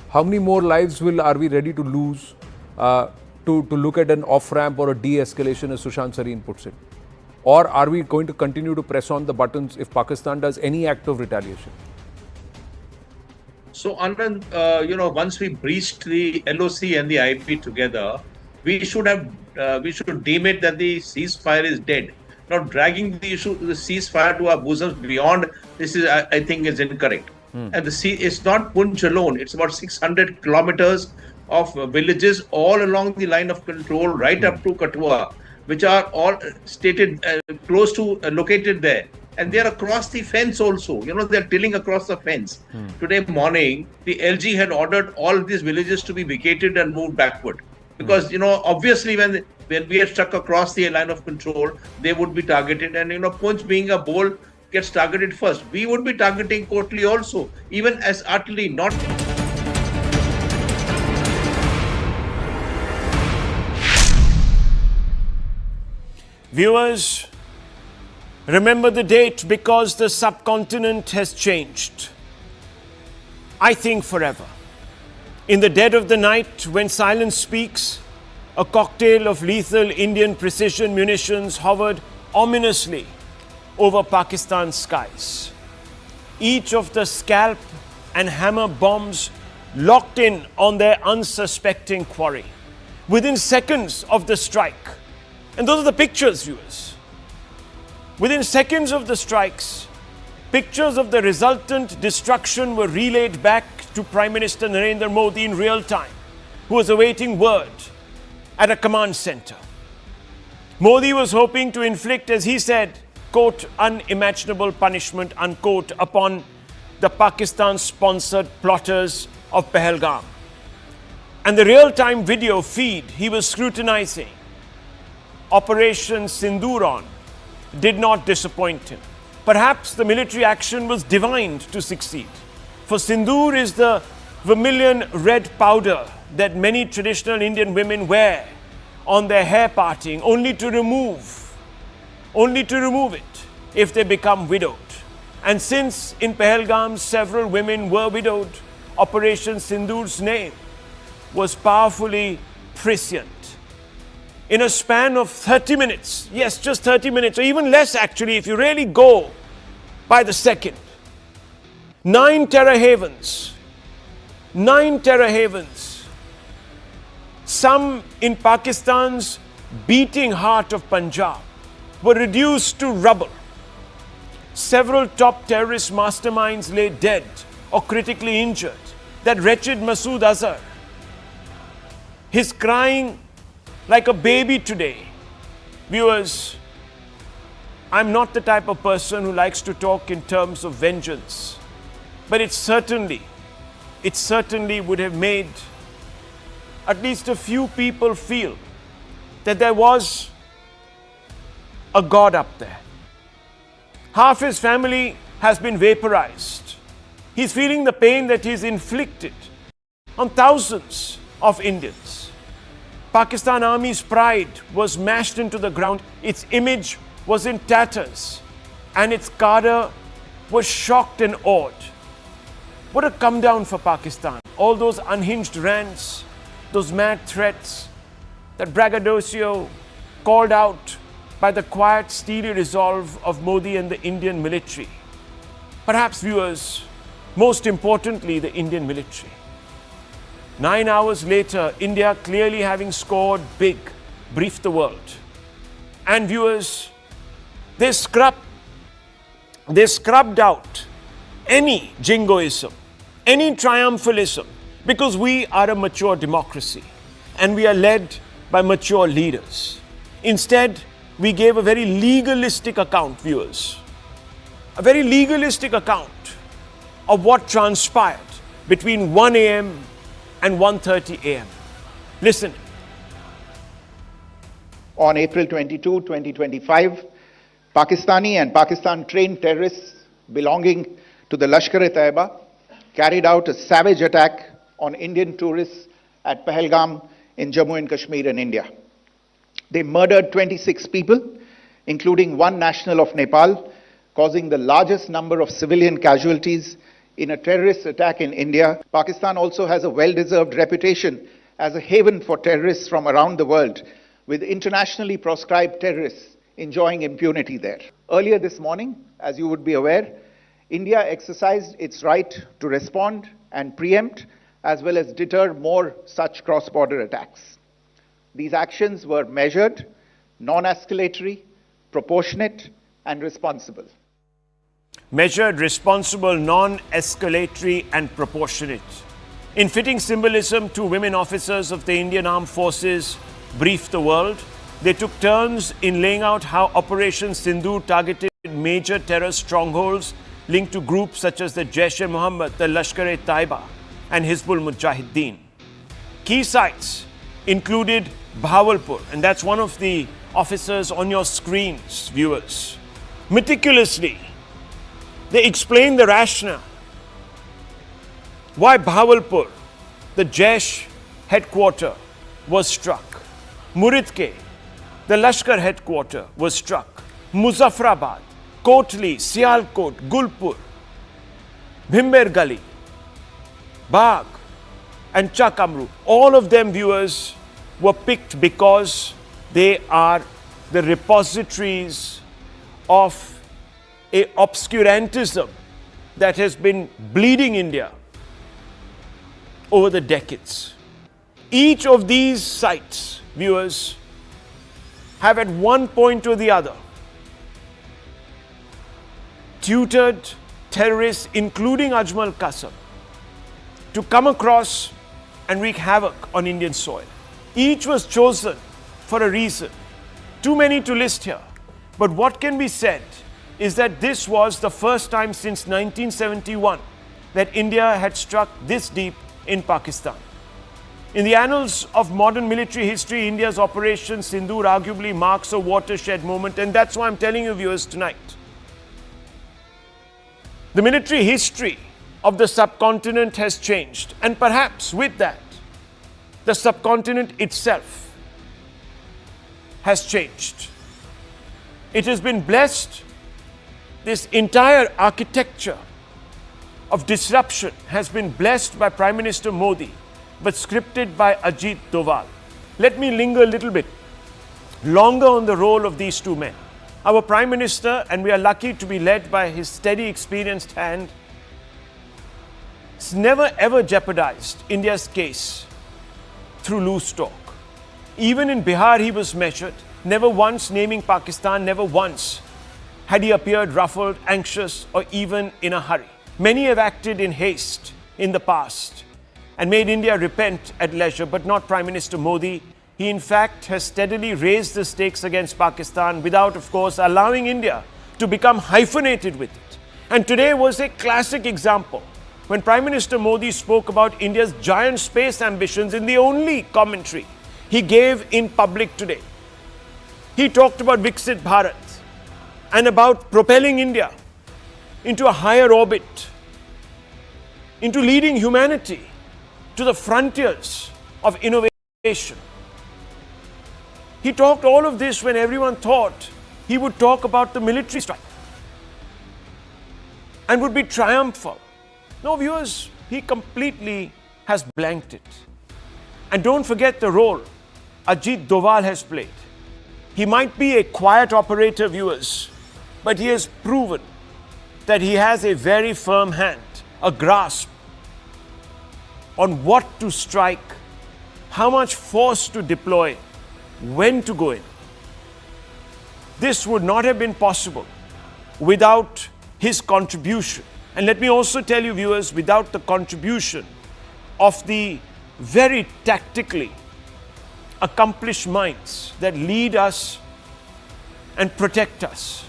How many more lives are we ready to lose to look at an off-ramp or a de-escalation, as Sushant Sareen puts it? Or are we going to continue to press on the buttons if Pakistan does any act of retaliation? So, Anand, once we breached the LOC and the IP together, we should deem it that the ceasefire is dead. Now, dragging the ceasefire to our bosoms beyond this is, I think, is incorrect. And it's not Poonch alone. It's about 600 kilometers of villages all along the line of control, right up to Kathua, which are all located there. And they are across the fence also. They're tilling across the fence. Today morning, the LG had ordered all these villages to be vacated and moved backward. Because, obviously when we are stuck across the line of control, they would be targeted. And, Poonch being a bowl gets targeted first. We would be targeting Kotli also, even as artillery, not... Viewers, remember the date, because the subcontinent has changed. I think forever. In the dead of the night, when silence speaks, a cocktail of lethal Indian precision munitions hovered ominously over Pakistan's skies. Each of the scalp and hammer bombs locked in on their unsuspecting quarry within seconds of the strike. And those are the pictures, viewers. Within seconds of the strikes, pictures of the resultant destruction were relayed back to Prime Minister Narendra Modi in real time, who was awaiting word at a command center. Modi was hoping to inflict, as he said, quote, unimaginable punishment, unquote, upon the Pakistan-sponsored plotters of Pahalgam. And the real-time video feed he was scrutinizing, Operation Sindoor, did not disappoint him. Perhaps the military action was divined to succeed. For Sindoor is the vermilion red powder that many traditional Indian women wear on their hair parting, only to remove it if they become widowed. And since in Pahalgam several women were widowed, Operation Sindoor's name was powerfully prescient. In a span of 30 minutes, yes, just 30 minutes, or even less actually, if you really go by the second, 9 terror havens, some in Pakistan's beating heart of Punjab, were reduced to rubble. Several top terrorist masterminds lay dead or critically injured. That wretched Masood Azhar, he's crying like a baby today. Viewers, I'm not the type of person who likes to talk in terms of vengeance, but it certainly would have made at least a few people feel that there was a God up there. Half his family has been vaporized. He's feeling the pain that he's inflicted on thousands of Indians. Pakistan Army's pride was mashed into the ground. Its image was in tatters, and its cadre was shocked and awed. What a come down for Pakistan. All those unhinged rants, those mad threats, that braggadocio called out by the quiet, steely resolve of Modi and the Indian military. Perhaps, viewers, most importantly, the Indian military. 9 hours later, India, clearly having scored big, briefed the world. And viewers, they scrubbed out any jingoism, any triumphalism, because we are a mature democracy and we are led by mature leaders. Instead, we gave a very legalistic account, viewers, a very legalistic account of what transpired between 1 a.m. and 1:30 a.m. Listen. On April 22, 2025, Pakistani and Pakistan-trained terrorists belonging to the Lashkar-e-Taiba carried out a savage attack on Indian tourists at Pahalgam in Jammu and Kashmir in India. They murdered 26 people, including one national of Nepal, causing the largest number of civilian casualties in a terrorist attack in India. Pakistan also has a well-deserved reputation as a haven for terrorists from around the world, with internationally proscribed terrorists enjoying impunity there. Earlier this morning, as you would be aware, India exercised its right to respond and preempt, as well as deter more such cross-border attacks. These actions were measured, non-escalatory, proportionate, and responsible. Measured, responsible, non-escalatory, and proportionate. In fitting symbolism, 2 women officers of the Indian Armed Forces briefed the world. They took turns in laying out how Operation Sindoor targeted major terror strongholds linked to groups such as the Jaish-e-Mohammed, the Lashkar-e-Taiba, and Hizbul Mujahideen. Key sites included Bahawalpur, and that's one of the officers on your screens, viewers. Meticulously, they explain the rationale. Why Bahawalpur, the Jaish headquarter, was struck. Muridke, the Lashkar headquarter, was struck. Muzaffarabad, Kotli, Sialkot, Gulpur, Bhimber Gali, Bagh, and Chakamru. All of them, viewers, were picked because they are the repositories of a obscurantism that has been bleeding India over the decades. Each of these sites, viewers, have at one point or the other tutored terrorists, including Ajmal Qasem, to come across and wreak havoc on Indian soil. Each was chosen for a reason. Too many to list here. But what can be said is that this was the first time since 1971 that India had struck this deep in Pakistan. In the annals of modern military history, India's Operation Sindoor arguably marks a watershed moment, and that's why I'm telling you, viewers, tonight. The military history of the subcontinent has changed, and perhaps with that, the subcontinent itself has changed. It has been blessed, this entire architecture of disruption has been blessed by Prime Minister Modi, but scripted by Ajit Doval. Let me linger a little bit longer on the role of these two men. Our Prime Minister, and we are lucky to be led by his steady, experienced hand, has never ever jeopardized India's case through loose talk. Even in Bihar, he was measured, never once naming Pakistan, never once had he appeared ruffled, anxious, or even in a hurry. Many have acted in haste in the past and made India repent at leisure, but not Prime Minister Modi. He, in fact, has steadily raised the stakes against Pakistan without, of course, allowing India to become hyphenated with it. And today was a classic example when Prime Minister Modi spoke about India's giant space ambitions in the only commentary he gave in public today. He talked about Viksit Bharat and about propelling India into a higher orbit, into leading humanity to the frontiers of innovation. He talked all of this when everyone thought he would talk about the military strike and would be triumphal. No, viewers, he completely has blanked it. And don't forget the role Ajit Doval has played. He might be a quiet operator, viewers, but he has proven that he has a very firm hand, a grasp on what to strike, how much force to deploy, when to go in. This would not have been possible without his contribution. And let me also tell you, viewers, without the contribution of the very tactically accomplished minds that lead us and protect us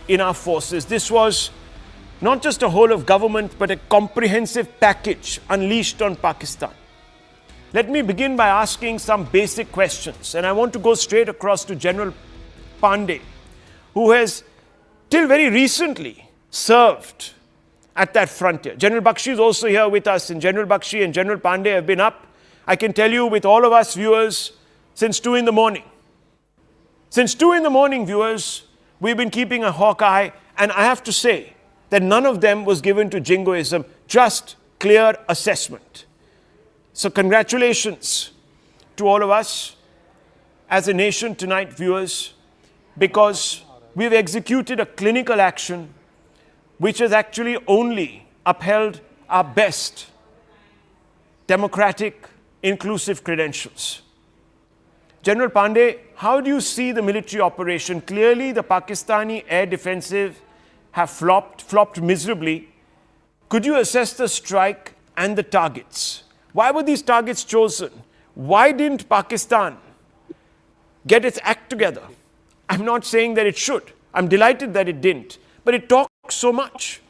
in our forces. This was not just a whole of government, but a comprehensive package unleashed on Pakistan. Let me begin by asking some basic questions, and I want to go straight across to General Pandey, who has till very recently served at that frontier. General Bakshi is also here with us, and General Bakshi and General Pandey have been up, I can tell you, with all of us viewers since 2 in the morning. Since 2 in the morning, viewers, we've been keeping a hawk eye, and I have to say that none of them was given to jingoism, just clear assessment. So congratulations to all of us as a nation tonight, viewers, because we've executed a clinical action which has actually only upheld our best democratic, inclusive credentials. General Pandey, how do you see the military operation? Clearly, the Pakistani air defensive have flopped miserably. Could you assess the strike and the targets? Why were these targets chosen? Why didn't Pakistan get its act together? I'm not saying that it should. I'm delighted that it didn't. But it talks so much.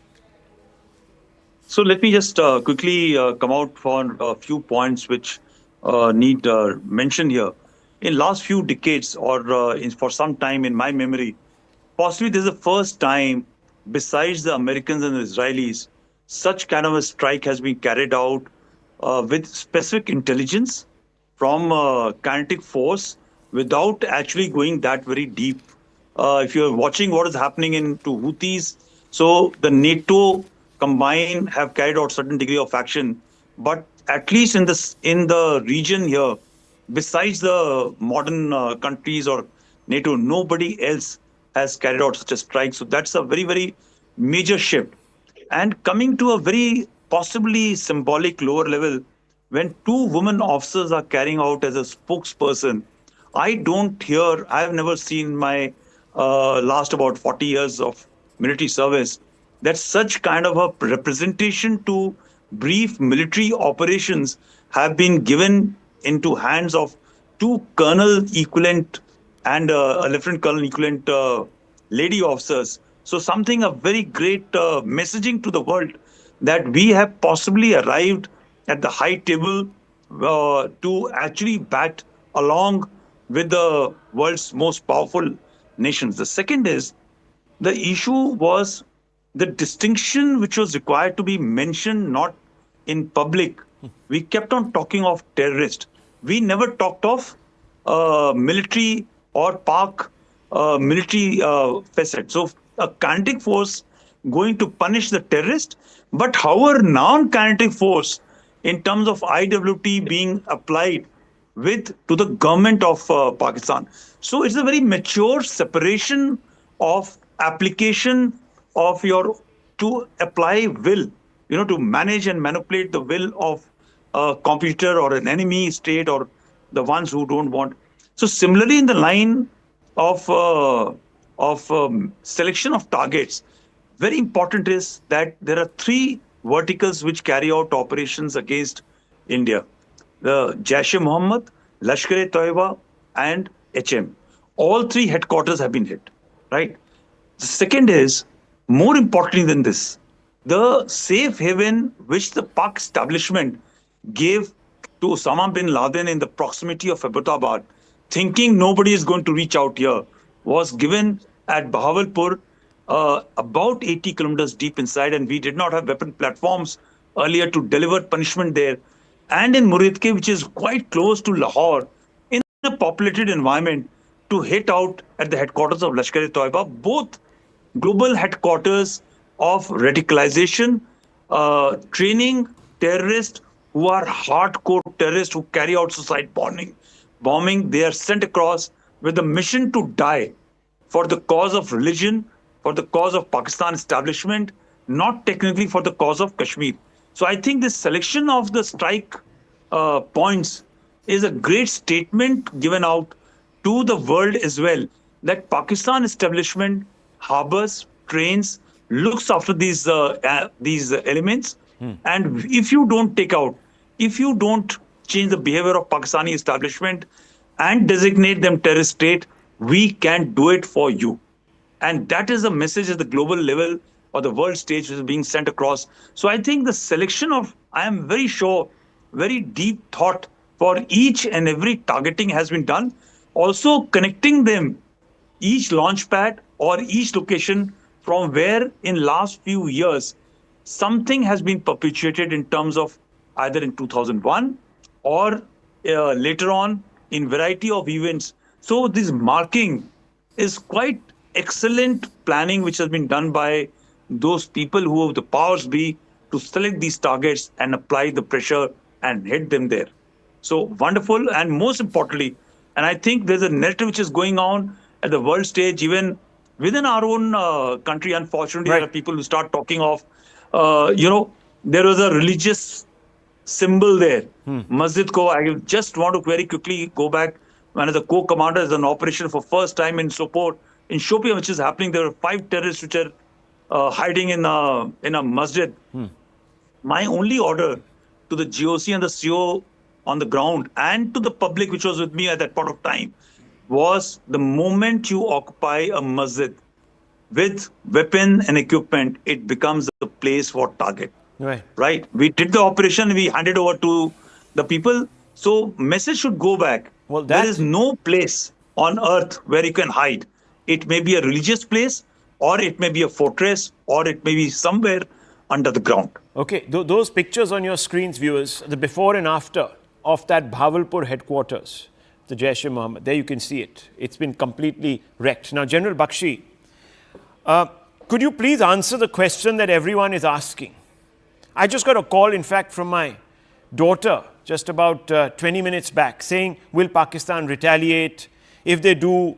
So let me just quickly come out for a few points which need mention here. In last few decades, or for some time in my memory, possibly this is the first time, besides the Americans and the Israelis, such kind of a strike has been carried out with specific intelligence from kinetic force without actually going that very deep. If you're watching what is happening into Houthis, so the NATO combined have carried out certain degree of action, but at least in the region here, besides the modern countries or NATO, nobody else has carried out such a strike. So that's a very, very major shift. And coming to a very possibly symbolic lower level, when 2 women officers are carrying out as a spokesperson, I've never seen my last about 40 years of military service, that such kind of a representation to brief military operations have been given into hands of 2 colonel equivalent and a lieutenant colonel equivalent lady officers. So a very great messaging to the world that we have possibly arrived at the high table to actually bat along with the world's most powerful nations. The second is, the issue was the distinction which was required to be mentioned not in public. We kept on talking of terrorists. We never talked of military or Pak military facet. So a kinetic force going to punish the terrorist, but however non-kinetic force in terms of IWT being applied to the government of Pakistan. So it's a very mature separation of application of to apply will, to manage and manipulate the will of a competitor or an enemy state or the ones who don't want. So similarly, in the line of selection of targets, very important is that there are three verticals which carry out operations against India: the Jaish-e-Mohammed, Lashkar-e-Taiba and HM. All three headquarters have been hit, right? The second is, more importantly than this, the safe haven which the Pak establishment gave to Osama bin Laden in the proximity of Abbottabad, thinking nobody is going to reach out here, was given at Bahawalpur, about 80 kilometers deep inside, and we did not have weapon platforms earlier to deliver punishment there. And in Muridke, which is quite close to Lahore, in a populated environment, to hit out at the headquarters of Lashkar-e-Taiba, both global headquarters of radicalization, training terrorists who are hardcore terrorists who carry out suicide bombing. They are sent across with a mission to die for the cause of religion, for the cause of Pakistan establishment, not technically for the cause of Kashmir. So I think this selection of the strike points is a great statement given out to the world as well, that Pakistan establishment harbors, trains, looks after these elements. And if you don't if you don't change the behavior of Pakistani establishment and designate them terrorist state, we can do it for you. And that is a message at the global level or the world stage which is being sent across. So I think the selection of, I am very sure, very deep thought for each and every targeting has been done. Also connecting them, each launch pad or each location from where in last few years, something has been perpetuated in terms of either in 2001 or later on in variety of events. So this marking is quite excellent planning which has been done by those people who have the powers be to select these targets and apply the pressure and hit them there. So wonderful. And most importantly, and I think there's a narrative which is going on at the world stage, even within our own country, unfortunately, there are people who start talking of, there was a religious symbol there. Masjid ko, I just want to very quickly go back when as a co-commander is an operation for first time in Sopot, in Shopian, which is happening. There were 5 terrorists which are hiding in a masjid. My only order to the GOC and the CO on the ground and to the public which was with me at that point of time was, the moment you occupy a masjid with weapon and equipment, it becomes a place for target. Right. We did the operation, we handed over to the people. So message should go back. Well, there is no place on earth where you can hide. It may be a religious place, or it may be a fortress, or it may be somewhere under the ground. Okay, those pictures on your screens, viewers, the before and after of that Bahawalpur headquarters, the Jaish-e-Mohammed, there you can see it. It's been completely wrecked. Now, General Bakshi, could you please answer the question that everyone is asking? I just got a call, in fact, from my daughter just about 20 minutes back saying, will Pakistan retaliate? If they do,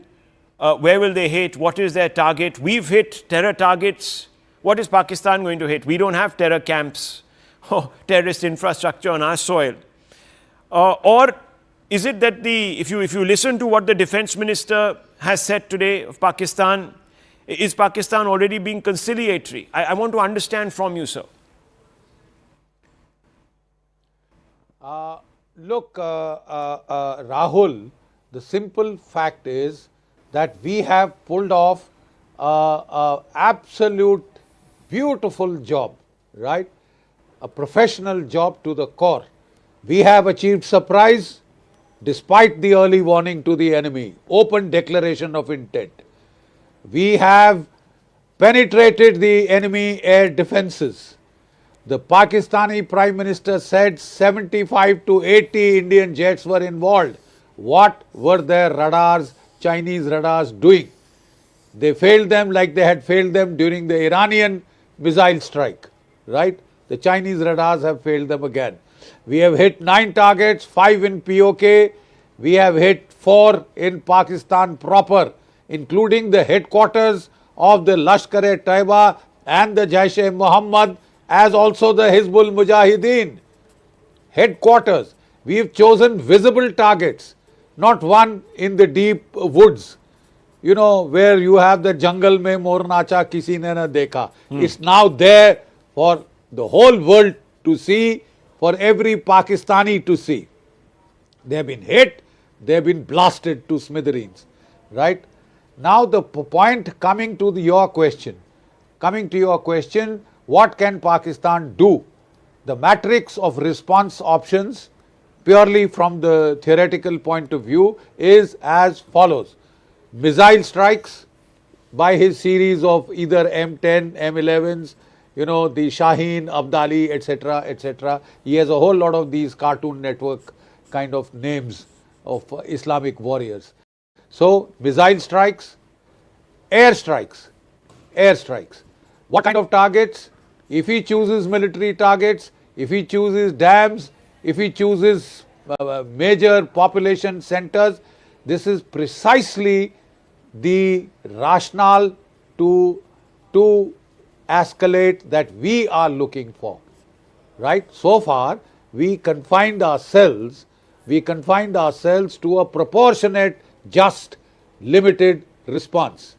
where will they hit? What is their target? We've hit terror targets. What is Pakistan going to hit? We don't have terror camps or terrorist infrastructure on our soil. Or is it that if you listen to what the defense minister has said today of Pakistan, is Pakistan already being conciliatory? I want to understand from you, sir. Look, Rahul, the simple fact is that we have pulled off an absolute beautiful job, right? A professional job to the core. We have achieved surprise despite the early warning to the enemy, open declaration of intent. We have penetrated the enemy air defenses. The Pakistani Prime Minister said 75 to 80 Indian jets were involved. What were their radars, Chinese radars, doing? They failed them like they had failed them during the Iranian missile strike, right? The Chinese radars have failed them again. We have hit 9 targets, 5 in POK. We have hit 4 in Pakistan proper, including the headquarters of the Lashkar-e-Taiba and the Jaish-e-Mohammed, as also the Hizbul Mujahideen headquarters. We have chosen visible targets, not one in the deep woods, you know, where you have the jungle mein mor nacha kisi ne na dekha. It's now there for the whole world to see, for every Pakistani to see. They have been hit, they have been blasted to smithereens, right? Now the point coming to your question, what can Pakistan do? The matrix of response options, purely from the theoretical point of view, is as follows. Missile strikes by his series of either M10, M11s, you know, the Shaheen, Abdali, etc., etc. He has a whole lot of these Cartoon Network kind of names of Islamic warriors. So, missile strikes, air strikes. What kind of targets? If he chooses military targets, if he chooses dams, if he chooses major population centers, this is precisely the rationale to escalate that we are looking for, right? So far, we confined ourselves to a proportionate, just, limited response.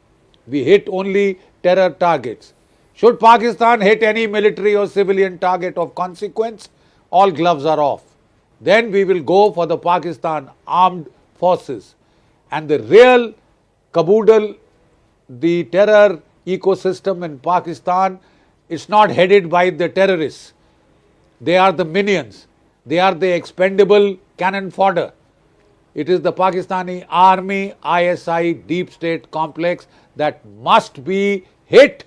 We hit only terror targets. Should Pakistan hit any military or civilian target of consequence, all gloves are off. Then we will go for the Pakistan armed forces. And the real caboodle, the terror ecosystem in Pakistan, is not headed by the terrorists. They are the minions. They are the expendable cannon fodder. It is the Pakistani army, ISI, deep state complex that must be hit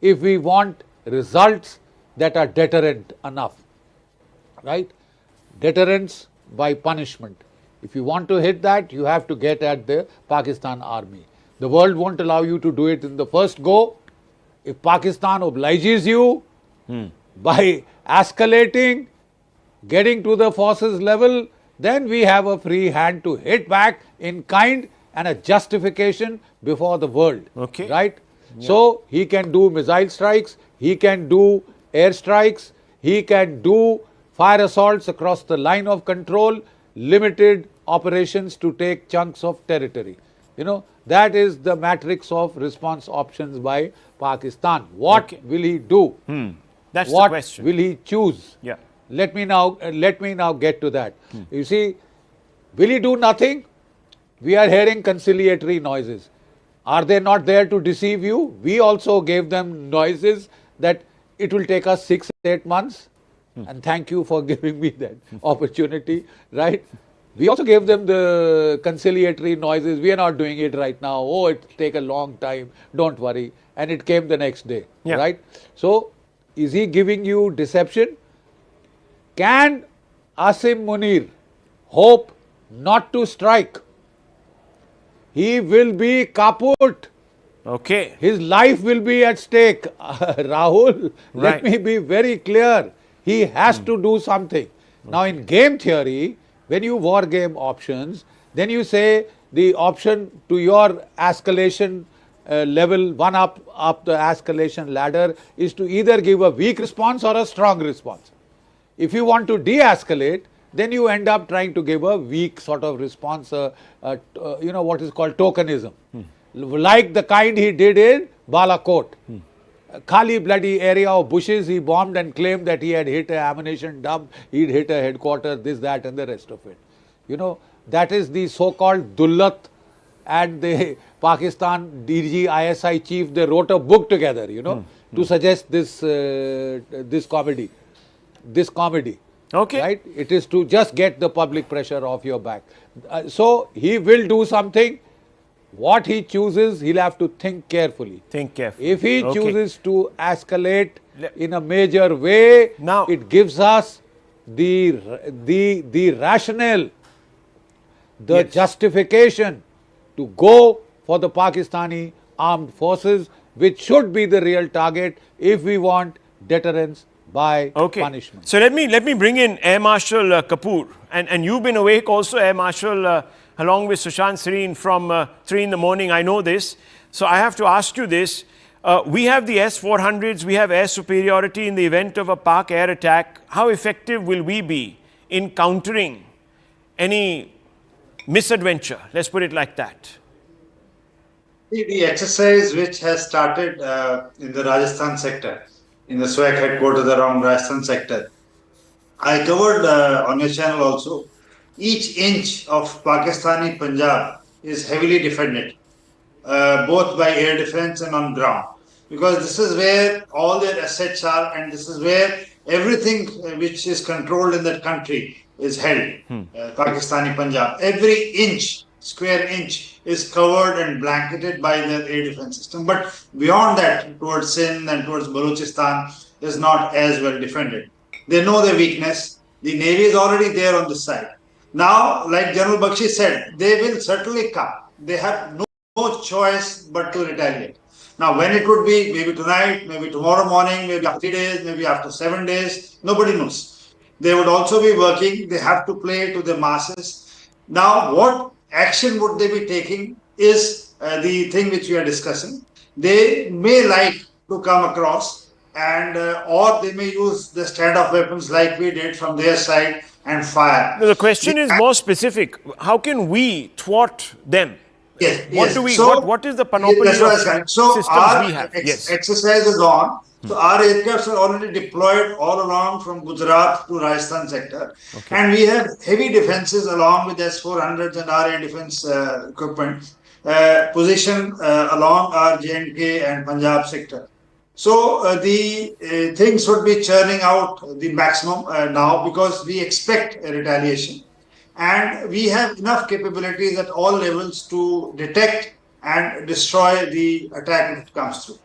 if we want results that are deterrent enough, right? Deterrence by punishment. If you want to hit that, you have to get at the Pakistan army. The world won't allow you to do it in the first go. If Pakistan obliges you by escalating, getting to the forces level, then we have a free hand to hit back in kind and a justification before the world. Okay. Right? Yeah. So he can do missile strikes, he can do air strikes, he can do fire assaults across the line of control, limited operations to take chunks of territory. You know, that is the matrix of response options by Pakistan. What will he do? That's what the question. Will he choose? Yeah. Let me now get to that. You see, will he do nothing? We are hearing conciliatory noises. Are they not there to deceive you? We also gave them noises that it will take us 6-8 months. And thank you for giving me that opportunity, right? We also gave them the conciliatory noises. We are not doing it right now. Oh, it will take a long time. Don't worry. And it came the next day, right? So, is he giving you deception? Can Asim Munir hope not to strike? He will be kaput. Okay. His life will be at stake. Rahul, let me be very clear. He has to do something. Now, in game theory, when you war game options, then you say the option to your escalation level, one up the escalation ladder, is to either give a weak response or a strong response. If you want to de-escalate, then you end up trying to give a weak sort of response, you know, what is called tokenism. Like the kind he did in Balakot. Khali bloody area of bushes, he bombed and claimed that he had hit an ammunition dump, he'd hit a headquarters, this, that and the rest of it. You know, that is the so-called Dullat and the Pakistan DG ISI chief, they wrote a book together, you know, to suggest this, this comedy. Okay. Right? It is to just get the public pressure off your back. So, he will do something. What he chooses, he'll have to think carefully. If he chooses to escalate in a major way, now it gives us the rationale, the justification to go for the Pakistani armed forces which should be the real target if we want deterrence by punishment. So let me bring in Air Marshal Kapoor, and you've been awake also, Air Marshal, along with Sushant Serene from 3 in the morning. I know this, so I have to ask you this. We have the S-400s, we have air superiority in the event of a Pak air attack. How effective will we be in countering any misadventure? Let's put it like that. The exercise which has started in the Rajasthan sector, in the SWAC headquarters around Rajasthan sector, I covered on your channel also. Each inch of Pakistani Punjab is heavily defended, both by air defense and on ground, because this is where all their assets are, and this is where everything which is controlled in that country is held. Pakistani Punjab, every inch, square inch, is covered and blanketed by their air defense system. But beyond that, towards Sindh and towards Balochistan, is not as well defended. They know their weakness. The Navy is already there on this side. Now, like General Bakshi said, they will certainly come. They have no choice but to retaliate. Now, when it would be, maybe tonight, maybe tomorrow morning, maybe after 3 days, maybe after 7 days, nobody knows. They would also be working. They have to play to the masses. Now, what action would they be taking is the thing which we are discussing. They may like to come across, and or they may use the standoff weapons like we did from their side and fire. No, the question is more specific. How can we thwart them? Yes. What do we? So, what is the panoply of systems we have? Exercise is on. So our aircrafts are already deployed all along from Gujarat to Rajasthan sector. And we have heavy defenses along with S-400s and our air defense equipment positioned along our J&K and Punjab sector. So the things would be churning out the maximum now, because we expect a retaliation. And we have enough capabilities at all levels to detect and destroy the attack if it comes through.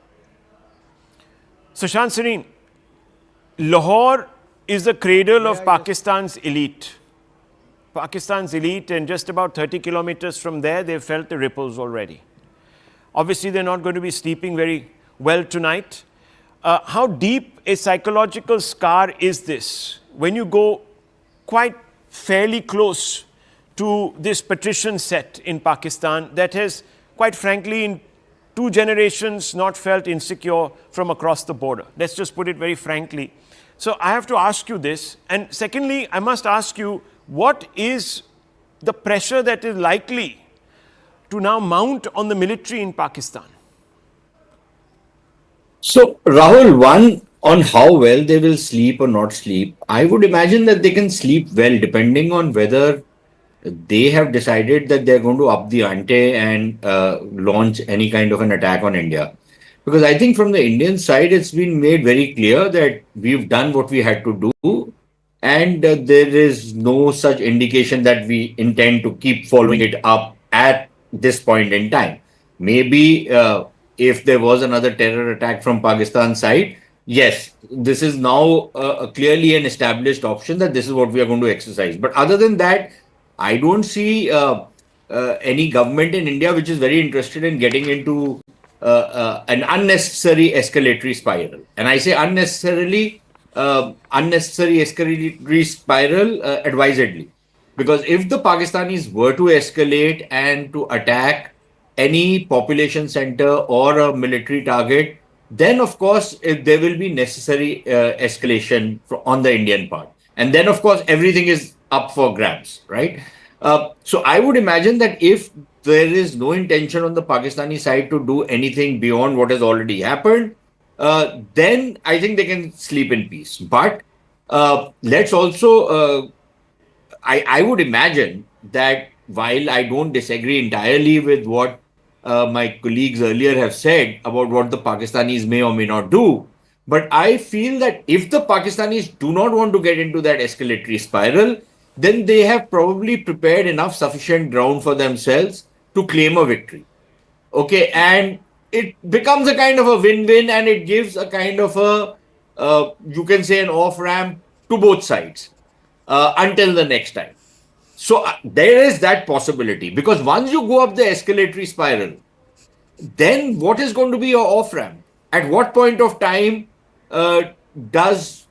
Sushant Serene, Lahore is the cradle of Pakistan's elite. Pakistan's elite, and just about 30 kilometers from there, they've felt the ripples already. Obviously, they're not going to be sleeping very well tonight. How deep a psychological scar is this when you go quite fairly close to this patrician set in Pakistan that has, quite frankly, in 2 generations not felt insecure from across the border? Let's just put it very frankly. So I have to ask you this. And secondly, I must ask you, what is the pressure that is likely to now mount on the military in Pakistan? So, Rahul, one, on how well they will sleep or not sleep, I would imagine that they can sleep well, depending on whether they have decided that they're going to up the ante and launch any kind of an attack on India. Because I think from the Indian side, it's been made very clear that we've done what we had to do, and there is no such indication that we intend to keep following it up at this point in time. Maybe if there was another terror attack from Pakistan side, yes, this is now clearly an established option that this is what we are going to exercise. But other than that, I don't see any government in India which is very interested in getting into an unnecessary escalatory spiral. And I say unnecessary escalatory spiral advisedly. Because if the Pakistanis were to escalate and to attack any population center or a military target, then of course there will be necessary escalation on the Indian part. And then of course everything is up for grabs, right? So I would imagine that if there is no intention on the Pakistani side to do anything beyond what has already happened, then I think they can sleep in peace. But let's also, I would imagine that while I don't disagree entirely with what my colleagues earlier have said about what the Pakistanis may or may not do, but I feel that if the Pakistanis do not want to get into that escalatory spiral, then they have probably prepared enough sufficient ground for themselves to claim a victory. Okay, and it becomes a kind of a win-win, and it gives a kind of a, you can say, an off-ramp to both sides until the next time. So there is that possibility, because once you go up the escalatory spiral, then what is going to be your off-ramp? At what point of time does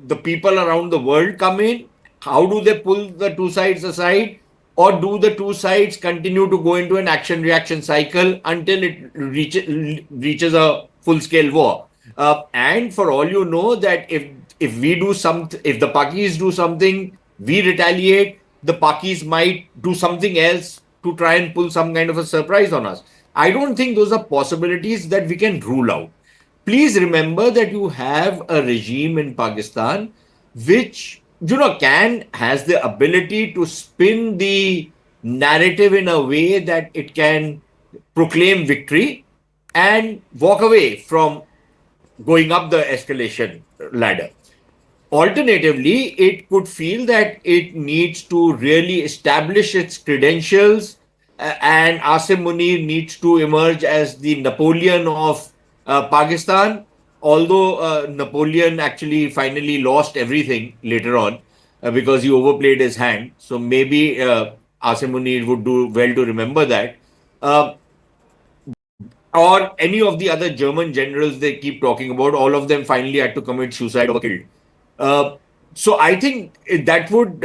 the people around the world come in? How do they pull the two sides aside? Or do the two sides continue to go into an action-reaction cycle until it reaches a full-scale war? And for all you know, that if we do something, if the Pakis do something, we retaliate, the Pakis might do something else to try and pull some kind of a surprise on us. I don't think those are possibilities that we can rule out. Please remember that you have a regime in Pakistan which, has the ability to spin the narrative in a way that it can proclaim victory and walk away from going up the escalation ladder. Alternatively, it could feel that it needs to really establish its credentials, and Asim Munir needs to emerge as the Napoleon of Pakistan, although Napoleon actually finally lost everything later on because he overplayed his hand. So maybe Asim Munir would do well to remember that. Or any of the other German generals they keep talking about, all of them finally had to commit suicide or were killed. So I think that would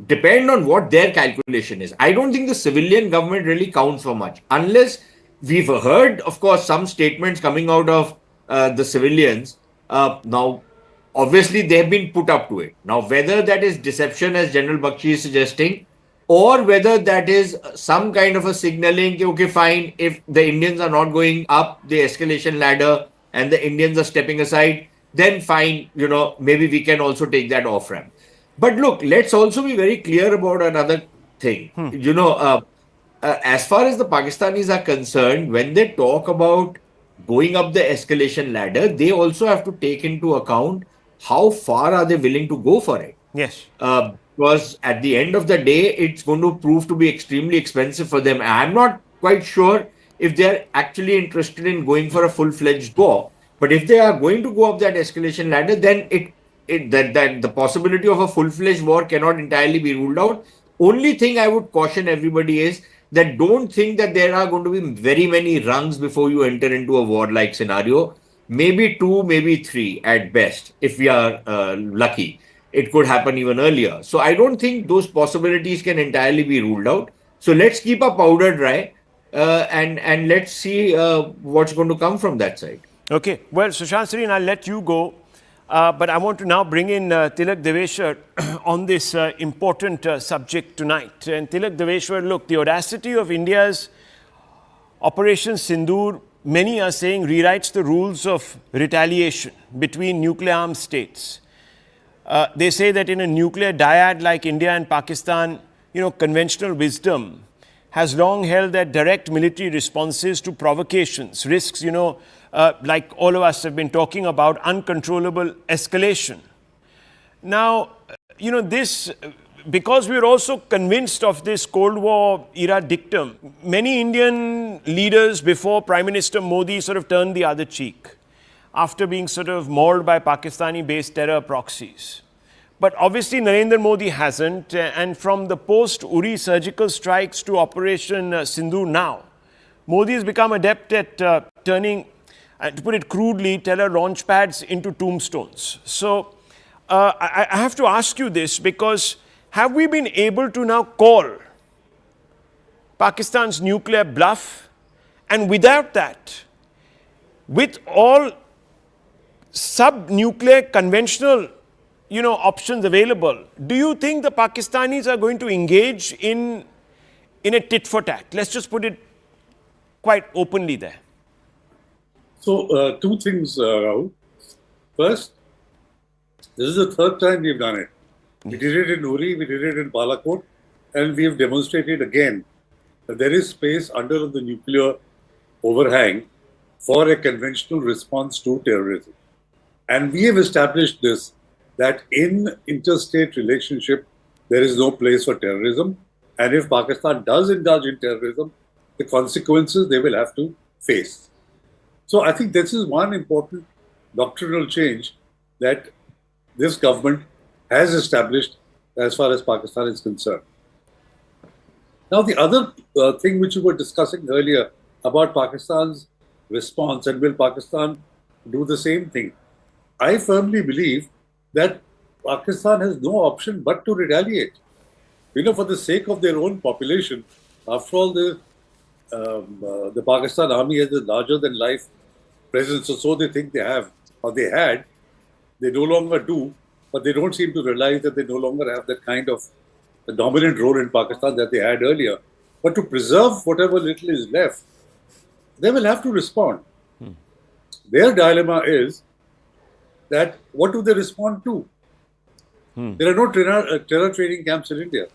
depend on what their calculation is. I don't think the civilian government really counts for much, unless we've heard, of course, some statements coming out of the civilians. Now, obviously, they've been put up to it. Now, whether that is deception, as General Bakshi is suggesting, or whether that is some kind of a signaling, okay, fine, if the Indians are not going up the escalation ladder and the Indians are stepping aside, then fine, maybe we can also take that off ramp. But look, let's also be very clear about another thing. As far as the Pakistanis are concerned, when they talk about going up the escalation ladder, they also have to take into account how far are they willing to go for it. Yes. Because at the end of the day, it's going to prove to be extremely expensive for them. I'm not quite sure if they're actually interested in going for a full-fledged war. But if they are going to go up that escalation ladder, then that the possibility of a full-fledged war cannot entirely be ruled out. Only thing I would caution everybody is that don't think that there are going to be very many rungs before you enter into a war-like scenario. Maybe 2, maybe 3 at best, if we are lucky. It could happen even earlier. So I don't think those possibilities can entirely be ruled out. So let's keep our powder dry and let's see what's going to come from that side. Okay. Well, Sushant Sreen, I'll let you go. But I want to now bring in Tilak Deveshwar on this important subject tonight. And Tilak Deveshwar, look, the audacity of India's Operation Sindoor, many are saying, rewrites the rules of retaliation between nuclear armed states. They say that in a nuclear dyad like India and Pakistan, conventional wisdom has long held that direct military responses to provocations risks, like all of us have been talking about, uncontrollable escalation. Now, this, because we're also convinced of this Cold War era dictum, many Indian leaders before Prime Minister Modi sort of turned the other cheek after being sort of mauled by Pakistani-based terror proxies. But obviously Narendra Modi hasn't, and from the post-Uri surgical strikes to Operation Sindoor now, Modi has become adept at turning, to put it crudely, terror launch pads into tombstones. So I have to ask you this, because have we been able to now call Pakistan's nuclear bluff? And without that, with all sub-nuclear conventional options available, do you think the Pakistanis are going to engage in a tit for tat? Let's just put it quite openly there. So, two things, Rahul. First, this is the third time we've done it. We did it in Uri, we did it in Balakot, and we have demonstrated again that there is space under the nuclear overhang for a conventional response to terrorism. And we have established this, that in interstate relationship, there is no place for terrorism. And if Pakistan does indulge in terrorism, the consequences they will have to face. So I think this is one important doctrinal change that this government has established as far as Pakistan is concerned. Now, the other thing which you were discussing earlier about Pakistan's response and will Pakistan do the same thing? I firmly believe that Pakistan has no option but to retaliate. For the sake of their own population. After all, the Pakistan army has a larger than life presence, so they think they have, or they had. They no longer do, but they don't seem to realize that they no longer have that kind of a dominant role in Pakistan that they had earlier. But to preserve whatever little is left, they will have to respond. Their dilemma is that what do they respond to? There are no terror training camps in India.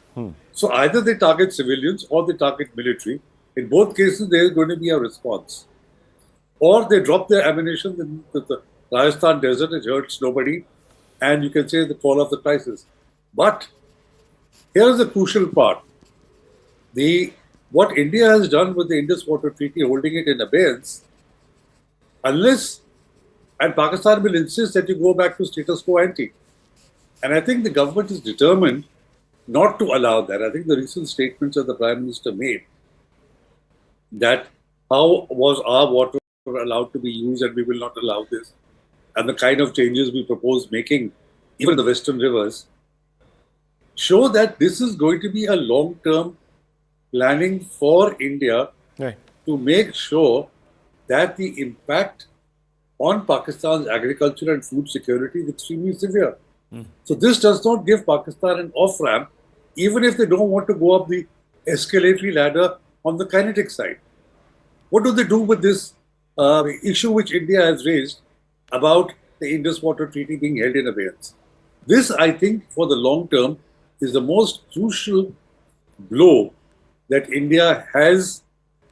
So either they target civilians or they target military. In both cases, there is going to be a response. Or they drop their ammunition in the Rajasthan desert, it hurts nobody, and you can say the fall of the crisis. But here is the crucial part. What India has done with the Indus Water Treaty, holding it in abeyance, and Pakistan will insist that you go back to status quo ante. And I think the government is determined not to allow that. I think the recent statements that the Prime Minister made, that how was our water allowed to be used and we will not allow this, and the kind of changes we propose making, even the western rivers, show that this is going to be a long-term planning for India to make sure that the impact on Pakistan's agriculture and food security is extremely severe. So this does not give Pakistan an off-ramp, even if they don't want to go up the escalatory ladder on the kinetic side. What do they do with this issue which India has raised about the Indus Water Treaty being held in abeyance? This, I think, for the long term, is the most crucial blow that India has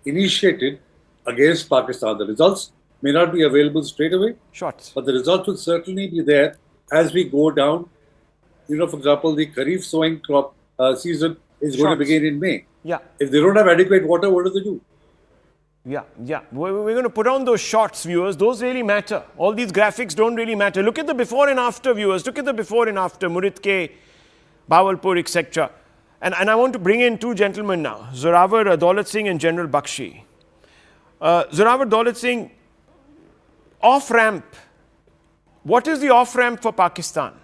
initiated against Pakistan. The results may not be available straight away, but the results will certainly be there as we go down. For example, the Kharif sowing crop season is going to begin in May. If they don't have adequate water, what do they do? We're going to put on those shots, viewers. Those really matter. All these graphics don't really matter. Look at the before and after, viewers. Look at the before and after. Muritke, Bawalpur, etc. And I want to bring in two gentlemen now, Zorawar Daulat Singh and General Bakshi. Zorawar Daulat Singh, off-ramp. What is the off-ramp for Pakistan?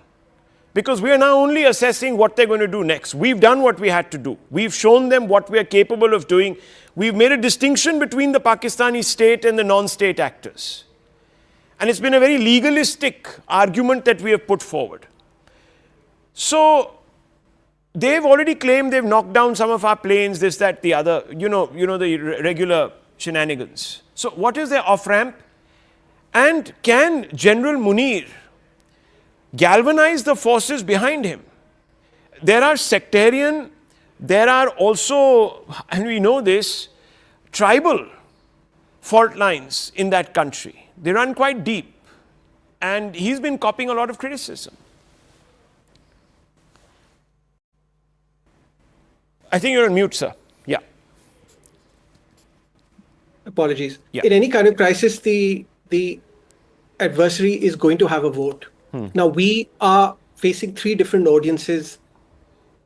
Because we are now only assessing what they're going to do next. We've done what we had to do. We've shown them what we are capable of doing. We've made a distinction between the Pakistani state and the non-state actors. And it's been a very legalistic argument that we have put forward. So they've already claimed they've knocked down some of our planes, this, that, the other, the regular shenanigans. So what is their off-ramp? And can General Munir galvanize the forces behind him? There are sectarian, there are also, and we know this, tribal fault lines in that country. They run quite deep. And he's been copying a lot of criticism. I think you're on mute, sir. Yeah. Apologies. In any kind of crisis, the adversary is going to have a vote. Now, we are facing three different audiences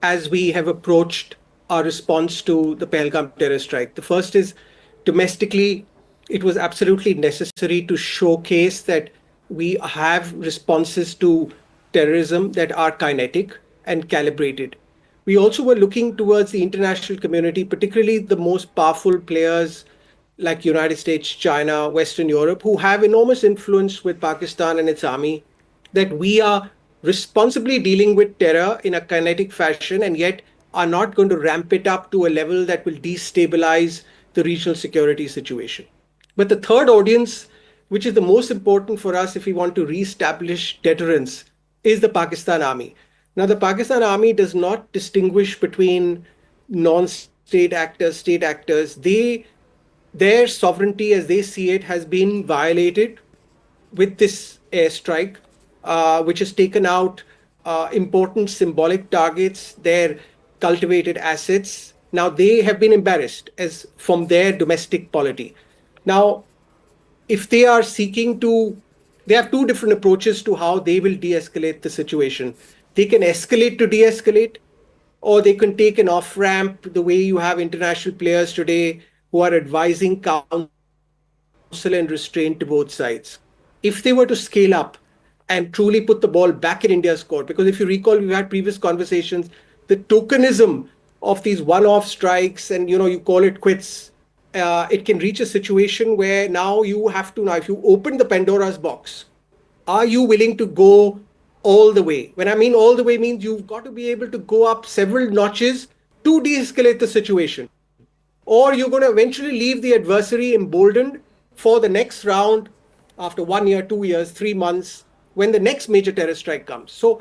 as we have approached our response to the Pahalgam terror strike. The first is domestically, it was absolutely necessary to showcase that we have responses to terrorism that are kinetic and calibrated. We also were looking towards the international community, particularly the most powerful players like United States, China, Western Europe, who have enormous influence with Pakistan and its army, that we are responsibly dealing with terror in a kinetic fashion and yet are not going to ramp it up to a level that will destabilize the regional security situation. But the third audience, which is the most important for us if we want to reestablish deterrence, is the Pakistan army. Now, the Pakistan army does not distinguish between non-state actors, state actors. Their sovereignty, as they see it, has been violated with this airstrike, which has taken out important symbolic targets, their cultivated assets. Now, they have been embarrassed as from their domestic polity. Now, if they are seeking to, they have two different approaches to how they will de-escalate the situation. They can escalate to de-escalate, or they can take an off-ramp the way you have international players today who are advising counsel and restraint to both sides. If they were to scale up and truly put the ball back in India's court, because if you recall, we've had previous conversations, the tokenism of these one-off strikes and, you call it quits, it can reach a situation where now if you open the Pandora's box, are you willing to go all the way? When I mean all the way means you've got to be able to go up several notches to de-escalate the situation. Or you're going to eventually leave the adversary emboldened for the next round after 1 year, 2 years, 3 months, when the next major terror strike comes. So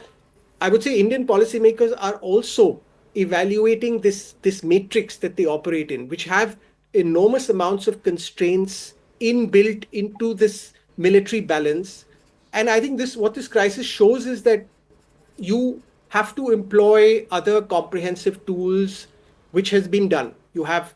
I would say Indian policymakers are also evaluating this matrix that they operate in, which have enormous amounts of constraints inbuilt into this military balance. And I think what this crisis shows is that you have to employ other comprehensive tools, which has been done. You have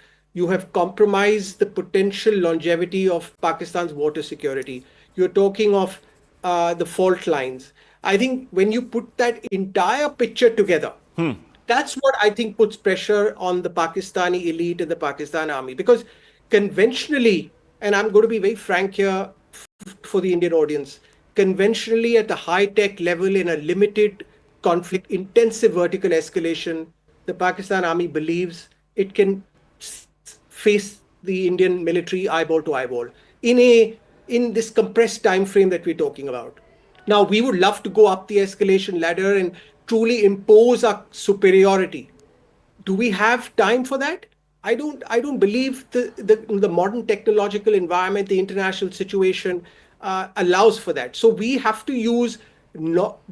compromised the potential longevity of Pakistan's water security. You're talking of the fault lines. I think when you put that entire picture together, that's what I think puts pressure on the Pakistani elite and the Pakistan army. Because conventionally, and I'm going to be very frank here for the Indian audience, conventionally at the high-tech level in a limited conflict, intensive vertical escalation, the Pakistan army believes it can face the Indian military eyeball to eyeball in this compressed time frame that we're talking about. Now, we would love to go up the escalation ladder and truly impose our superiority. Do we have time for that? I don't believe the modern technological environment, the international situation allows for that. So we have to use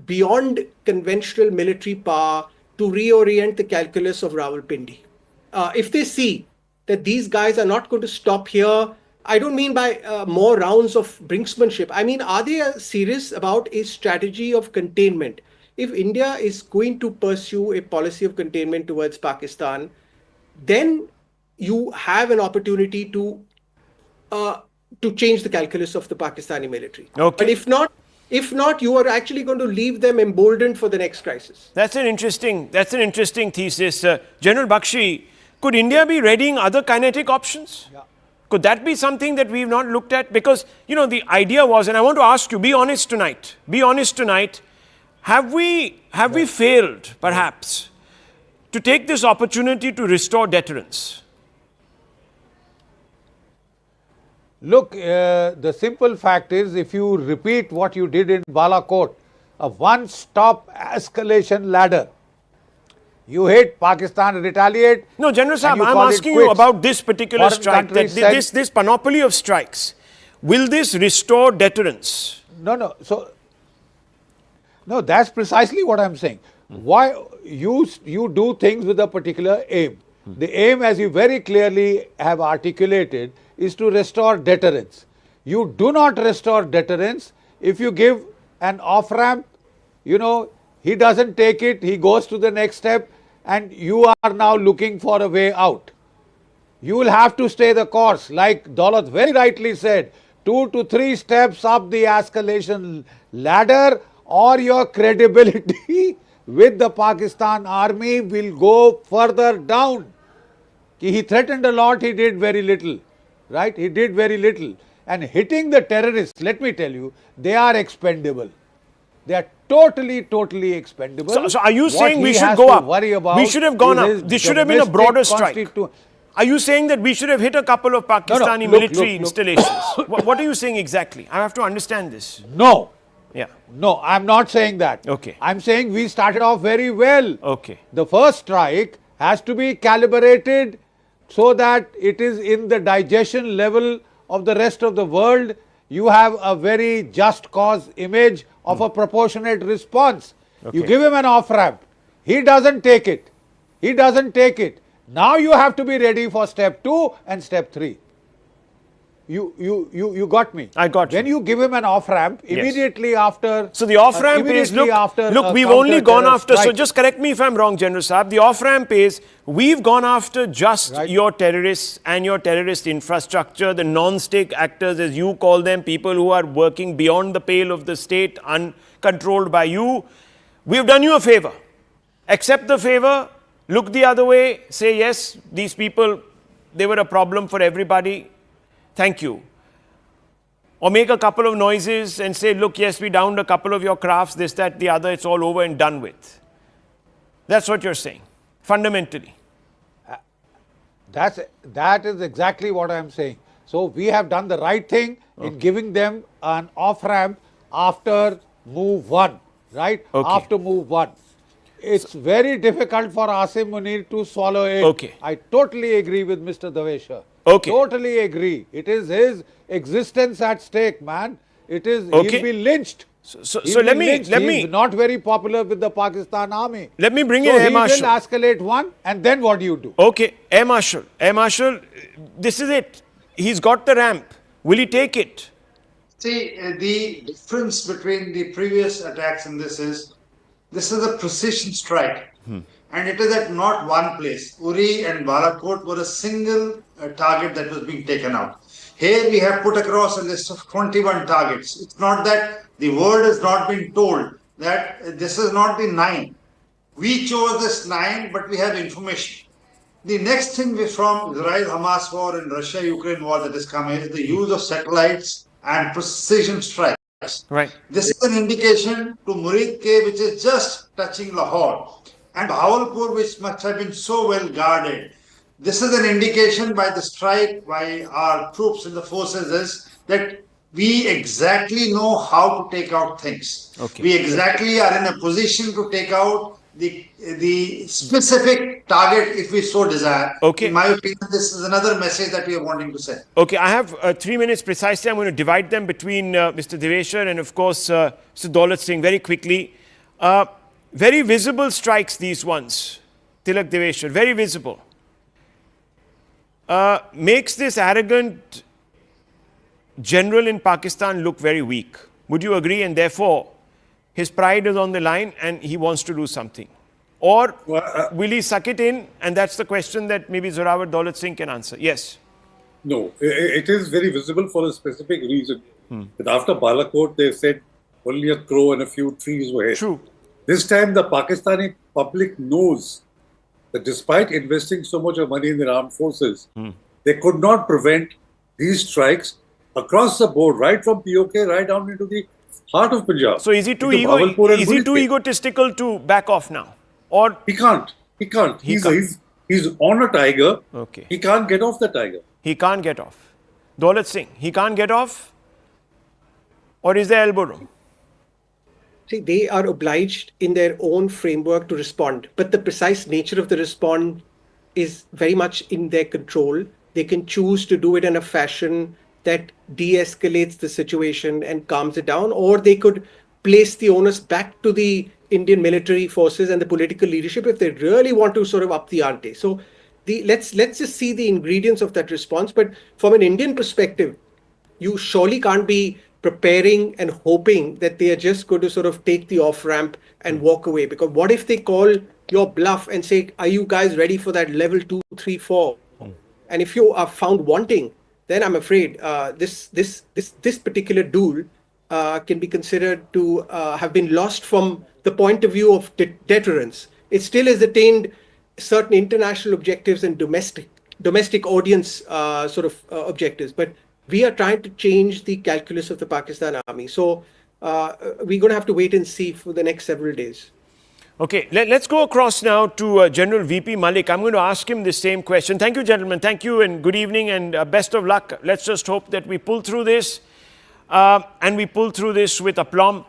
beyond conventional military power to reorient the calculus of Rawalpindi. If they see that these guys are not going to stop here, I don't mean by more rounds of brinksmanship. I mean, are they serious about a strategy of containment? If India is going to pursue a policy of containment towards Pakistan, then you have an opportunity to change the calculus of the Pakistani military. Okay. But if not, you are actually going to leave them emboldened for the next crisis. That's an interesting thesis. General Bakshi, could India be readying other kinetic options? Yeah. Could that be something that we've not looked at? Because, the idea was, and I want to ask you, be honest tonight, have we failed, perhaps, to take this opportunity to restore deterrence? Look, the simple fact is, if you repeat what you did in Balakot, a one-stop escalation ladder, you hit, Pakistan retaliate. No, General Saab, I'm asking you about this particular strike, this panoply of strikes. Will this restore deterrence? No, that's precisely what I'm saying. Why you do things with a particular aim. The aim, as you very clearly have articulated, is to restore deterrence. You do not restore deterrence if you give an off-ramp, he doesn't take it, he goes to the next step, and you are now looking for a way out. You will have to stay the course. Like Daulat very rightly said, 2 to 3 steps up the escalation ladder, or your credibility with the Pakistan army will go further down. He threatened a lot, he did very little. Right? He did very little. And hitting the terrorists, let me tell you, they are expendable. They are totally expendable. So are you saying we should go up? We should have gone up. This should have been a broader strike. Are you saying that we should have hit a couple of Pakistani military installations? What are you saying exactly? I have to understand this. No. Yeah. No, I'm not saying that. Okay. I'm saying we started off very well. Okay. The first strike has to be calibrated so that it is in the digestion level of the rest of the world. You have a very just cause image of a proportionate response. Okay. You give him an off-ramp. He doesn't take it. Now you have to be ready for step 2 and step 3. You got me. I got you. When you give him an off-ramp, immediately after... So the off-ramp is, look, we've only gone after, so just correct me if I'm wrong, General Saab, the off-ramp is, we've gone after just your terrorists and your terrorist infrastructure, the non-state actors, as you call them, people who are working beyond the pale of the state, uncontrolled by you. We've done you a favor. Accept the favor, look the other way, say, yes, these people they were a problem for everybody, thank you. Or make a couple of noises and say, look, yes, we downed a couple of your crafts, this, that, the other, it's all over and done with. That's what you're saying, fundamentally. That is exactly what I'm saying. So we have done the right thing in giving them an off-ramp after move one, right? After move one. It's very difficult for Asim Munir to swallow it. I totally agree with Mr. Daveshar. Totally agree. It is his existence at stake, man. It is, he'll be lynched. So let me... He's not very popular with the Pakistan army. Let me bring in Air Marshal. He will escalate one, and then what do you do? Okay, Air Marshal. Air Marshal, this is it. He's got the ramp. Will he take it? See, the difference between the previous attacks and this is a precision strike. And it is at not one place. Uri and Balakot were a single target that was being taken out. Here we have put across a list of 21 targets. It's not that the word has not been told that this is not the 9. We chose this 9, but we have information. The next thing from Israel-Hamas war and Russia-Ukraine war that is coming is the use of satellites and precision strikes. Right. This is an indication to Murid K, which is just touching Lahore, and Bahawalpur, which must have been so well guarded. This is an indication by the strike by our troops in the forces is that we exactly know how to take out things. We exactly are in a position to take out the specific target if we so desire. In my opinion, this is another message that we are wanting to send. Okay, I have 3 minutes precisely. I'm going to divide them between Mr. Deveshar and, of course, Mr. Daulat Singh very quickly. Very visible strikes, these ones. Tilak Deveshar, very visible. Makes this arrogant general in Pakistan look very weak. Would you agree? And therefore, his pride is on the line and he wants to do something. Or will he suck it in? And that's the question that maybe Zorawar Daulat Singh can answer. Yes. No, it is very visible for a specific reason. That after Balakot, they said only a crow and a few trees were hit. True. This time, the Pakistani public knows that despite investing so much of money in their armed forces, they could not prevent these strikes across the board, right from POK, right down into the heart of Punjab. So is he too egotistical to back off now? Or he can't. He can't. He's on a tiger. Okay. He can't get off the tiger. He can't get off. Daulat Singh, he can't get off? Or is there elbow room? See, they are obliged in their own framework to respond, but the precise nature of the response is very much in their control. They can choose to do it in a fashion that de-escalates the situation and calms it down, or they could place the onus back to the Indian military forces and the political leadership if they really want to sort of up the ante. So let's just see the ingredients of that response. But from an Indian perspective, you surely can't be preparing and hoping that they are just going to sort of take the off-ramp and walk away. Because what if they call your bluff and say, are you guys ready for that level 2, 3, 4? And if you are found wanting, then I'm afraid this particular duel can be considered to have been lost from the point of view of deterrence. It still has attained certain international objectives and domestic audience objectives, but we are trying to change the calculus of the Pakistan army. So we're going to have to wait and see for the next several days. Okay, let's go across now to General VP Malik. I'm going to ask him the same question. Thank you, gentlemen. Thank you and good evening and best of luck. Let's just hope that we pull through this and we pull through this with aplomb.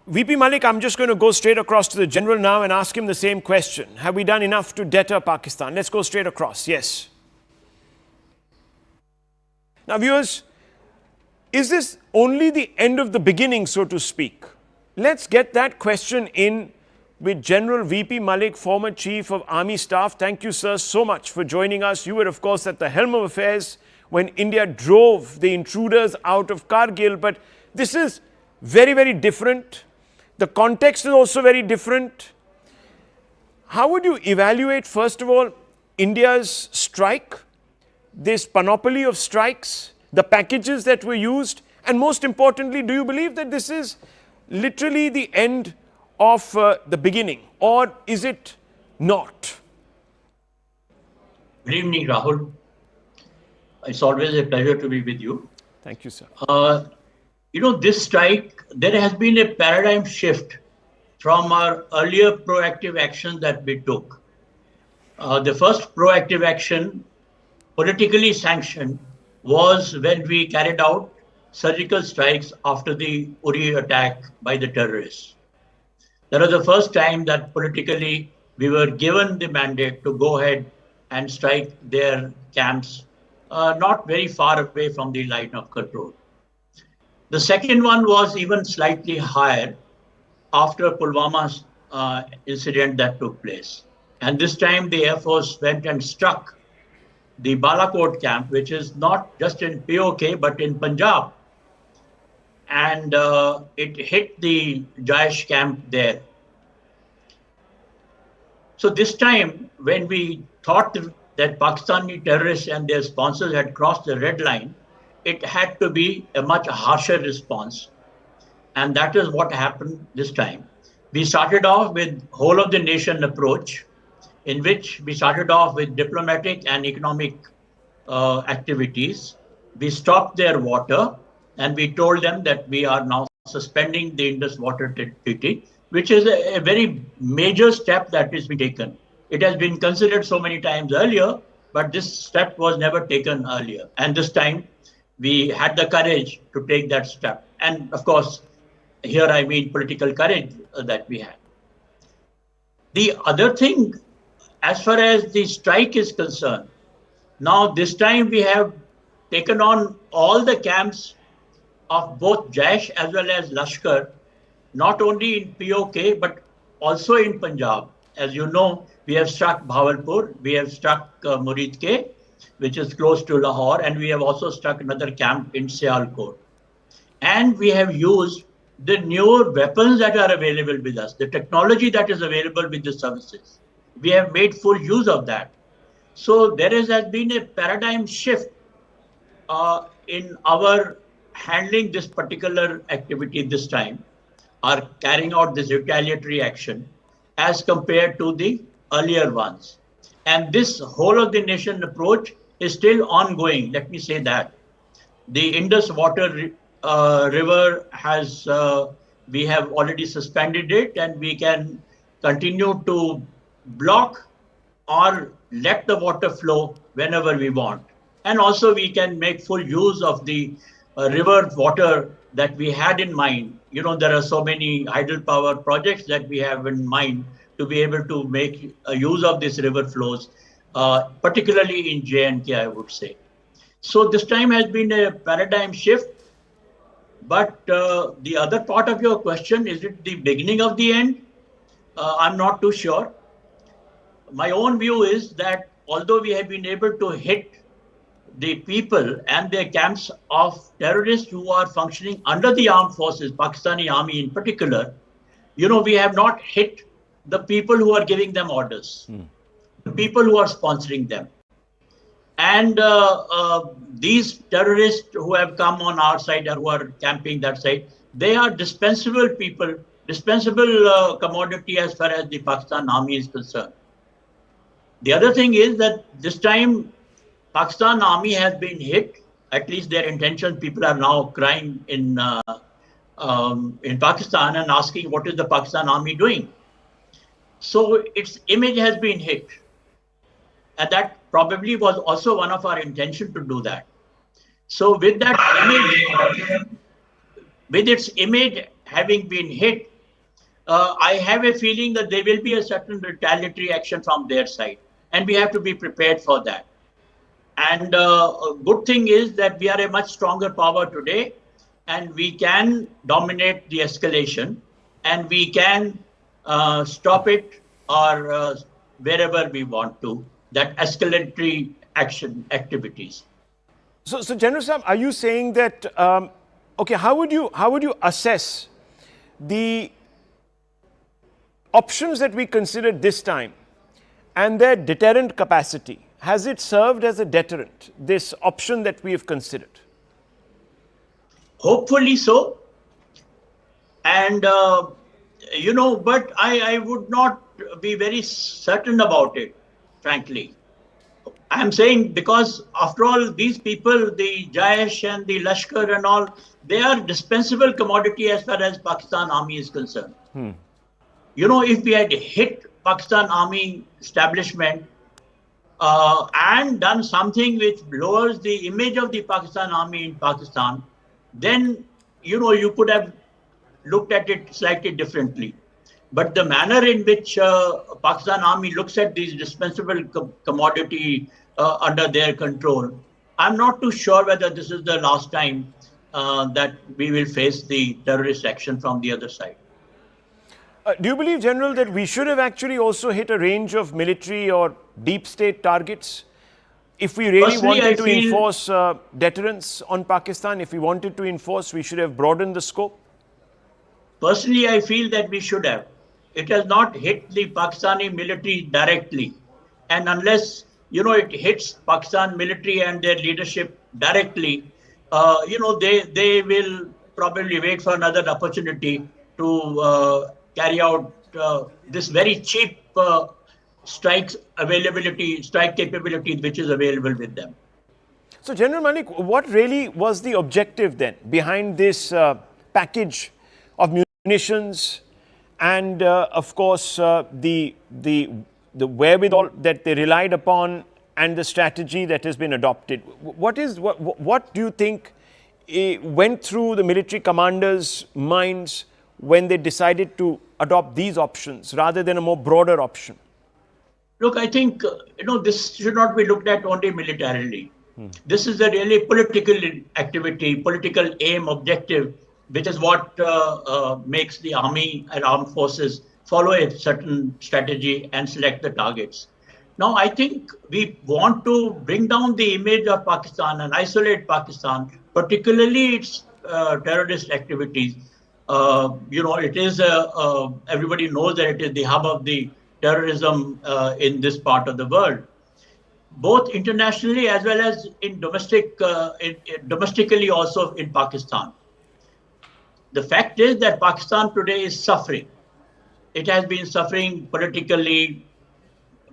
VP Malik, I'm just going to go straight across to the General now and ask him the same question. Have we done enough to deter Pakistan? Let's go straight across. Yes. Now, viewers, is this only the end of the beginning, so to speak? Let's get that question in with General VP Malik, former Chief of Army Staff. Thank you, sir, so much for joining us. You were, of course, at the helm of affairs when India drove the intruders out of Kargil. But this is very, very different. The context is also very different. How would you evaluate, first of all, India's strike, this panoply of strikes, the packages that were used, and most importantly, do you believe that this is literally the end of the beginning, or is it not? Good evening, Rahul. It's always a pleasure to be with you. Thank you, sir. This strike, there has been a paradigm shift from our earlier proactive actions that we took. The first proactive action, politically sanctioned, was when we carried out surgical strikes after the Uri attack by the terrorists. That was the first time that politically we were given the mandate to go ahead and strike their camps, not very far away from the line of control. The second one was even slightly higher after Pulwama's incident that took place. And this time the Air Force went and struck the Balakot camp, which is not just in POK, but in Punjab. And it hit the Jaish camp there. So this time, when we thought that Pakistani terrorists and their sponsors had crossed the red line, it had to be a much harsher response. And that is what happened this time. We started off with whole of the nation approach, in which we started off with diplomatic and economic activities. We stopped their water and we told them that we are now suspending the Indus Water Treaty, which is a very major step that is being taken. It has been considered so many times earlier, but this step was never taken earlier. And this time we had the courage to take that step. And of course, here I mean political courage that we had. The other thing, as far as the strike is concerned, now this time we have taken on all the camps of both Jaish as well as Lashkar, not only in POK, but also in Punjab. As you know, we have struck Bhavalpur, we have struck Muridke, which is close to Lahore, and we have also struck another camp in Sialkot. And we have used the newer weapons that are available with us, the technology that is available with the services. We have made full use of that. So there has been a paradigm shift in our handling this particular activity this time, or carrying out this retaliatory action as compared to the earlier ones. And this whole of the nation approach is still ongoing, let me say that. The Indus Water River has, we have already suspended it, and we can continue to block or let the water flow whenever we want. And also we can make full use of the river water that we had in mind. You know, there are so many hydropower projects that we have in mind to be able to make use of these river flows, particularly in J&K, I would say. So this time has been a paradigm shift. But the other part of your question, is it the beginning of the end? I'm not too sure. My own view is that although we have been able to hit the people and their camps of terrorists who are functioning under the armed forces, Pakistani army in particular, you know, we have not hit the people who are giving them orders, the people who are sponsoring them. And these terrorists who have come on our side or who are camping that side, they are dispensable people, dispensable commodity as far as the Pakistan army is concerned. The other thing is that this time Pakistan army has been hit, at least their intention. People are now crying in Pakistan and asking what is the Pakistan army doing. So its image has been hit. And that probably was also one of our intention to do that. So with that image, with its image having been hit, I have a feeling that there will be a certain retaliatory action from their side. And we have to be prepared for that. And a good thing is that we are a much stronger power today, and we can dominate the escalation, and we can stop it or wherever we want to, that escalatory action activities. So General Saab, are you saying that, okay, how would you assess the options that we considered this time and their deterrent capacity? Has it served as a deterrent, this option that we have considered? Hopefully so. And, you know, but I would not be very certain about it, frankly. I'm saying because after all, these people, the Jaish and the Lashkar and all, they are dispensable commodity as far as Pakistan army is concerned. You know, if we had hit Pakistan army establishment and done something which lowers the image of the Pakistan army in Pakistan, then, you know, you could have looked at it slightly differently. But the manner in which Pakistan army looks at these dispensable commodity under their control, I'm not too sure whether this is the last time that we will face the terrorist action from the other side. Do you believe, General, that we should have actually also hit a range of military or deep state targets? If we really wanted to enforce deterrence on Pakistan, if we wanted to enforce, we should have broadened the scope? Personally, I feel that we should have. It has not hit the Pakistani military directly. And unless, you know, it hits Pakistan military and their leadership directly, you know, they will probably wait for another opportunity to carry out this very cheap strike capability which is available with them. So, General Malik, what really was the objective then behind this package of munitions and, of course, the wherewithal that they relied upon and the strategy that has been adopted? What do you think went through the military commanders' minds when they decided to adopt these options rather than a more broader option? Look, I think, you know, this should not be looked at only militarily. This is a really political activity, political aim, objective, which is what makes the army and armed forces follow a certain strategy and select the targets. Now, I think we want to bring down the image of Pakistan and isolate Pakistan, particularly its terrorist activities. You know, it is, everybody knows that it is the hub of the terrorism in this part of the world, both internationally as well as in domestically also in Pakistan. The fact is that Pakistan today is suffering. It has been suffering politically,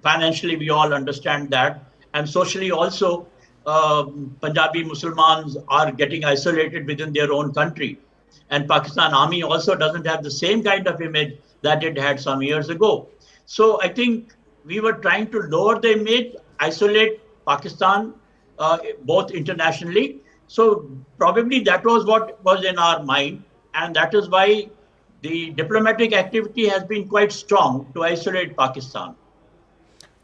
financially, we all understand that, and socially also. Punjabi Muslims are getting isolated within their own country. And Pakistan army also doesn't have the same kind of image that it had some years ago. So I think we were trying to lower the image, isolate Pakistan, both internationally. So probably that was what was in our mind. And that is why the diplomatic activity has been quite strong to isolate Pakistan.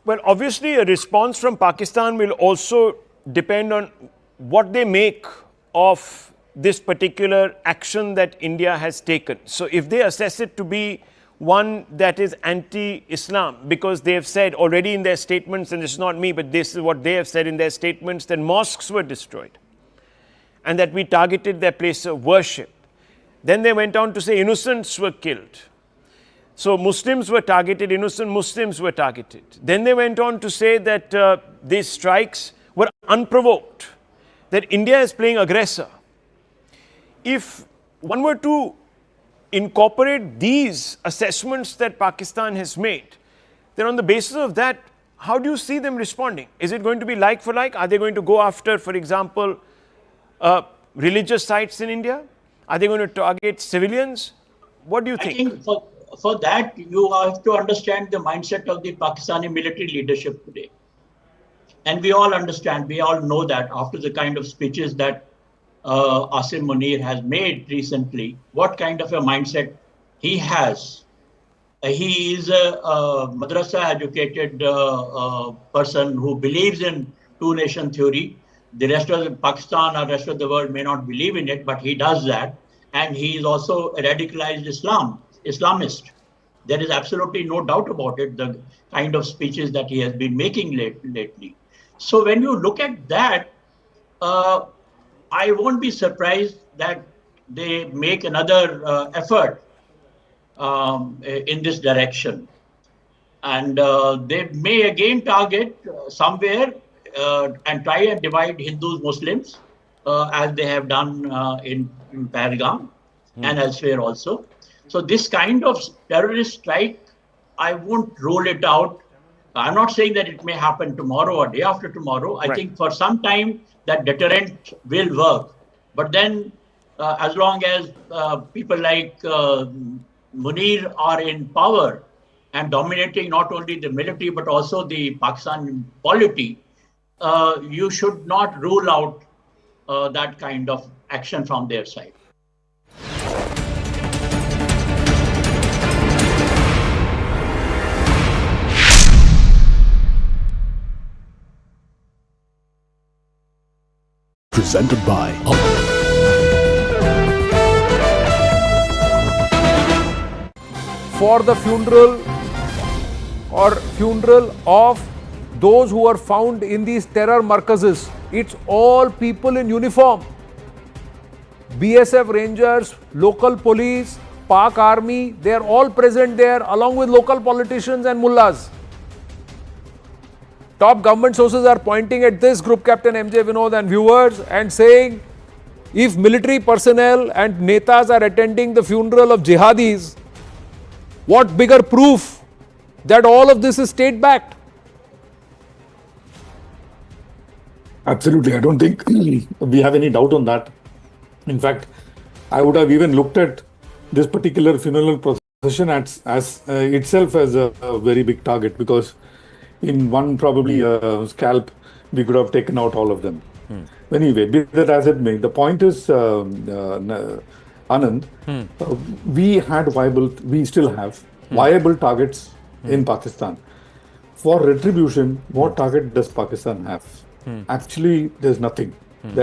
Well, obviously a response from Pakistan will also depend on what they make of this particular action that India has taken. So if they assess it to be one that is anti-Islam, because they have said already in their statements, and this is not me, but this is what they have said in their statements, that mosques were destroyed and that we targeted their place of worship. Then they went on to say innocents were killed. So Muslims were targeted, innocent Muslims were targeted. Then they went on to say that these strikes were unprovoked, that India is playing aggressor. If one were to incorporate these assessments that Pakistan has made, then on the basis of that, how do you see them responding? Is it going to be like for like? Are they going to go after, for example, religious sites in India? Are they going to target civilians? What do you think? I think for that, you have to understand the mindset of the Pakistani military leadership today. And we all understand, we all know that after the kind of speeches that Asim Munir has made recently, what kind of a mindset he has. He is a madrasa-educated person who believes in two-nation theory. The rest of Pakistan or rest of the world may not believe in it, but he does that. And he is also a radicalized Islamist. There is absolutely no doubt about it, the kind of speeches that he has been making lately. So when you look at that, I won't be surprised that they make another effort in this direction. And they may again target somewhere and try and divide Hindus, Muslims, as they have done in Pahalgam and elsewhere also. So this kind of terrorist strike, I won't rule it out I'm not saying that it may happen tomorrow or day after tomorrow. I think for some time that deterrent will work. But then as long as people like Munir are in power and dominating not only the military but also the Pakistan polity, you should not rule out that kind of action from their side. Presented by for the funeral of those who are found in these terror markazes. It's all people in uniform. BSF Rangers, local police, Pak Army, they are all present there along with local politicians and mullahs. Top government sources are pointing at this, Group Captain MJ Vinod and viewers, and saying if military personnel and netas are attending the funeral of jihadis, what bigger proof that all of this is state-backed? Absolutely. I don't think we have any doubt on that. In fact, I would have even looked at this particular funeral procession as itself as a very big target, because in one probably scalp, we could have taken out all of them. Anyway, be that as it may, the point is, Anand, we still have viable targets in Pakistan. For retribution, what target does Pakistan have? Actually, there's nothing.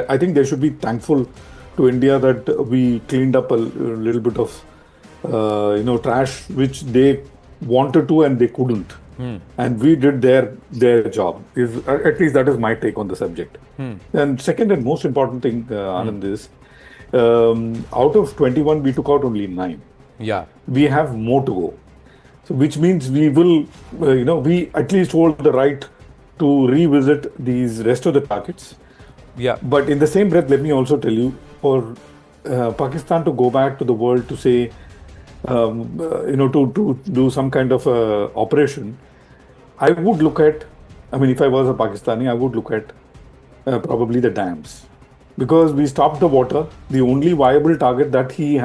I think they should be thankful to India that we cleaned up a little bit of trash which they wanted to and they couldn't. And we did their job. At least that is my take on the subject. And second and most important thing, Anand, is out of 21, we took out only 9. Yeah. We have more to go. So which means we will, we at least hold the right to revisit these rest of the targets. Yeah. But in the same breath, let me also tell you, for Pakistan to go back to the world to say, to do some kind of operation, I would look at, if I was a Pakistani, I would look at probably the dams. Because we stopped the water, the only viable target that he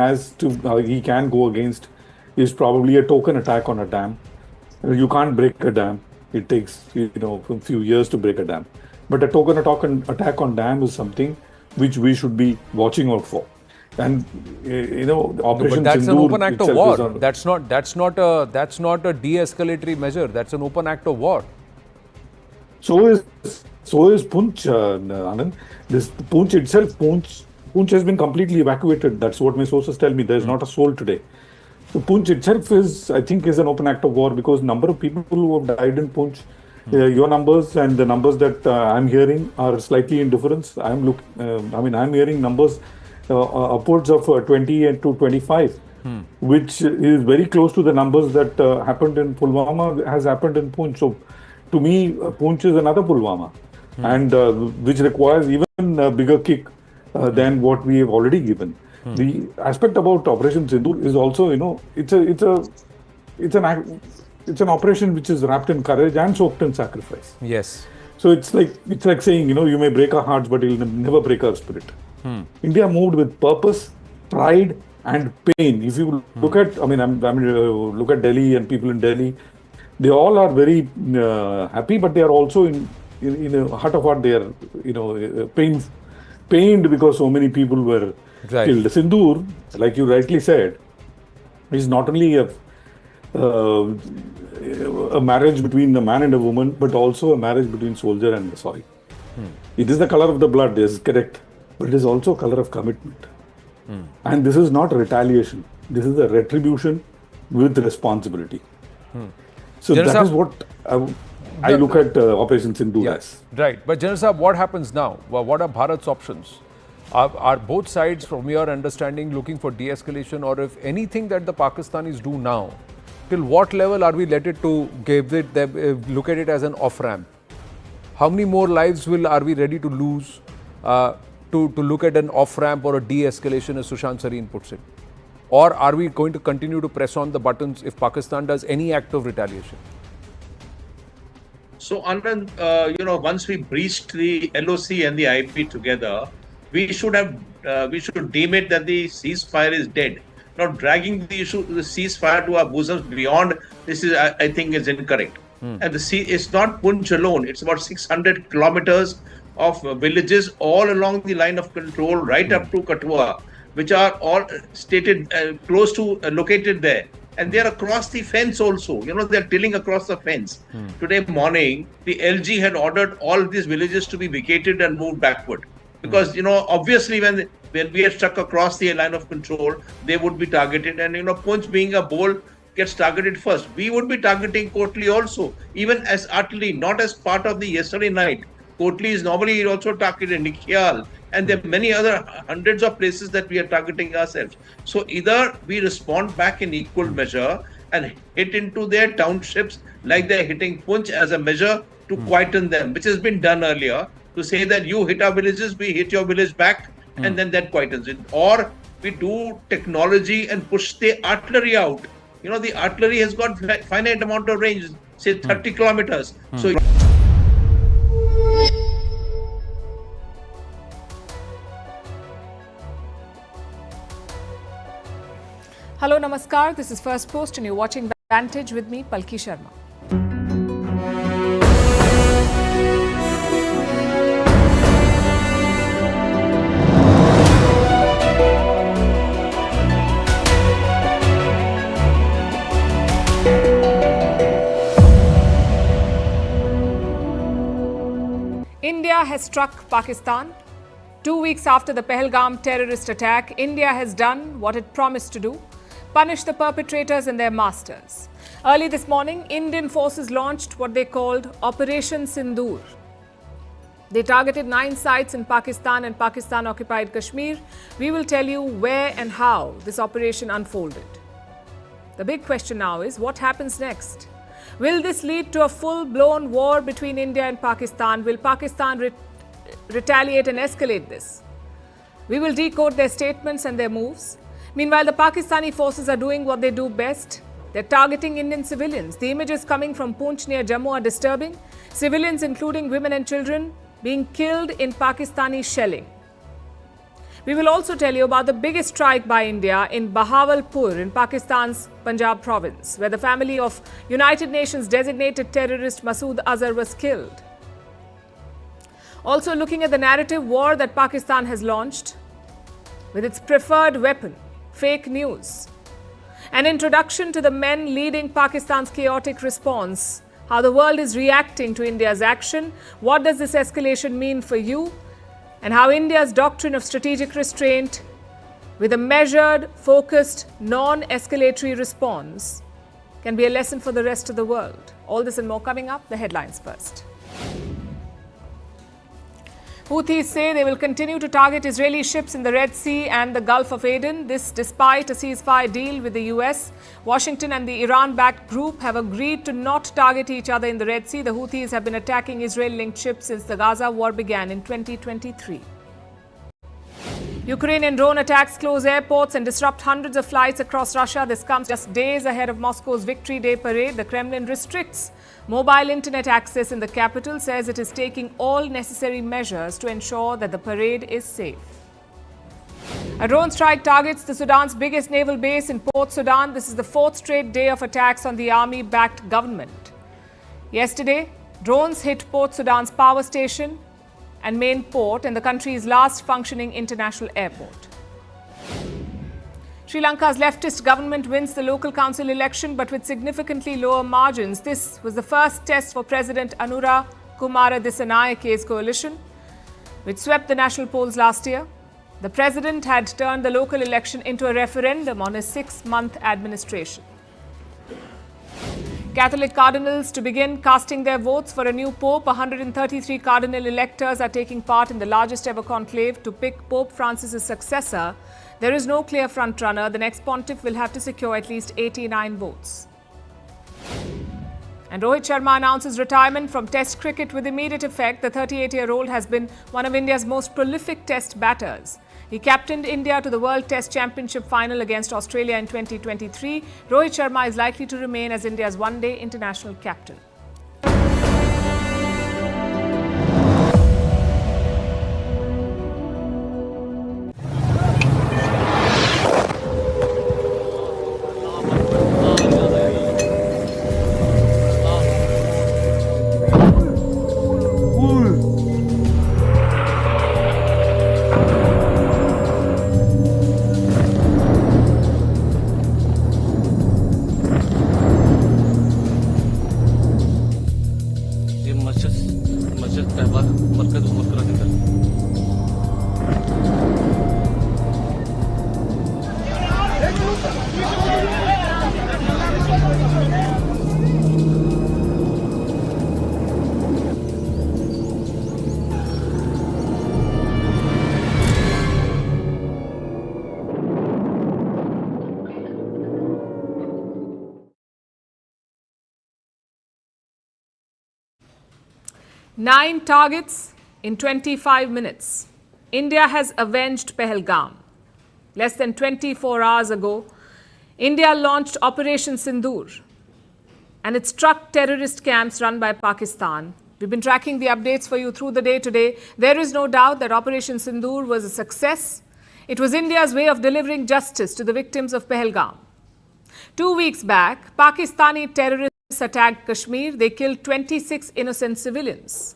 can go against is probably a token attack on a dam. You can't break a dam. It takes, a few years to break a dam. But a token attack on dam is something which we should be watching out for. And Operation but that's Sindoor an open act of war. That's not a de-escalatory measure. That's an open act of war. So is Poonch, Anand. This Poonch itself, Poonch has been completely evacuated. That's what my sources tell me. There is not a soul today. So Poonch itself is an open act of war, because number of people who have died in Poonch, your numbers and the numbers that I'm hearing are slightly in difference. I'm hearing numbers upwards of 20 to 25, which is very close to the numbers that happened in Pulwama has happened in Poonch. So to me, Poonch is another Pulwama, and which requires even a bigger kick than what we have already given. The aspect about Operation Sindoor is also, it's an operation which is wrapped in courage and soaked in sacrifice. Yes. So it's like saying, you may break our hearts, but you'll never break our spirit. India moved with purpose, pride, and pain. If you look at, look at Delhi and people in Delhi, they all are very happy, but they are also in a heart of heart, they are, pained because so many people were killed. Sindoor, like you rightly said, is not only a marriage between a man and a woman, but also a marriage between soldier and the soil. It is the color of the blood, this is correct, but it is also a color of commitment. And this is not retaliation. This is a retribution with responsibility. So that is what I look at Operation Sindoor as. Right. But General Saab, what happens now? What are Bharat's options? Are both sides, from your understanding, looking for de-escalation, or if anything that the Pakistanis do now, till what level are we let it to look at it as an off-ramp? How many more lives are we ready to lose to look at an off-ramp or a de-escalation, as Sushant Sareen puts it? Or are we going to continue to press on the buttons if Pakistan does any act of retaliation? So, Anand, once we breached the LOC and the IP together, we should deem it that the ceasefire is dead. Now, dragging the ceasefire to our bosoms beyond this I think, is incorrect. And it's not Punch alone. It's about 600 kilometers of villages all along the line of control, right up to Kathua, which are all located there. And they are across the fence also. They're tilling across the fence. Today morning, the LG had ordered all these villages to be vacated and moved backward. Because, obviously when we are stuck across the line of control, they would be targeted. And, Punch being a bowl gets targeted first. We would be targeting Kotli also, even as artillery, not as part of the yesterday night. Kotli is normally also targeted, Nikyal. And there are many other hundreds of places that we are targeting ourselves. So either we respond back in equal measure and hit into their townships like they're hitting Punch as a measure to quieten them, which has been done earlier, to say that you hit our villages, we hit your village back, and then that quietens it. Or we do technology and push the artillery out. The artillery has got finite amount of range, say 30 kilometers. So. Hello, Namaskar. This is Firstpost and you're watching Vantage with me, Palki Sharma. India has struck Pakistan. 2 weeks after the Pahalgam terrorist attack, India has done what it promised to do: punish the perpetrators and their masters. Early this morning, Indian forces launched what they called Operation Sindoor. They targeted 9 sites in Pakistan and Pakistan-Occupied Kashmir. We will tell you where and how this operation unfolded. The big question now is, what happens next? Will this lead to a full-blown war between India and Pakistan? Will Pakistan retaliate and escalate this? We will decode their statements and their moves. Meanwhile, the Pakistani forces are doing what they do best. They're targeting Indian civilians. The images coming from Poonch near Jammu are disturbing. Civilians, including women and children, being killed in Pakistani shelling. We will also tell you about the biggest strike by India in Bahawalpur in Pakistan's Punjab province, where the family of United Nations designated terrorist Masood Azhar was killed. Also looking at the narrative war that Pakistan has launched with its preferred weapon, fake news. An introduction to the men leading Pakistan's chaotic response, how the world is reacting to India's action, what does this escalation mean for you, and how India's doctrine of strategic restraint with a measured, focused, non-escalatory response can be a lesson for the rest of the world. All this and more coming up. The headlines first. Houthis say they will continue to target Israeli ships in the Red Sea and the Gulf of Aden. This despite a ceasefire deal with the US. Washington and the Iran-backed group have agreed to not target each other in the Red Sea. The Houthis have been attacking Israel-linked ships since the Gaza war began in 2023. Ukrainian drone attacks close airports and disrupt hundreds of flights across Russia. This comes just days ahead of Moscow's Victory Day parade. The Kremlin restricts mobile internet access in the capital, says it is taking all necessary measures to ensure that the parade is safe. A drone strike targets the Sudan's biggest naval base in Port Sudan. This is the 4th straight day of attacks on the army-backed government. Yesterday, drones hit Port Sudan's power station and main port and the country's last functioning international airport. Sri Lanka's leftist government wins the local council election, but with significantly lower margins. This was the first test for President Anura Kumara Disanayake's coalition, which swept the national polls last year. The president had turned the local election into a referendum on his 6-month administration. Catholic cardinals to begin casting their votes for a new pope. 133 cardinal electors are taking part in the largest ever conclave to pick Pope Francis's successor. There is no clear frontrunner. The next pontiff will have to secure at least 89 votes. And Rohit Sharma announces retirement from Test cricket with immediate effect. The 38-year-old has been one of India's most prolific Test batters. He captained India to the World Test Championship final against Australia in 2023. Rohit Sharma is likely to remain as India's one-day international captain. Nine targets in 25 minutes. India has avenged Pahalgam. Less than 24 hours ago, India launched Operation Sindoor, and it struck terrorist camps run by Pakistan. We've been tracking the updates for you through the day today. There is no doubt that Operation Sindoor was a success. It was India's way of delivering justice to the victims of Pahalgam. 2 weeks back, Pakistani terrorists attacked Kashmir. They killed 26 innocent civilians.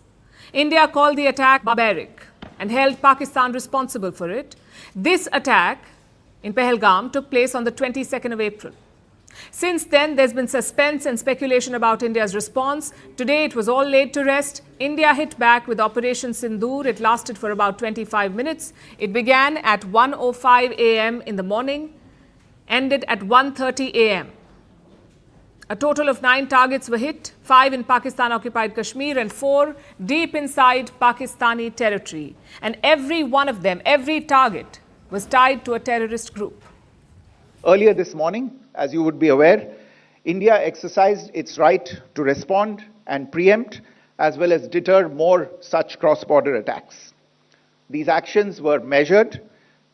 India called the attack barbaric and held Pakistan responsible for it. This attack in Pahalgam took place on the 22nd of April. Since then, there's been suspense and speculation about India's response. Today, it was all laid to rest. India hit back with Operation Sindoor. It lasted for about 25 minutes. It began at 1:05 a.m. in the morning, ended at 1:30 a.m. A total of 9 targets were hit, 5 in Pakistan-Occupied Kashmir and 4 deep inside Pakistani territory. And every one of them, every target, was tied to a terrorist group. Earlier this morning, as you would be aware, India exercised its right to respond and preempt as well as deter more such cross-border attacks. These actions were measured,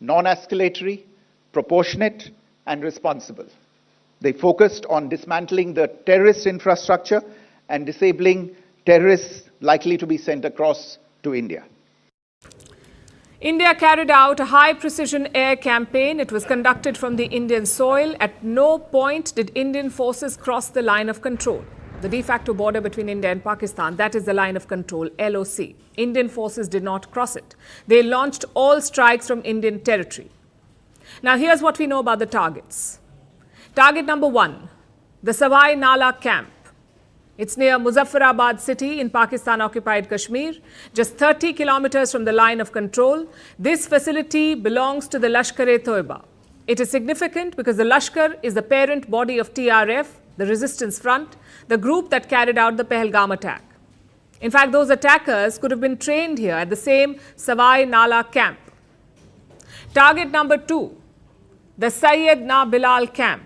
non-escalatory, proportionate, and responsible. They focused on dismantling the terrorist infrastructure and disabling terrorists likely to be sent across to India. India carried out a high-precision air campaign. It was conducted from the Indian soil. At no point did Indian forces cross the line of control. The de facto border between India and Pakistan, that is the line of control, LOC. Indian forces did not cross it. They launched all strikes from Indian territory. Now, here's what we know about the targets. Target number 1, the Savai Nala camp. It's near Muzaffarabad city in Pakistan-occupied Kashmir, just 30 kilometers from the line of control. This facility belongs to the Lashkar-e-Taiba. It is significant because the Lashkar is the parent body of TRF, the resistance front, the group that carried out the Pahalgam attack. In fact, those attackers could have been trained here at the same Savai Nala camp. Target number 2, the Sayyid Na Bilal camp.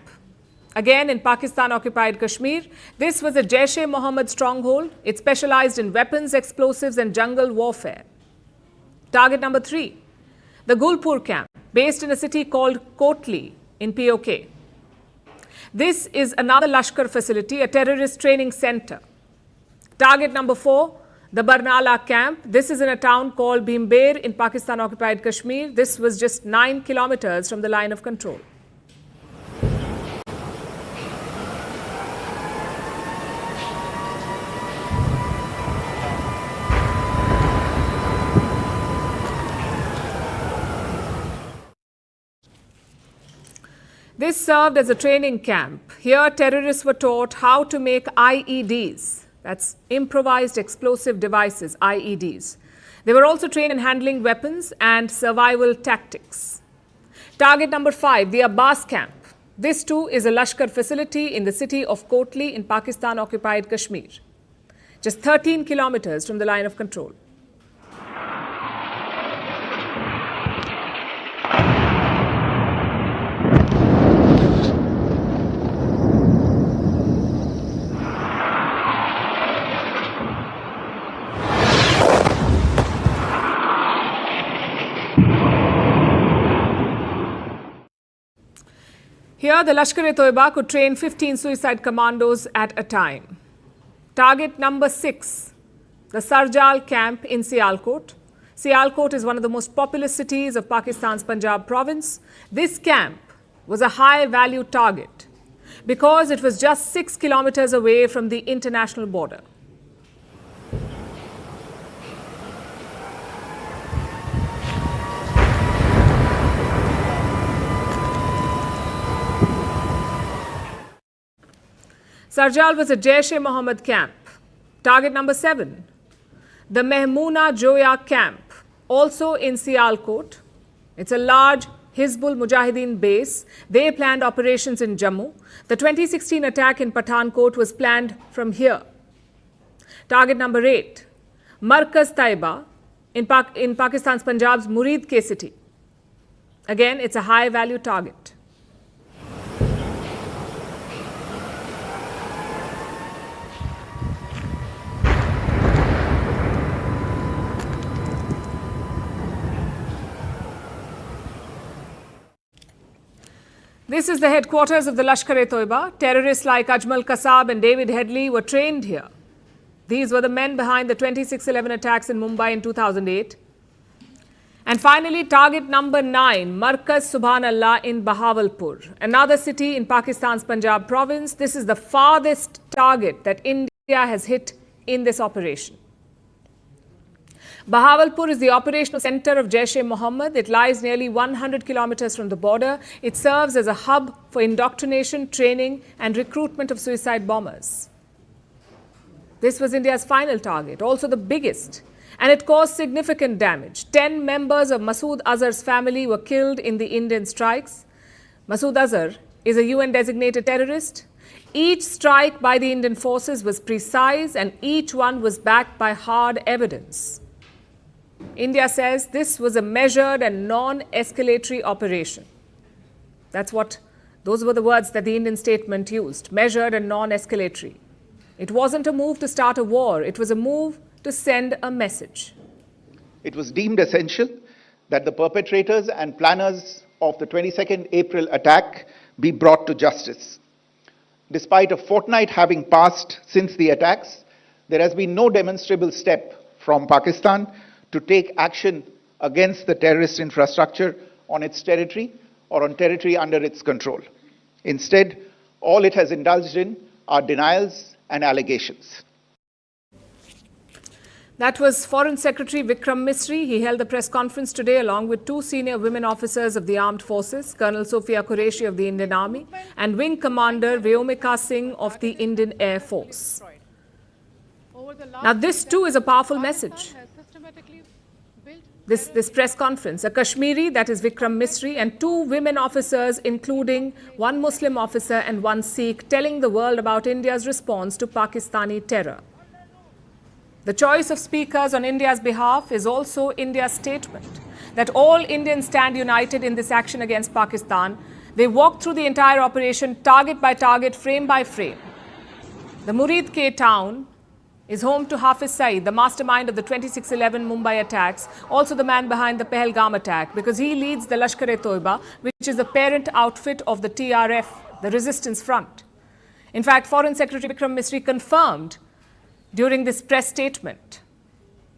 Again, in Pakistan-occupied Kashmir, this was a Jaish-e-Mohammed stronghold. It specialized in weapons, explosives, and jungle warfare. Target number 3, the Gulpur camp, based in a city called Kotli in POK. This is another Lashkar facility, a terrorist training center. Target number 4, the Barnala camp. This is in a town called Bhimber in Pakistan-occupied Kashmir. This was just 9 kilometers from the line of control. This served as a training camp. Here, terrorists were taught how to make IEDs, that's improvised explosive devices, IEDs. They were also trained in handling weapons and survival tactics. Target number 5, the Abbas camp. This too is a Lashkar facility in the city of Kotli in Pakistan-occupied Kashmir, just 13 kilometers from the line of control. Here, the Lashkar-e-Taiba could train 15 suicide commandos at a time. Target number 6, the Sarjal camp in Sialkot. Sialkot is one of the most populous cities of Pakistan's Punjab province. This camp was a high-value target because it was just 6 kilometers away from the international border. Sarjal was a Jaish-e-Mohammed camp. Target number 7, the Mehmoona Joya camp, also in Sialkot. It's a large Hizbul Mujahideen base. They planned operations in Jammu. The 2016 attack in Pathankot was planned from here. Target number 8, Lashkar-e-Taiba in Pakistan's Punjab's Murid K city. Again, it's a high-value target. This is the headquarters of the Lashkar-e-Taiba. Terrorists like Ajmal Kasab and David Headley were trained here. These were the men behind the 26/11 attacks in Mumbai in 2008. And finally, target number 9, Markaz Subhanallah in Bahawalpur, another city in Pakistan's Punjab province. This is the farthest target that India has hit in this operation. Bahawalpur is the operational center of Jaish-e-Mohammed. It lies nearly 100 kilometers from the border. It serves as a hub for indoctrination, training, and recruitment of suicide bombers. This was India's final target, also the biggest, and it caused significant damage. 10 members of Masood Azhar's family were killed in the Indian strikes. Masood Azhar is a UN-designated terrorist. Each strike by the Indian forces was precise, and each one was backed by hard evidence. India says this was a measured and non-escalatory operation. Those were the words that the Indian statement used, measured and non-escalatory. It wasn't a move to start a war, it was a move to send a message. It was deemed essential that the perpetrators and planners of the 22nd April attack be brought to justice. Despite a fortnight having passed since the attacks, there has been no demonstrable step from Pakistan to take action against the terrorist infrastructure on its territory or on territory under its control. Instead, all it has indulged in are denials and allegations. That was Foreign Secretary Vikram Misri. He held a press conference today along with 2 senior women officers of the armed forces, Colonel Sophia Qureshi of the Indian Army and Wing Commander Vyomika Singh of the Indian Air Force. Now this too is a powerful message. This press conference, a Kashmiri, that is Vikram Misri, and 2 women officers, including 1 Muslim officer and 1 Sikh, telling the world about India's response to Pakistani terror. The choice of speakers on India's behalf is also India's statement that all Indians stand united in this action against Pakistan. They walked through the entire operation, target by target, frame by frame. The Murid K town is home to Hafiz Saeed, the mastermind of the 26/11 Mumbai attacks, also the man behind the Pahalgam attack, because he leads the Lashkar-e-Taiba, which is the parent outfit of the TRF, the resistance front. In fact, Foreign Secretary Vikram Misri confirmed during this press statement,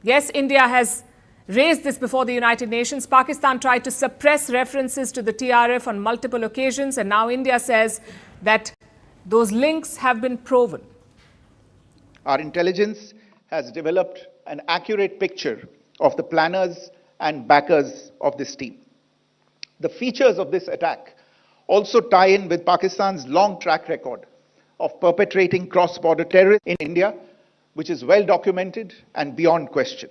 yes, India has raised this before the United Nations. Pakistan tried to suppress references to the TRF on multiple occasions, and now India says that those links have been proven. Our intelligence has developed an accurate picture of the planners and backers of this team. The features of this attack also tie in with Pakistan's long track record of perpetrating cross-border terrorism in India, which is well documented and beyond question.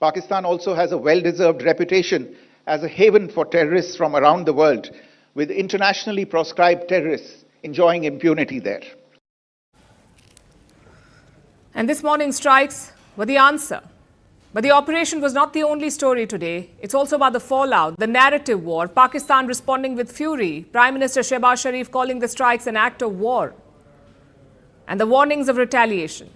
Pakistan also has a well-deserved reputation as a haven for terrorists from around the world, with internationally proscribed terrorists enjoying impunity there. And this morning's strikes were the answer. But the operation was not the only story today. It's also about the fallout, the narrative war, Pakistan responding with fury, Prime Minister Shehbaz Sharif calling the strikes an act of war, and the warnings of retaliation.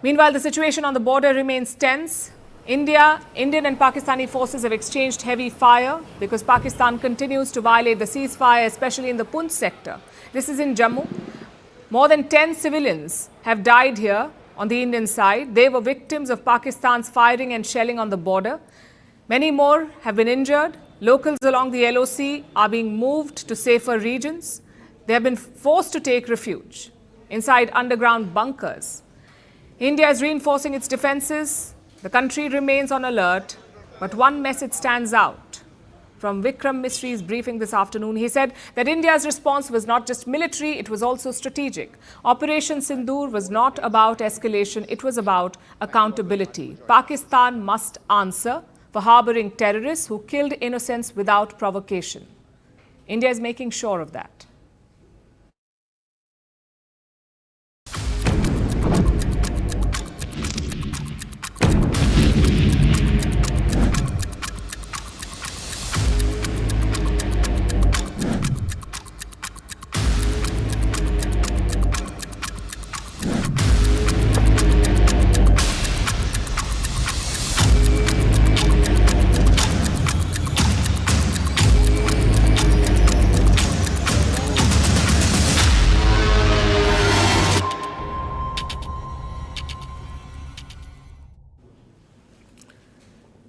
Meanwhile, the situation on the border remains tense. Indian and Pakistani forces have exchanged heavy fire because Pakistan continues to violate the ceasefire, especially in the Poonch sector. This is in Jammu. More than 10 civilians have died here on the Indian side. They were victims of Pakistan's firing and shelling on the border. Many more have been injured. Locals along the LOC are being moved to safer regions. They have been forced to take refuge inside underground bunkers. India is reinforcing its defenses. The country remains on alert, but one message stands out. from Vikram Misri's briefing this afternoon. He said that India's response was not just military, it was also strategic. Operation Sindoor was not about escalation, it was about accountability. Pakistan must answer for harboring terrorists who killed innocents without provocation. India is making sure of that.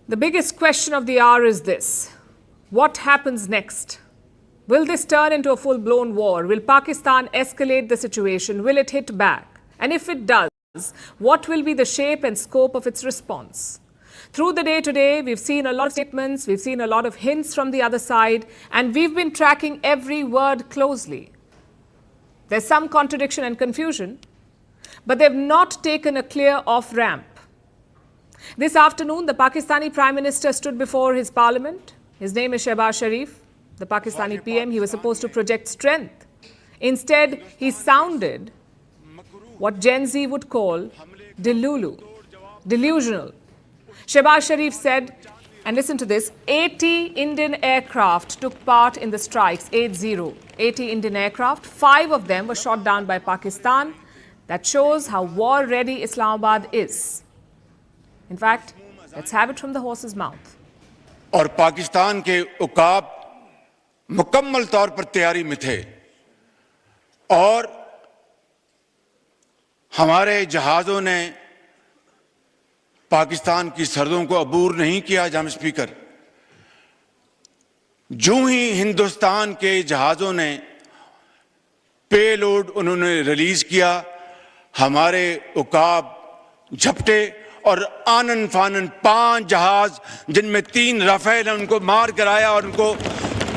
The biggest question of the hour is this: what happens next? Will this turn into a full-blown war? Will Pakistan escalate the situation? Will it hit back? And if it does, what will be the shape and scope of its response? Through the day today, we've seen a lot of statements, we've seen a lot of hints from the other side, and we've been tracking every word closely. There's some contradiction and confusion, but they've not taken a clear off-ramp. This afternoon, the Pakistani Prime Minister stood before his parliament. His name is Shehbaz Sharif, the Pakistani PM. He was supposed to project strength. Instead, he sounded what Gen Z would call delusional. Shehbaz Sharif said, and listen to this, 80 Indian aircraft took part in the strikes, 80 Indian aircraft. 5 of them were shot down by Pakistan. That shows how war-ready Islamabad is. In fact, let's have it from the horse's mouth. और पाकिस्तान के उकाब मुकम्मल तौर पर तैयारी में थे और हमारे जहाज़ों ने पाकिस्तान की सरहदों को अबूर नहीं किया। जनाब स्पीकर, जो ही हिंदुस्तान के जहाज़ों ने पेलोड उन्होंने रिलीज किया, हमारे उकाब झपटे और आनन फानन 5 जहाज जिनमें 3 राफेल हैं उनको मार कराया और उनको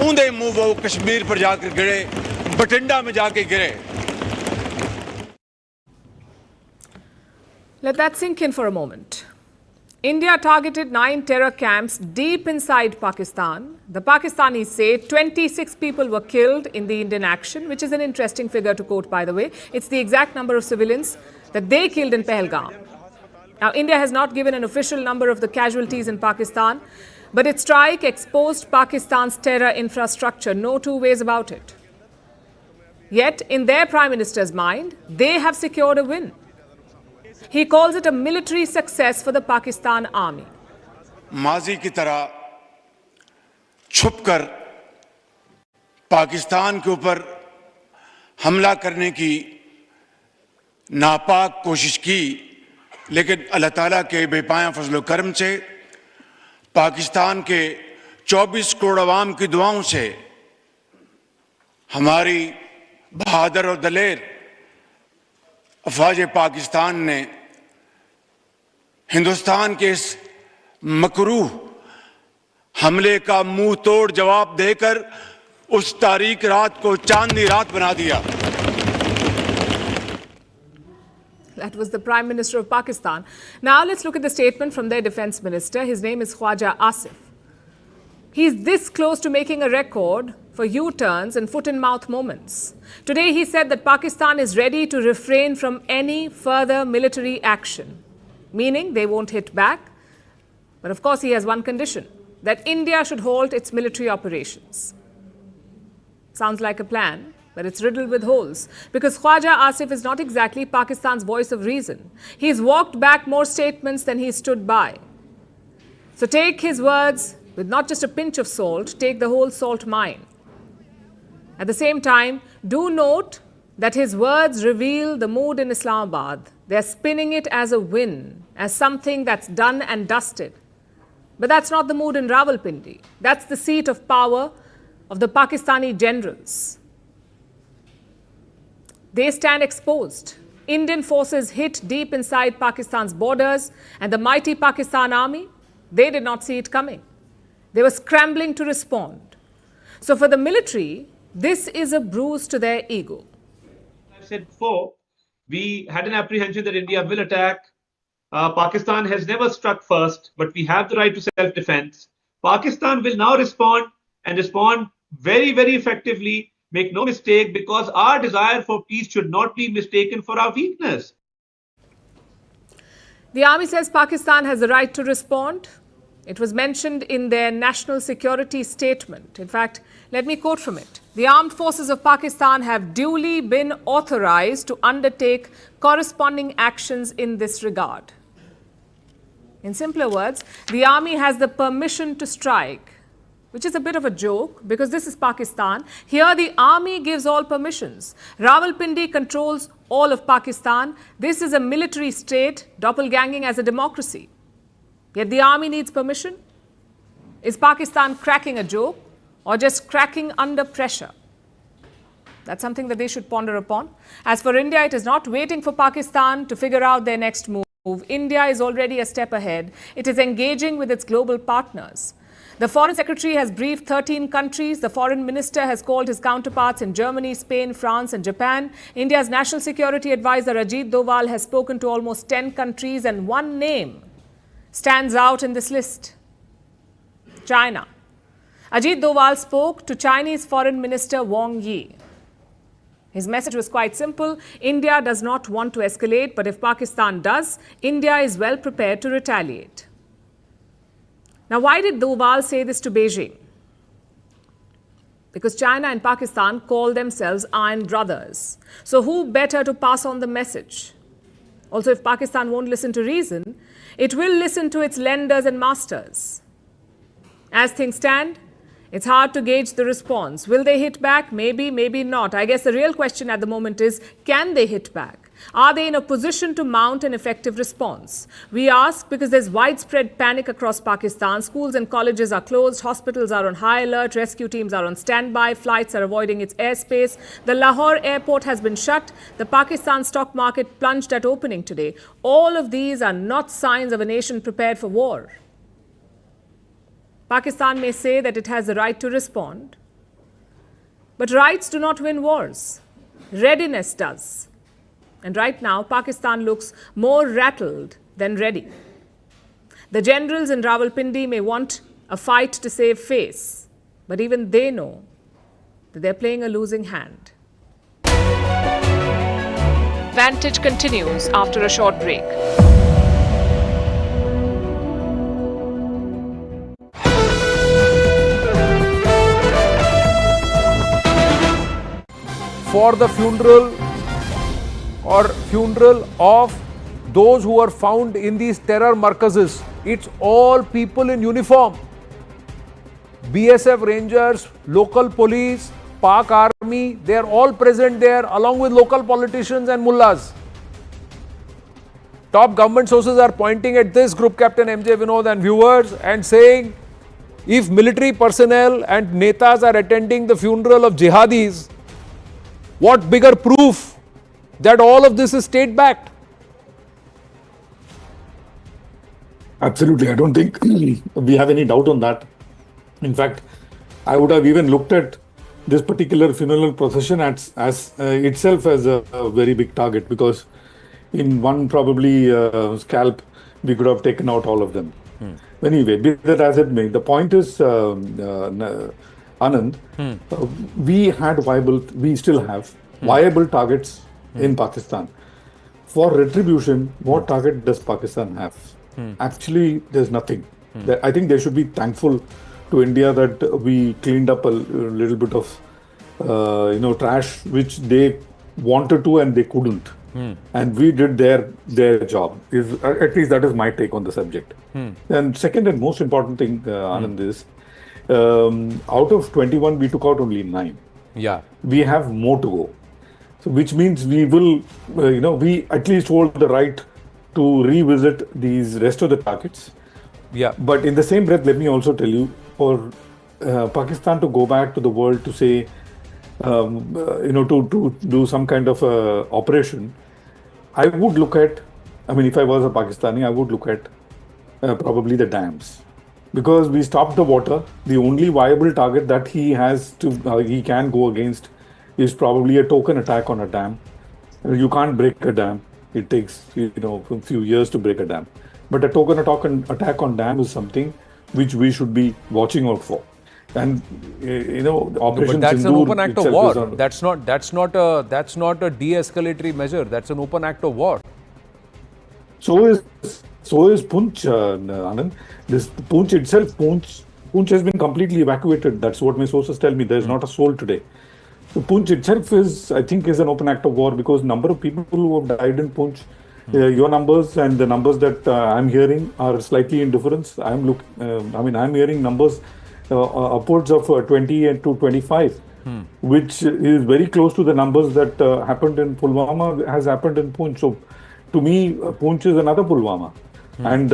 ऊंधे मुंह वो कश्मीर पर जाकर गिरे, बठिंडा में जाके गिरे। Let that sink in for a moment. India targeted 9 terror camps deep inside Pakistan. The Pakistanis say 26 people were killed in the Indian action, which is an interesting figure to quote, by the way. It's the exact number of civilians that they killed in Pahalgam. Now, India has not given an official number of the casualties in Pakistan, but its strike exposed Pakistan's terror infrastructure. No two ways about it. Yet, in their Prime Minister's mind, they have secured a win. He calls it a military success for the Pakistan army. माजी की तरह छुपकर पाकिस्तान के ऊपर हमला करने की नापाक कोशिश की, लेकिन अल्लाह ताला के बेपाया फजल करम से, पाकिस्तान के 24 करोड़ अवाम की दुआओं से हमारी बहादुर और दलेर अफवाज पाकिस्तान ने हिंदुस्तान के इस मकरूह हमले का मुंह तोड़ जवाब देकर उस तारीक रात को चांदनी रात बना दिया। That was the Prime Minister of Pakistan. Now let's look at the statement from their Defence Minister. His name is Khwaja Asif. He's this close to making a record for U-turns and foot-in-mouth moments. Today he said that Pakistan is ready to refrain from any further military action, meaning they won't hit back. But of course he has one condition, that India should halt its military operations. Sounds like a plan, but it's riddled with holes, because Khwaja Asif is not exactly Pakistan's voice of reason. He's walked back more statements than he stood by. So take his words with not just a pinch of salt, take the whole salt mine. At the same time, do note that his words reveal the mood in Islamabad. They're spinning it as a win, as something that's done and dusted. But that's not the mood in Rawalpindi. That's the seat of power of the Pakistani generals. They stand exposed. Indian forces hit deep inside Pakistan's borders, and the mighty Pakistan army, they did not see it coming. They were scrambling to respond. So for the military, this is a bruise to their ego. I've said before, we had an apprehension that India will attack. Pakistan has never struck first, but we have the right to self-defense. Pakistan will now respond and respond very, very effectively. Make no mistake, because our desire for peace should not be mistaken for our weakness. The army says Pakistan has the right to respond. It was mentioned in their national security statement. In fact, let me quote from it. The armed forces of Pakistan have duly been authorized to undertake corresponding actions in this regard. In simpler words, the army has the permission to strike, which is a bit of a joke because this is Pakistan. Here the army gives all permissions. Rawalpindi controls all of Pakistan. This is a military state, doppelganging as a democracy. Yet the army needs permission. Is Pakistan cracking a joke or just cracking under pressure? That's something that they should ponder upon. As for India, it is not waiting for Pakistan to figure out their next move. India is already a step ahead. It is engaging with its global partners. The Foreign Secretary has briefed 13 countries. The Foreign Minister has called his counterparts in Germany, Spain, France and Japan. India's National Security Advisor Ajit Doval has spoken to almost 10 countries, and one name stands out in this list: China. Ajit Doval spoke to Chinese Foreign Minister Wang Yi. His message was quite simple. India does not want to escalate, but if Pakistan does, India is well prepared to retaliate. Now, why did Doval say this to Beijing? Because China and Pakistan call themselves iron brothers. So who better to pass on the message? Also, if Pakistan won't listen to reason, it will listen to its lenders and masters. As things stand, it's hard to gauge the response. Will they hit back? Maybe, maybe not. I guess the real question at the moment is, can they hit back? Are they in a position to mount an effective response? We ask because there's widespread panic across Pakistan. Schools and colleges are closed. Hospitals are on high alert. Rescue teams are on standby. Flights are avoiding its airspace. The Lahore airport has been shut. The Pakistan stock market plunged at opening today. All of these are not signs of a nation prepared for war. Pakistan may say that it has the right to respond, but rights do not win wars. Readiness does. And right now, Pakistan looks more rattled than ready. The generals in Rawalpindi may want a fight to save face, but even they know that they're playing a losing hand. Vantage continues after a short break. For the funeral of those who are found in these terror markazes. It's all people in uniform. BSF Rangers, local police, Pak Army, they're all present there along with local politicians and mullahs. Top government sources are pointing at this, Group Captain MJ Vinod and viewers, and saying if military personnel and netas are attending the funeral of jihadis, what bigger proof that all of this is state-backed? Absolutely. I don't think we have any doubt on that. In fact, I would have even looked at this particular funeral procession as itself as a very big target, because in one probably scalp, we could have taken out all of them. Anyway, be that as it may, the point is, Anand, we still have viable targets in Pakistan. For retribution, what target does Pakistan have? Actually, there's nothing. I think they should be thankful to India that we cleaned up a little bit of, trash which they wanted to and they couldn't. And we did their job. At least that is my take on the subject. And second and most important thing, Anand, is out of 21, we took out only 9. Yeah. We have more to go. So which means we will, we at least hold the right to revisit these rest of the targets. Yeah. But in the same breath, let me also tell you, for Pakistan to go back to the world to say, to do some kind of operation, I would look at, if I was a Pakistani, I would look at probably the dams. because we stopped the water. The only viable target that he can go against is probably a token attack on a dam. You can't break a dam. It takes a few years to break a dam. But a token attack on dam is something which we should be watching out for. And Operation But that's Sindoor an open act of war. itself is That's not a de-escalatory measure. That's an open act of war. So is Poonch, Anand. This Poonch itself, Poonch has been completely evacuated. That's what my sources tell me. There is not a soul today. So Poonch itself is an open act of war, because number of people who have died in Poonch, your numbers and the numbers that I'm hearing are slightly in difference. I'm hearing numbers upwards of 20 and to 25, which is very close to the numbers that happened in Pulwama has happened in Poonch. So to me, Poonch is another Pulwama, and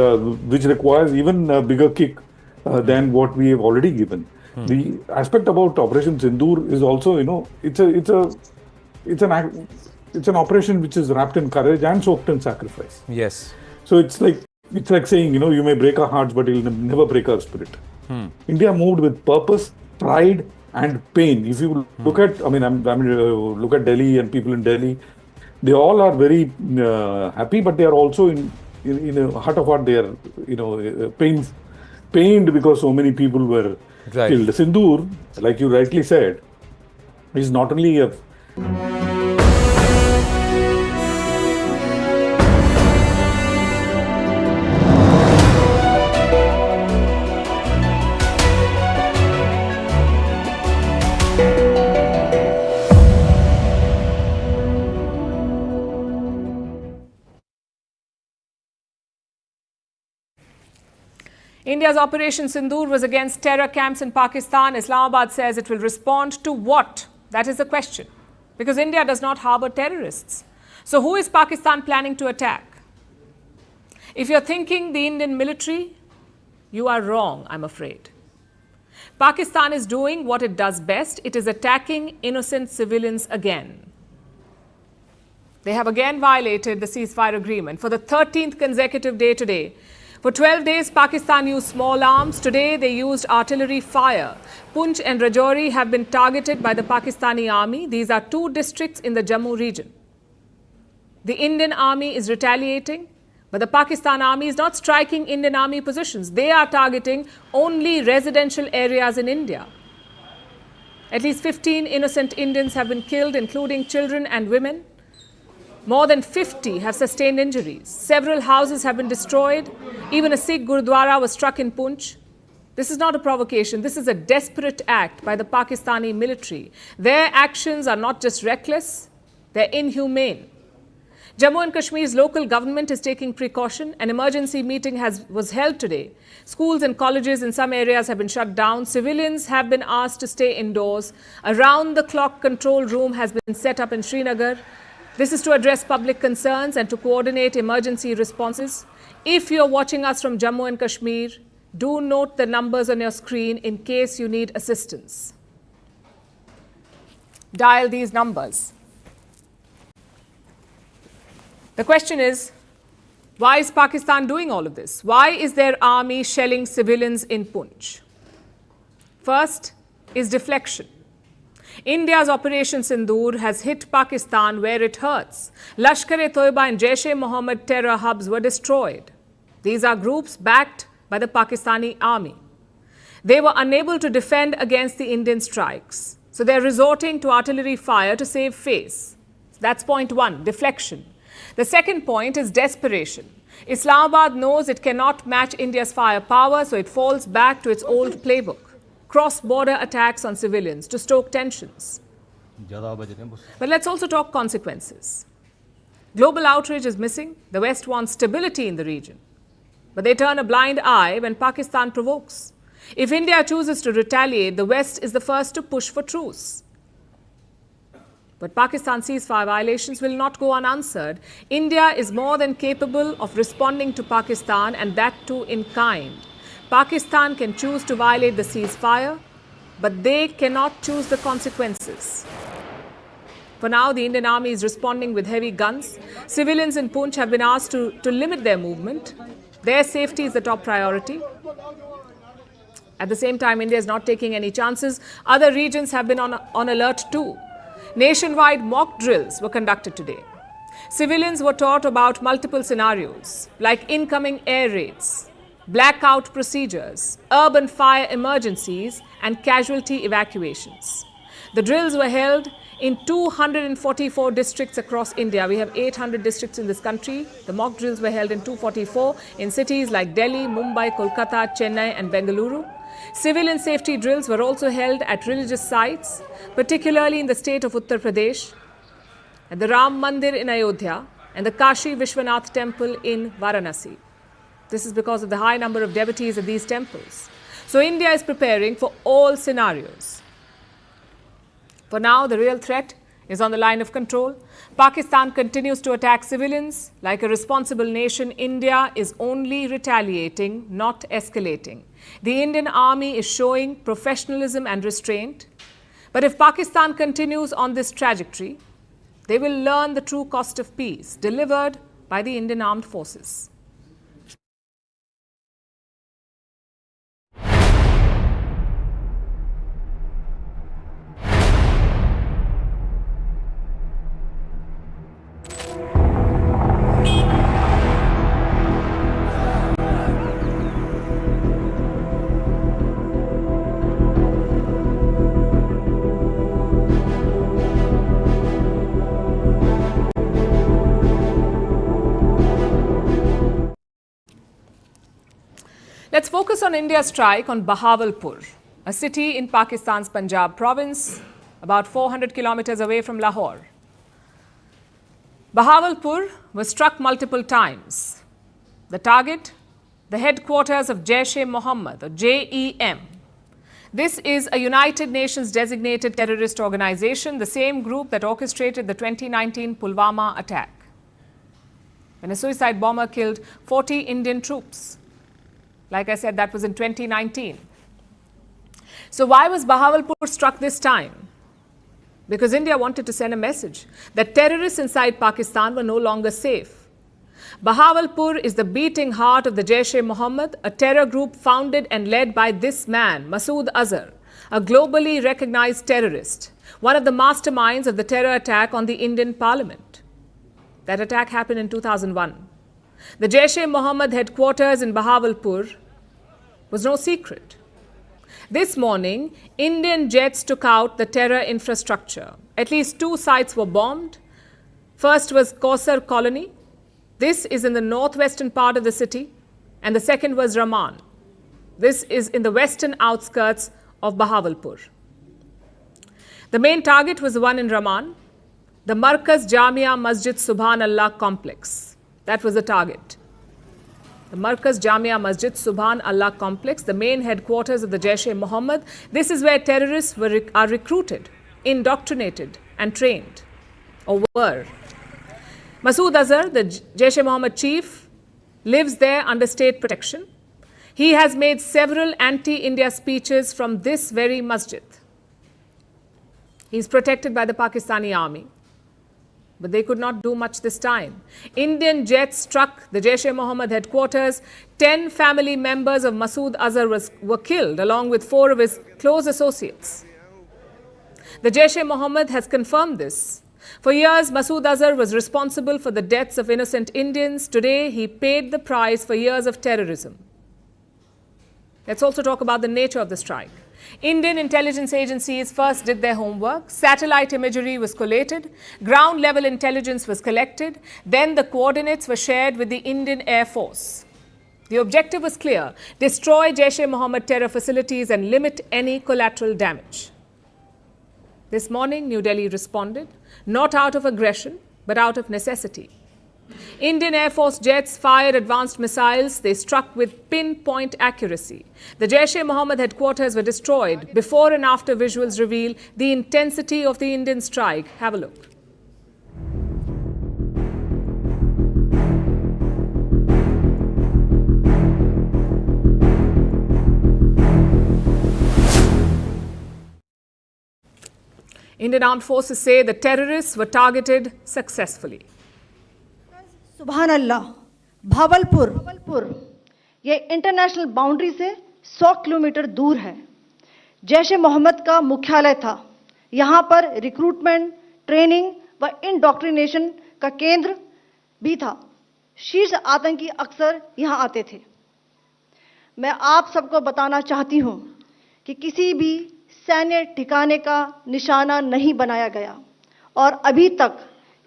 which requires even a bigger kick than what we have already given. The aspect about Operation Sindoor is also, it's an operation which is wrapped in courage and soaked in sacrifice. Yes. So it's like saying, you may break our hearts, but you'll never break our spirit. India moved with purpose, pride, and pain. If you look at, look at Delhi and people in Delhi, they all are very happy, but they are also in a heart of heart, they are, pained because so many people were killed. Sindoor, like you rightly said, is not only a India's Operation Sindoor was against terror camps in Pakistan. Islamabad says it will respond to what? That is the question. Because India does not harbor terrorists. So who is Pakistan planning to attack? If you're thinking the Indian military, you are wrong, I'm afraid. Pakistan is doing what it does best. It is attacking innocent civilians again. They have again violated the ceasefire agreement for the 13th consecutive day today. For 12 days, Pakistan used small arms. Today, they used artillery fire. Poonch and Rajouri have been targeted by the Pakistani army. These are two districts in the Jammu region. The Indian army is retaliating, but the Pakistan army is not striking Indian army positions. They are targeting only residential areas in India. At least 15 innocent Indians have been killed, including children and women. More than 50 have sustained injuries. Several houses have been destroyed. Even a Sikh Gurudwara was struck in Poonch. This is not a provocation. This is a desperate act by the Pakistani military. Their actions are not just reckless, they're inhumane. Jammu and Kashmir's local government is taking precaution. An emergency meeting was held today. Schools and colleges in some areas have been shut down. Civilians have been asked to stay indoors. A round-the-clock control room has been set up in Srinagar. This is to address public concerns and to coordinate emergency responses. If you're watching us from Jammu and Kashmir, do note the numbers on your screen in case you need assistance. Dial these numbers. The question is, why is Pakistan doing all of this? Why is their army shelling civilians in Poonch? First is deflection. India's Operation Sindoor has hit Pakistan where it hurts. Lashkar-e-Taiba and Jaish-e-Mohammed terror hubs were destroyed. These are groups backed by the Pakistani army. They were unable to defend against the Indian strikes. So they're resorting to artillery fire to save face. That's point one, deflection. The second point is desperation. Islamabad knows it cannot match India's firepower, so it falls back to its old playbook. Cross-border attacks on civilians to stoke tensions. But let's also talk consequences. Global outrage is missing. The West wants stability in the region. But they turn a blind eye when Pakistan provokes. If India chooses to retaliate, the West is the first to push for truce. But Pakistan's ceasefire violations will not go unanswered. India is more than capable of responding to Pakistan, and that too in kind. Pakistan can choose to violate the ceasefire, but they cannot choose the consequences. For now, the Indian army is responding with heavy guns. Civilians in Poonch have been asked to limit their movement. Their safety is the top priority. At the same time, India is not taking any chances. Other regions have been on alert too. Nationwide mock drills were conducted today. Civilians were taught about multiple scenarios, like incoming air raids, blackout procedures, urban fire emergencies, and casualty evacuations. The drills were held in 244 districts across India. We have 800 districts in this country. The mock drills were held in 244 in cities like Delhi, Mumbai, Kolkata, Chennai, and Bengaluru. Civilian safety drills were also held at religious sites, particularly in the state of Uttar Pradesh, at the Ram Mandir in Ayodhya, and the Kashi Vishwanath temple in Varanasi. This is because of the high number of devotees at these temples. So India is preparing for all scenarios. For now, the real threat is on the line of control. Pakistan continues to attack civilians. Like a responsible nation, India is only retaliating, not escalating. The Indian army is showing professionalism and restraint. But if Pakistan continues on this trajectory, they will learn the true cost of peace delivered by the Indian armed forces. Let's focus on India's strike on Bahawalpur, a city in Pakistan's Punjab province, about 400 kilometers away from Lahore. Bahawalpur was struck multiple times. The target, the headquarters of Jaish-e-Mohammed, or JEM. This is a United Nations designated terrorist organization, the same group that orchestrated the 2019 Pulwama attack, when a suicide bomber killed 40 Indian troops. Like I said, that was in 2019. So why was Bahawalpur struck this time? Because India wanted to send a message that terrorists inside Pakistan were no longer safe. Bahawalpur is the beating heart of the Jaish-e-Mohammed, a terror group founded and led by this man, Masood Azhar, a globally recognized terrorist, one of the masterminds of the terror attack on the Indian Parliament. That attack happened in 2001. The Jaish-e-Mohammed headquarters in Bahawalpur was no secret. This morning, Indian jets took out the terror infrastructure. At least 2 sites were bombed. First was Kausar Colony. This is in the northwestern part of the city. And the second was Raman. This is in the western outskirts of Bahawalpur. The main target was the one in Raman, the Markaz Jamia Masjid Subhan Allah complex. That was the target. The Markaz Jamia Masjid Subhan Allah complex, the main headquarters of the Jaish-e-Mohammed. This is where terrorists are recruited, indoctrinated and trained, or were. Masood Azhar, the Jaish-e-Mohammed chief, lives there under state protection. He has made several anti-India speeches from this very masjid. He is protected by the Pakistani army. But they could not do much this time. Indian jets struck the Jaish-e-Mohammed headquarters. 10 family members of Masood Azhar were killed, along with 4 of his close associates. The Jaish-e-Mohammed has confirmed this. For years, Masood Azhar was responsible for the deaths of innocent Indians. Today, he paid the price for years of terrorism. Let's also talk about the nature of the strike. Indian intelligence agencies first did their homework. Satellite imagery was collated. Ground-level intelligence was collected. Then the coordinates were shared with the Indian Air Force. The objective was clear: destroy Jaish-e-Mohammed terror facilities and limit any collateral damage. This morning, New Delhi responded, not out of aggression, but out of necessity. Indian Air Force jets fired advanced missiles. They struck with pinpoint accuracy. The Jaish-e-Mohammed headquarters were destroyed. Before and after visuals reveal the intensity of the Indian strike. Have a look. Indian armed forces say the terrorists were targeted successfully. सुभान अल्लाह भावलपुर ये international boundary से 100 kilometre दूर है। जैश-ए-मोहम्मद का मुख्यालय था। यहाँ पर रिक्रूटमेंट, ट्रेनिंग व इंडोक्ट्रिनेशन का केंद्र भी था। शीर्ष आतंकी अक्सर यहाँ आते थे। मैं आप सबको बताना चाहती हूँ कि किसी भी सैन्य ठिकाने का निशाना नहीं बनाया गया और अभी तक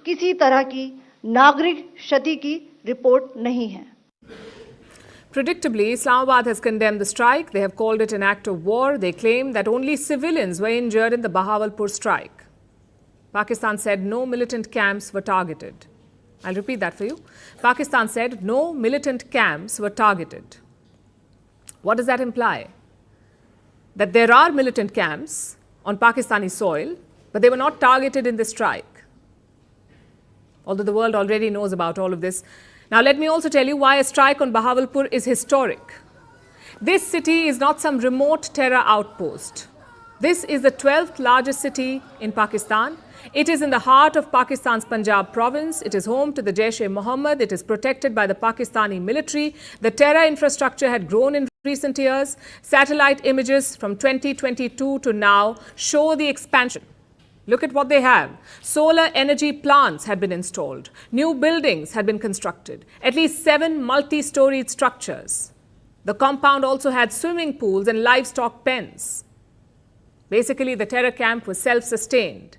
किसी तरह की नागरिक क्षति की रिपोर्ट नहीं है। Predictably, Islamabad has condemned the strike. They have called it an act of war. They claim that only civilians were injured in the Bahawalpur strike. Pakistan said no militant camps were targeted. I'll repeat that for you. Pakistan said no militant camps were targeted. What does that imply? That there are militant camps on Pakistani soil, but they were not targeted in the strike. Although the world already knows about all of this. Now let me also tell you why a strike on Bahawalpur is historic. This city is not some remote terror outpost. This is the 12th largest city in Pakistan. It is in the heart of Pakistan's Punjab province. It is home to the Jaish-e-Mohammed. It is protected by the Pakistani military. The terror infrastructure had grown in recent years. Satellite images from 2022 to now show the expansion. Look at what they have. Solar energy plants had been installed. New buildings had been constructed. At least 7 multi-storied structures. The compound also had swimming pools and livestock pens. Basically, the terror camp was self-sustained.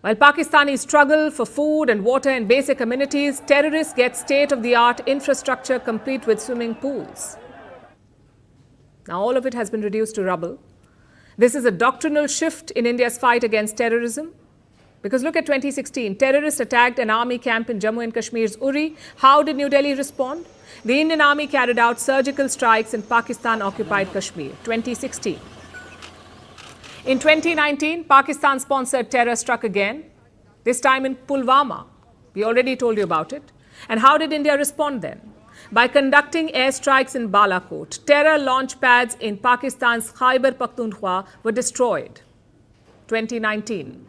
While Pakistanis struggle for food and water and basic amenities, terrorists get state-of-the-art infrastructure complete with swimming pools. Now, all of it has been reduced to rubble. This is a doctrinal shift in India's fight against terrorism. Because look at 2016, terrorists attacked an army camp in Jammu and Kashmir's Uri. How did New Delhi respond? The Indian army carried out surgical strikes in Pakistan-Occupied Kashmir, 2016. In 2019, Pakistan sponsored terror struck again, this time in Pulwama. We already told you about it. And how did India respond then? By conducting airstrikes in Balakot. Terror launch pads in Pakistan's Khyber Pakhtunkhwa were destroyed. 2019.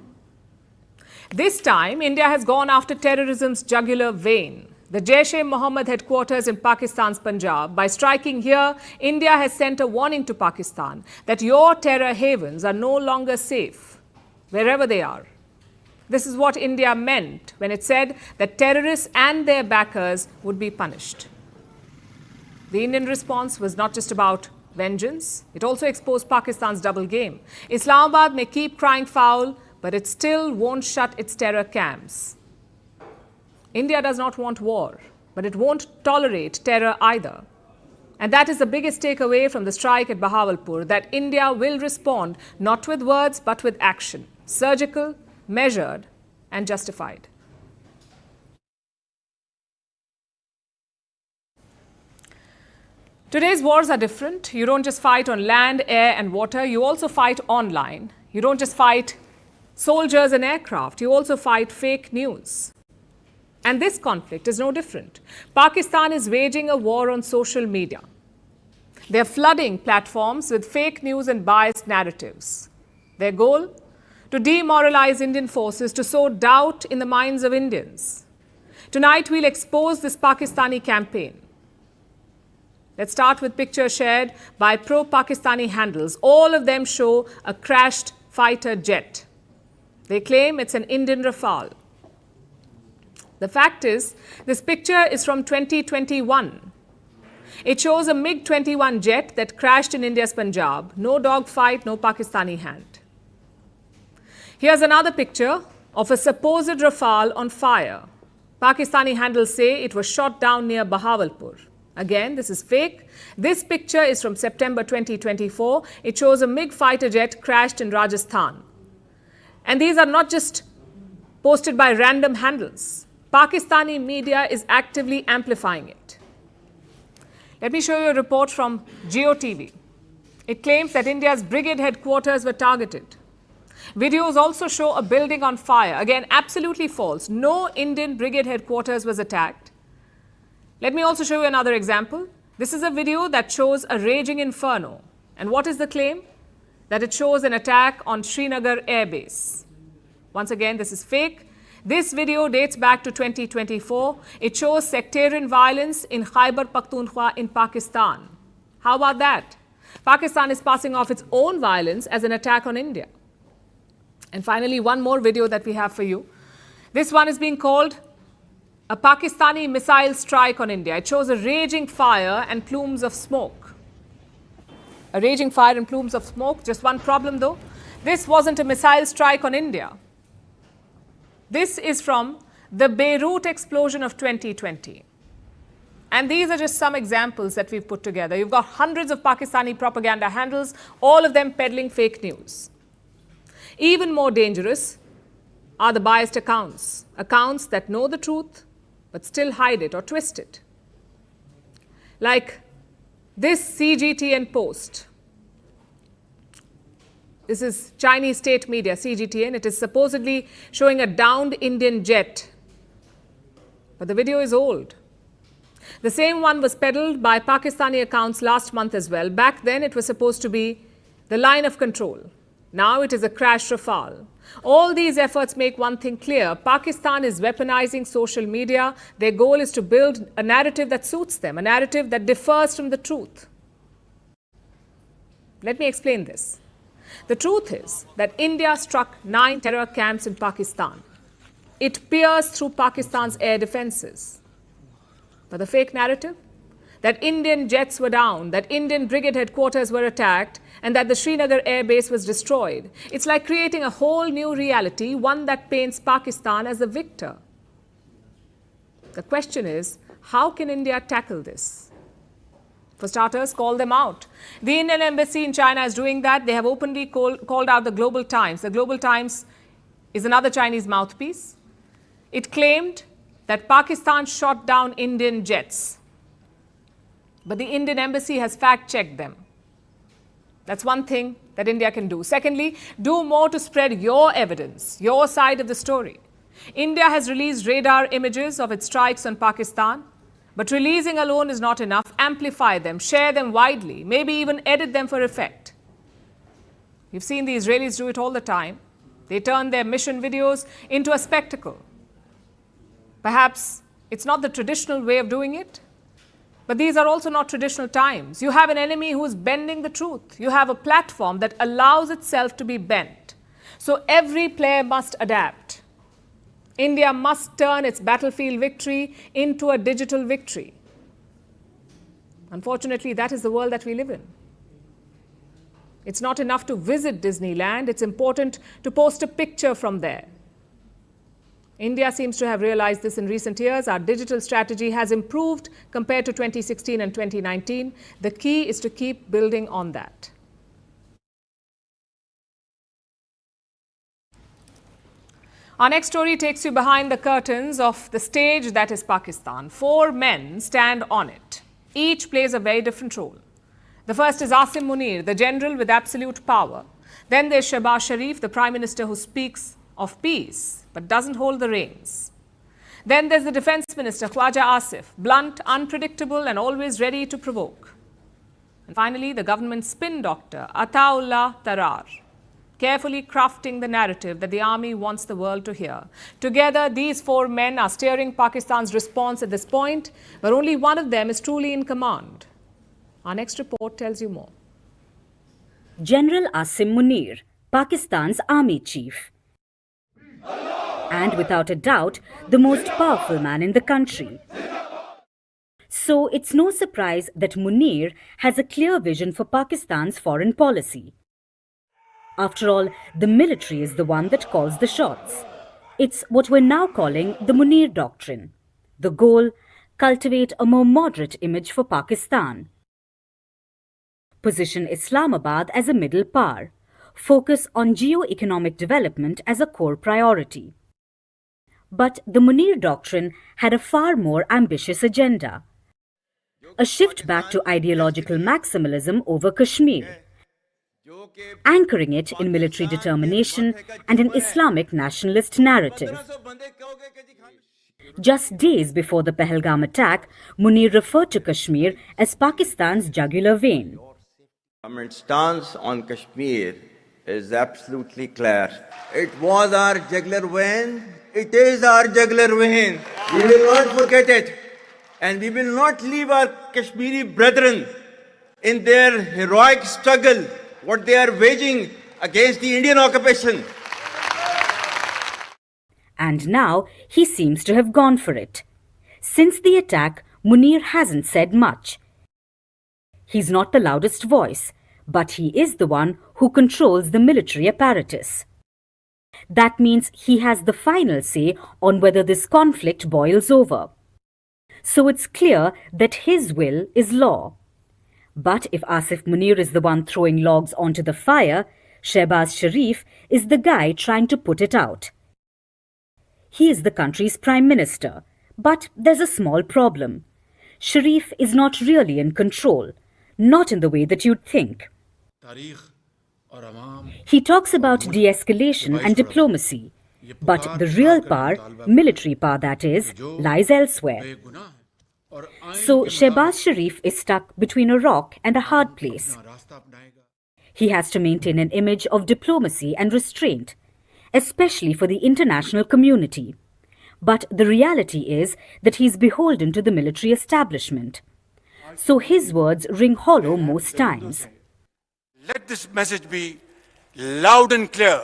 This time, India has gone after terrorism's jugular vein. The Jaish-e-Mohammed headquarters in Pakistan's Punjab. By striking here, India has sent a warning to Pakistan that your terror havens are no longer safe, wherever they are. This is what India meant when it said that terrorists and their backers would be punished. The Indian response was not just about vengeance. It also exposed Pakistan's double game. Islamabad may keep crying foul, but it still won't shut its terror camps. India does not want war, but it won't tolerate terror either. And that is the biggest takeaway from the strike at Bahawalpur, that India will respond not with words, but with action. Surgical, measured, and justified. Today's wars are different. You don't just fight on land, air, and water. You also fight online. You don't just fight soldiers and aircraft. You also fight fake news. And this conflict is no different. Pakistan is waging a war on social media. They're flooding platforms with fake news and biased narratives. Their goal? To demoralize Indian forces, to sow doubt in the minds of Indians. Tonight, we'll expose this Pakistani campaign. Let's start with pictures shared by pro-Pakistani handles. All of them show a crashed fighter jet. They claim it's an Indian Rafale. The fact is, this picture is from 2021. It shows a MiG-21 jet that crashed in India's Punjab. No dogfight, no Pakistani hand. Here's another picture of a supposed Rafale on fire. Pakistani handles say it was shot down near Bahawalpur. Again, this is fake. This picture is from September 2024. It shows a MiG fighter jet crashed in Rajasthan. And these are not just posted by random handles. Pakistani media is actively amplifying it. Let me show you a report from GeoTV. It claims that India's brigade headquarters were targeted. Videos also show a building on fire. Again, absolutely false. No Indian brigade headquarters was attacked. Let me also show you another example. This is a video that shows a raging inferno. And what is the claim? That it shows an attack on Srinagar Air Base. Once again, this is fake. This video dates back to 2024. It shows sectarian violence in Khyber Pakhtunkhwa in Pakistan. How about that? Pakistan is passing off its own violence as an attack on India. And finally, one more video that we have for you. This one is being called a Pakistani missile strike on India. It shows a raging fire and plumes of smoke. A raging fire and plumes of smoke. Just one problem though. This wasn't a missile strike on India. This is from the Beirut explosion of 2020. And these are just some examples that we've put together. You've got hundreds of Pakistani propaganda handles, all of them peddling fake news. Even more dangerous are the biased accounts, accounts that know the truth but still hide it or twist it. Like this CGTN post. This is Chinese state media, CGTN. It is supposedly showing a downed Indian jet. But the video is old. The same one was peddled by Pakistani accounts last month as well. Back then, it was supposed to be the line of control. Now it is a crash Rafale. All these efforts make one thing clear. Pakistan is weaponizing social media. Their goal is to build a narrative that suits them, a narrative that differs from the truth. Let me explain this. The truth is that India struck 9 terror camps in Pakistan. It pierced through Pakistan's air defenses. But the fake narrative? That Indian jets were down, that Indian brigade headquarters were attacked, and that the Srinagar air base was destroyed. It's like creating a whole new reality, one that paints Pakistan as the victor. The question is, how can India tackle this? For starters, call them out. The Indian embassy in China is doing that. They have openly called out the Global Times. The Global Times is another Chinese mouthpiece. It claimed that Pakistan shot down Indian jets. But the Indian embassy has fact-checked them. That's one thing that India can do. Secondly, do more to spread your evidence, your side of the story. India has released radar images of its strikes on Pakistan. But releasing alone is not enough. Amplify them, share them widely, maybe even edit them for effect. You've seen the Israelis do it all the time. They turn their mission videos into a spectacle. Perhaps it's not the traditional way of doing it, but these are also not traditional times. You have an enemy who is bending the truth. You have a platform that allows itself to be bent. So every player must adapt. India must turn its battlefield victory into a digital victory. Unfortunately, that is the world that we live in. It's not enough to visit Disneyland. It's important to post a picture from there. India seems to have realized this in recent years. Our digital strategy has improved compared to 2016 and 2019. The key is to keep building on that. Our next story takes you behind the curtains of the stage that is Pakistan. 4 men stand on it. Each plays a very different role. The first is Asim Munir, the general with absolute power. Then there's Shehbaz Sharif, the prime minister who speaks of peace but doesn't hold the reins. Then there's the defense minister, Khwaja Asif, blunt, unpredictable and always ready to provoke. And finally, the government spin doctor, Ataullah Tarar, carefully crafting the narrative that the army wants the world to hear. Together, these 4 men are steering Pakistan's response at this point, but only one of them is truly in command. Our next report tells you more. General Asim Munir, Pakistan's army chief. And without a doubt, the most powerful man in the country. So it's no surprise that Munir has a clear vision for Pakistan's foreign policy. After all, the military is the one that calls the shots. It's what we're now calling the Munir Doctrine. The goal, cultivate a more moderate image for Pakistan. Position Islamabad as a middle power. Focus on geo-economic development as a core priority. But the Munir Doctrine had a far more ambitious agenda. A shift back to ideological maximalism over Kashmir, anchoring it in military determination and an Islamic nationalist narrative. Just days before the Pahalgam attack, Munir referred to Kashmir as Pakistan's jugular vein. Government's stance on Kashmir is absolutely clear. It was our jugular vein. It is our jugular vein. We will not forget it. And we will not leave our Kashmiri brethren in their heroic struggle, what they are waging against the Indian occupation. And now he seems to have gone for it. Since the attack, Munir hasn't said much. He's not the loudest voice, but he is the one who controls the military apparatus. That means he has the final say on whether this conflict boils over. So it's clear that his will is law. But if Asif Munir is the one throwing logs onto the fire, Shehbaz Sharif is the guy trying to put it out. He is the country's prime minister, but there's a small problem. Sharif is not really in control, not in the way that you'd think. He talks about de-escalation and diplomacy, but the real power, military power that is, lies elsewhere. So Shehbaz Sharif is stuck between a rock and a hard place. He has to maintain an image of diplomacy and restraint, especially for the international community. But the reality is that he's beholden to the military establishment. So his words ring hollow most times. Let this message be loud and clear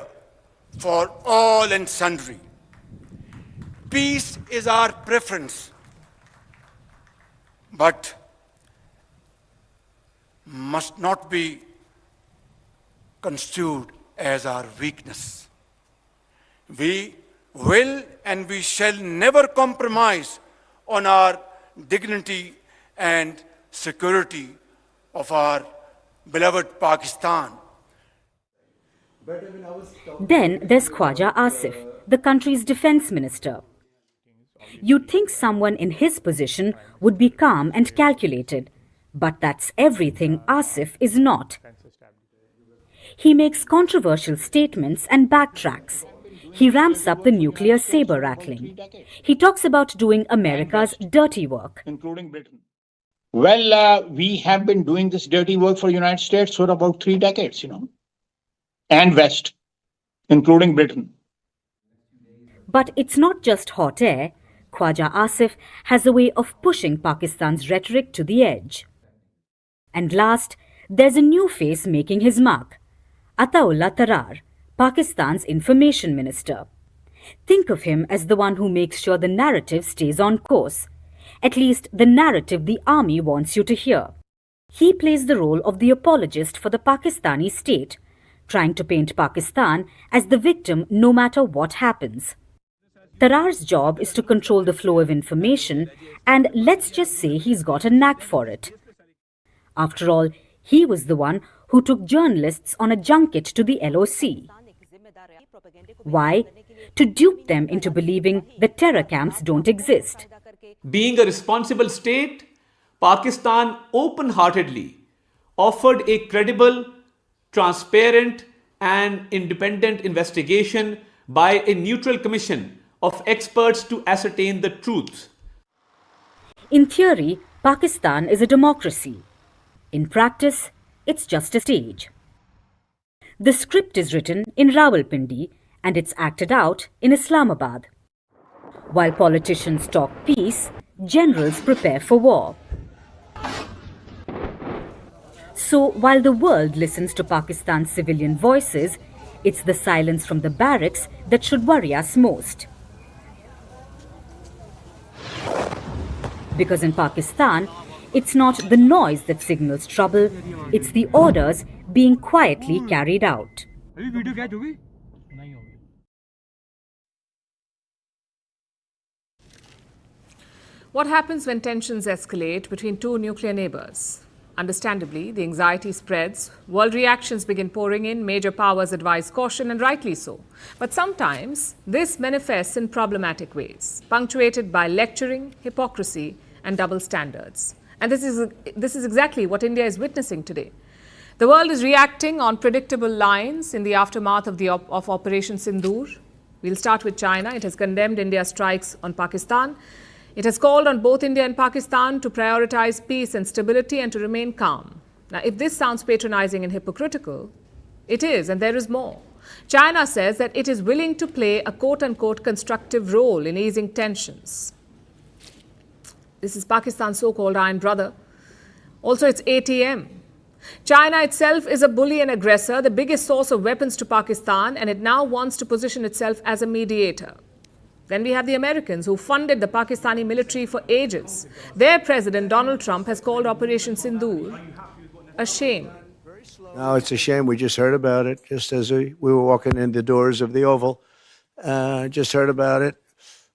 for all and sundry. Peace is our preference, but must not be construed as our weakness. We will and we shall never compromise on our dignity and security of our beloved Pakistan. Then there's Khwaja Asif, the country's defense minister. You'd think someone in his position would be calm and calculated, but that's everything Asif is not. He makes controversial statements and backtracks. He ramps up the nuclear saber rattling. He talks about doing America's dirty work. Including Britain. Well, we have been doing this dirty work for the United States for about 3 decades, and West, including Britain. But it's not just hot air. Khwaja Asif has a way of pushing Pakistan's rhetoric to the edge. And last, there's a new face making his mark. Ataullah Tarar, Pakistan's information minister. Think of him as the one who makes sure the narrative stays on course. At least the narrative the army wants you to hear. He plays the role of the apologist for the Pakistani state, trying to paint Pakistan as the victim no matter what happens. Tarar's job is to control the flow of information, and let's just say he's got a knack for it. After all, he was the one who took journalists on a junket to the LOC. Why? To dupe them into believing that terror camps don't exist. Being a responsible state, Pakistan open-heartedly offered a credible, transparent and independent investigation by a neutral commission of experts to ascertain the truth. In theory, Pakistan is a democracy. In practice, it's just a stage. The script is written in Rawalpindi and it's acted out in Islamabad. While politicians talk peace, generals prepare for war. So while the world listens to Pakistan's civilian voices, it's the silence from the barracks that should worry us most. Because in Pakistan, it's not the noise that signals trouble, it's the orders being quietly carried out. What happens when tensions escalate between two nuclear neighbors? Understandably, the anxiety spreads, world reactions begin pouring in, major powers advise caution, and rightly so. But sometimes this manifests in problematic ways, punctuated by lecturing, hypocrisy, and double standards. And this is exactly what India is witnessing today. The world is reacting on predictable lines in the aftermath of Operation Sindoor. We'll start with China. It has condemned India's strikes on Pakistan. It has called on both India and Pakistan to prioritize peace and stability and to remain calm. Now, if this sounds patronizing and hypocritical, it is, and there is more. China says that it is willing to play a quote-unquote constructive role in easing tensions. This is Pakistan's so-called iron brother. Also, its ATM, China itself is a bully and aggressor, the biggest source of weapons to Pakistan, and it now wants to position itself as a mediator. Then we have the Americans who funded the Pakistani military for ages. Their president, Donald Trump, has called Operation Sindoor a shame. No, it's a shame. We just heard about it just as we were walking in the doors of the Oval. Just heard about it.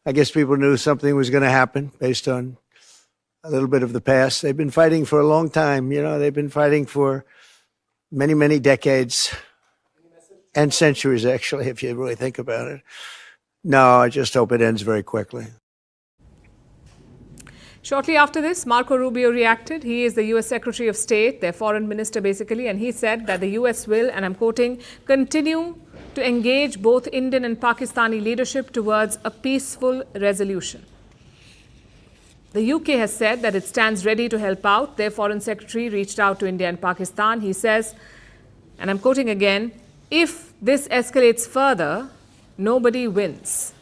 I guess people knew something was going to happen based on a little bit of the past. They've been fighting for a long time. You know, they've been fighting for many, many decades and centuries, actually, if you really think about it. No, I just hope it ends very quickly. Shortly after this, Marco Rubio reacted. He is the U.S. Secretary of State, their foreign minister basically, and he said that the U.S. will, and I'm quoting, continue to engage both Indian and Pakistani leadership towards a peaceful resolution. The UK has said that it stands ready to help out. Their foreign secretary reached out to India and Pakistan. He says, and I'm quoting again, if this escalates further, nobody wins.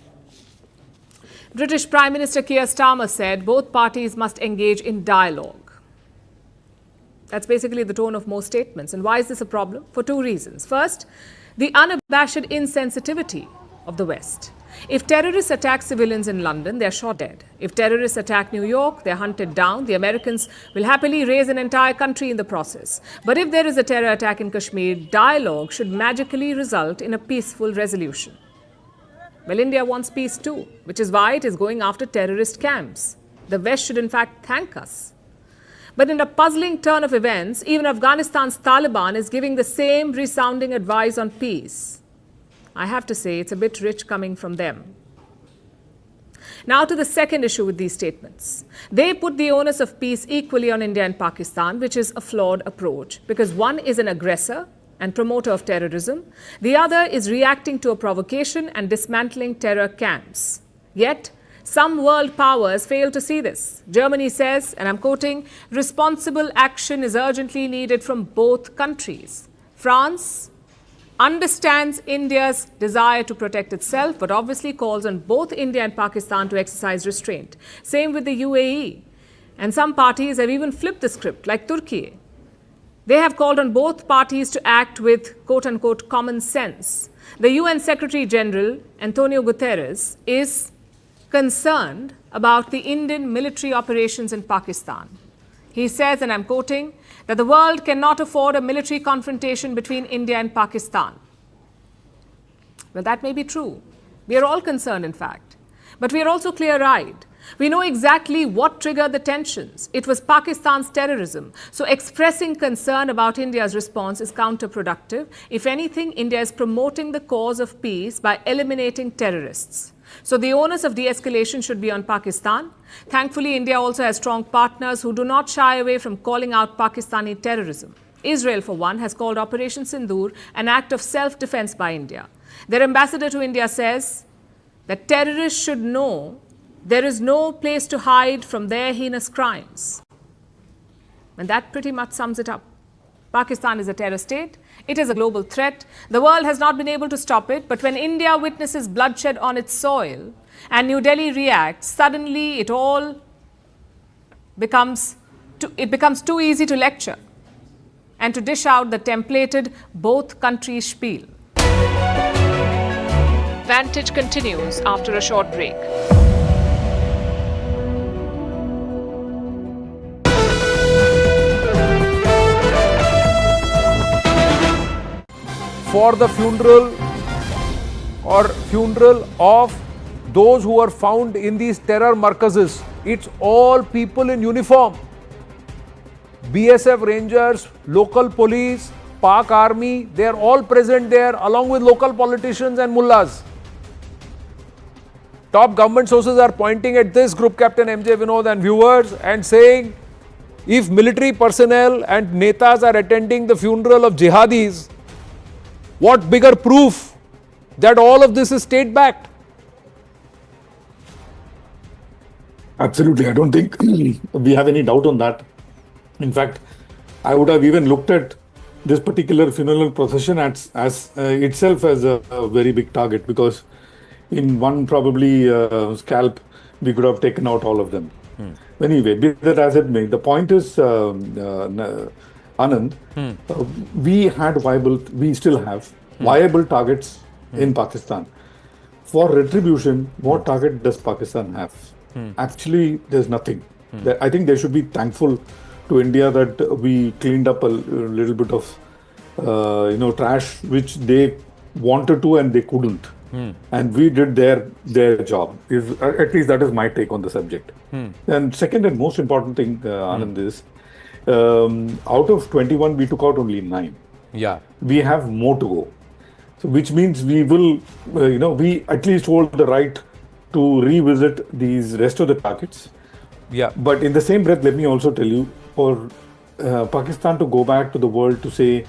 British Prime Minister Keir Starmer said both parties must engage in dialogue. That's basically the tone of most statements. And why is this a problem? For two reasons. First, the unabashed insensitivity of the West. If terrorists attack civilians in London, they're shot dead. If terrorists attack New York, they're hunted down. The Americans will happily raise an entire country in the process. But if there is a terror attack in Kashmir, dialogue should magically result in a peaceful resolution. Well, India wants peace too, which is why it is going after terrorist camps. The West should in fact thank us. But in a puzzling turn of events, even Afghanistan's Taliban is giving the same resounding advice on peace. I have to say, it's a bit rich coming from them. Now to the second issue with these statements. They put the onus of peace equally on India and Pakistan, which is a flawed approach, because one is an aggressor and promoter of terrorism. The other is reacting to a provocation and dismantling terror camps. Yet, some world powers fail to see this. Germany says, and I'm quoting, responsible action is urgently needed from both countries. France understands India's desire to protect itself, but obviously calls on both India and Pakistan to exercise restraint. Same with the UAE. And some parties have even flipped the script, like Turkey. They have called on both parties to act with quote-unquote common sense. The UN Secretary General, Antonio Guterres, is concerned about the Indian military operations in Pakistan. He says, and I'm quoting, that the world cannot afford a military confrontation between India and Pakistan. Well, that may be true. We are all concerned, in fact. But we are also clear-eyed. We know exactly what triggered the tensions. It was Pakistan's terrorism. So expressing concern about India's response is counterproductive. If anything, India is promoting the cause of peace by eliminating terrorists. So the onus of de-escalation should be on Pakistan. Thankfully, India also has strong partners who do not shy away from calling out Pakistani terrorism. Israel, for one, has called Operation Sindoor an act of self-defense by India. Their ambassador to India says that terrorists should know there is no place to hide from their heinous crimes. And that pretty much sums it up. Pakistan is a terror state. It is a global threat. The world has not been able to stop it. But when India witnesses bloodshed on its soil and New Delhi reacts, suddenly it becomes too easy to lecture and to dish out the templated both countries spiel. Vantage continues after a short break. For the funeral of those who are found in these terror markazes. It's all people in uniform. BSF Rangers, local police, Pak Army, they are all present there along with local politicians and mullahs. Top government sources are pointing at this, Group Captain MJ Vinod and viewers, and saying if military personnel and netas are attending the funeral of jihadis, what bigger proof that all of this is state-backed? Absolutely. I don't think we have any doubt on that. In fact, I would have even looked at this particular funeral procession as itself as a very big target, because in one probably scalp, we could have taken out all of them. Anyway, be that as it may, the point is, Anand, we still have viable targets in Pakistan. For retribution, what target does Pakistan have? Actually, there's nothing. I think they should be thankful to India that we cleaned up a little bit of, trash which they wanted to and they couldn't. And we did their job. At least that is my take on the subject. And second and most important thing, Anand, is out of 21, we took out only 9. Yeah. We have more to go. So which means we will, we at least hold the right to revisit these rest of the targets. Yeah. But in the same breath, let me also tell you, for Pakistan to go back to the world to say,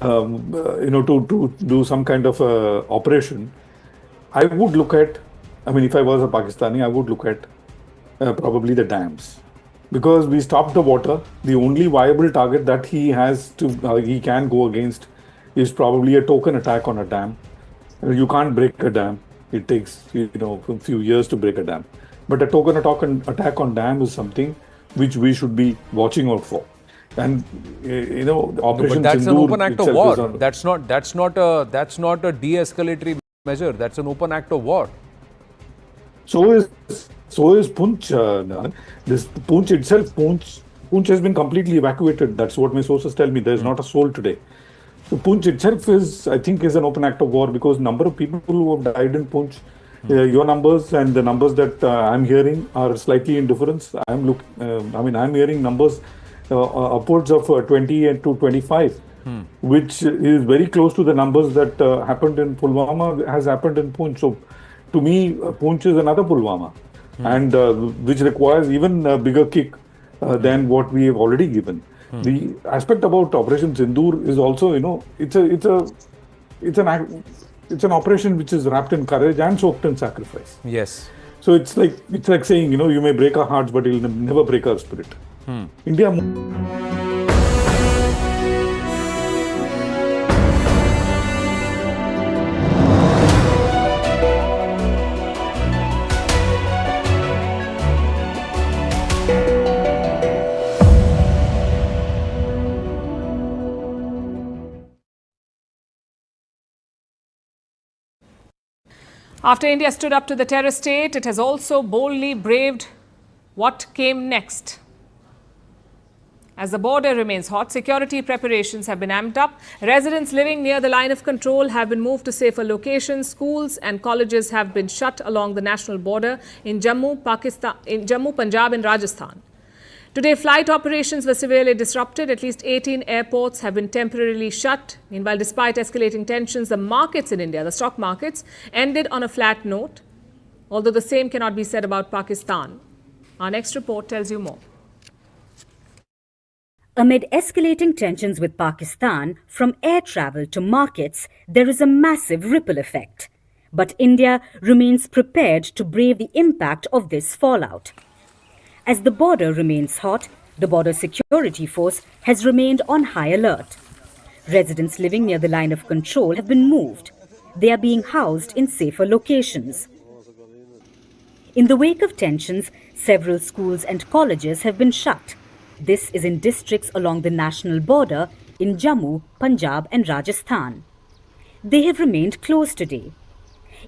to do some kind of operation, I would look at, if I was a Pakistani, I would look at probably the dams. Because we stopped the water, the only viable target that he can go against is probably a token attack on a dam. You can't break a dam. It takes, a few years to break a dam. But a token attack on dam is something which we should be watching out for. And Operation but that's Sindoor an open act of war. on, That's not a de-escalatory measure. That's an open act of war. So is Poonch. This Poonch itself, Poonch has been completely evacuated. That's what my sources tell me. There's not a soul today. So Poonch itself is an open act of war, because number of people who have died in Poonch, your numbers and the numbers that I'm hearing are slightly in difference. I'm hearing numbers upwards of 20 and to 25, which is very close to the numbers that happened in Pulwama has happened in Poonch. So to me, Poonch is another Pulwama, and which requires even a bigger kick than what we have already given. The aspect about Operation Sindoor is also, it's an operation which is wrapped in courage and soaked in sacrifice. Yes. So it's like saying, you may break our hearts, but you'll never break our spirit. India. After India stood up to the terror state, it has also boldly braved what came next. As the border remains hot, security preparations have been amped up. Residents living near the line of control have been moved to safer locations. Schools and colleges have been shut along the national border in Jammu, Punjab and Rajasthan. Today, flight operations were severely disrupted. At least 18 airports have been temporarily shut. Meanwhile, despite escalating tensions, the markets in India, the stock markets, ended on a flat note, although the same cannot be said about Pakistan. Our next report tells you more. Amid escalating tensions with Pakistan, from air travel to markets, there is a massive ripple effect. But India remains prepared to brave the impact of this fallout. As the border remains hot, the Border Security Force has remained on high alert. Residents living near the line of control have been moved. They are being housed in safer locations. In the wake of tensions, several schools and colleges have been shut. This is in districts along the national border in Jammu, Punjab and Rajasthan. They have remained closed today.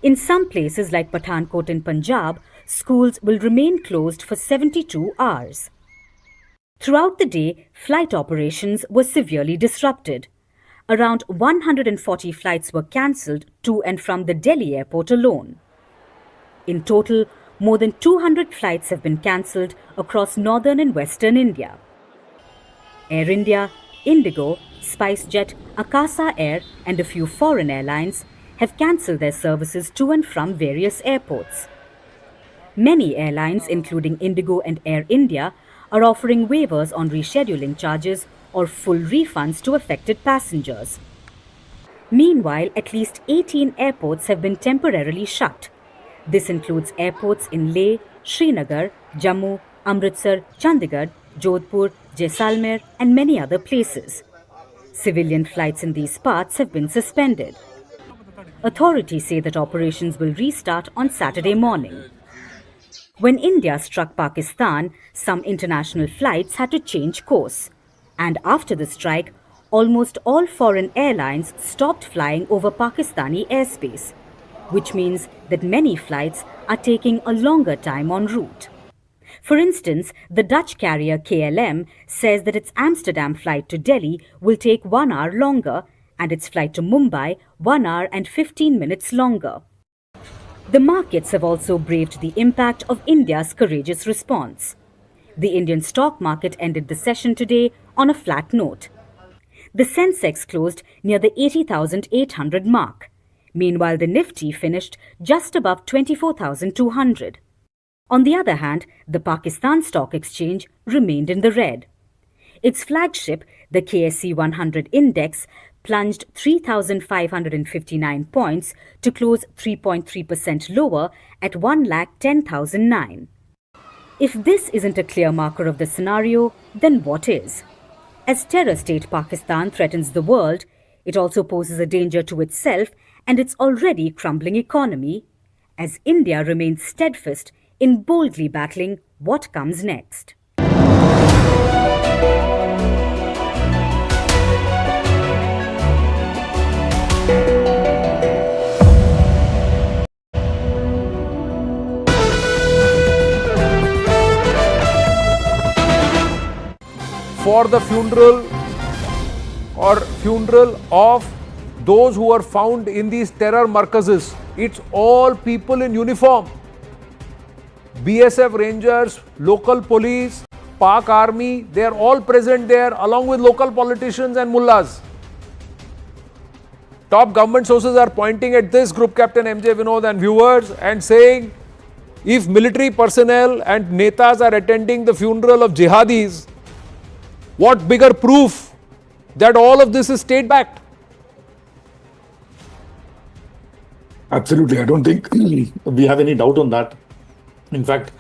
In some places like Pathankot in Punjab, schools will remain closed for 72 hours. Throughout the day, flight operations were severely disrupted. Around 140 flights were cancelled to and from the Delhi airport alone. In total, more than 200 flights have been cancelled across northern and western India. Air India, Indigo, SpiceJet, Akasa Air and a few foreign airlines have cancelled their services to and from various airports. Many airlines, including Indigo and Air India, are offering waivers on rescheduling charges or full refunds to affected passengers. Meanwhile, at least 18 airports have been temporarily shut. This includes airports in Leh, Srinagar, Jammu, Amritsar, Chandigarh, Jodhpur, Jaisalmer and many other places. Civilian flights in these parts have been suspended. Authorities say that operations will restart on Saturday morning. When India struck Pakistan, some international flights had to change course. And after the strike, almost all foreign airlines stopped flying over Pakistani airspace, which means that many flights are taking a longer time en route. For instance, the Dutch carrier KLM says that its Amsterdam flight to Delhi will take 1 hour longer and its flight to Mumbai 1 hour and 15 minutes longer. The markets have also braved the impact of India's courageous response. The Indian stock market ended the session today on a flat note. The Sensex closed near the 80,800 mark. Meanwhile, the Nifty finished just above 24,200. On the other hand, the Pakistan Stock Exchange remained in the red. Its flagship, the KSE 100 index, plunged 3,559 points to close 3.3% lower at 1,10,009. If this isn't a clear marker of the scenario, then what is? As terror state Pakistan threatens the world, it also poses a danger to itself and its already crumbling economy, as India remains steadfast in boldly battling what comes next. For the funeral of those who are found in these terror markazes, it's all people in uniform. BSF Rangers, local police, Pak Army, they are all present there along with local politicians and mullahs. Top government sources are pointing at this, Group Captain MJ Vinod and viewers, and saying if military personnel and netas are attending the funeral of jihadis, what bigger proof that all of this is state-backed? Absolutely. I don't think we have any doubt on that. In fact,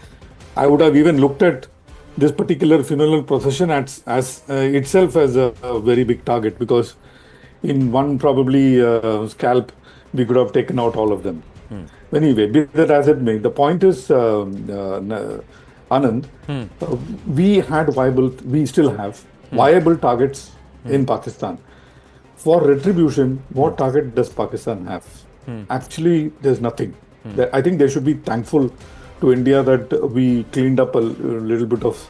I would have even looked at this particular funeral procession as itself as a very big target, because in one probably scalp, we could have taken out all of them. Anyway, be that as it may, the point is, Anand, we still have viable targets in Pakistan. For retribution, what target does Pakistan have? Actually, there's nothing. I think they should be thankful to India that we cleaned up a little bit of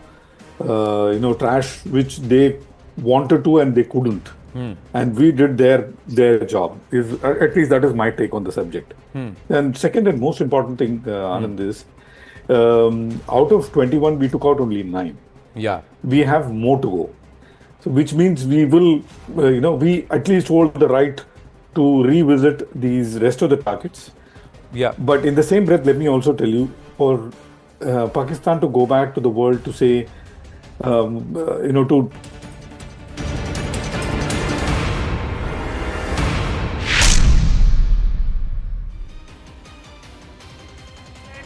trash which they wanted to and they couldn't. And we did their job. At least that is my take on the subject. And second and most important thing, Anand, is out of 21, we took out only 9. Yeah. We have more to go. So which means we will, we at least hold the right to revisit these rest of the targets. Yeah. But in the same breath, let me also tell you, for Pakistan to go back to the world to say, to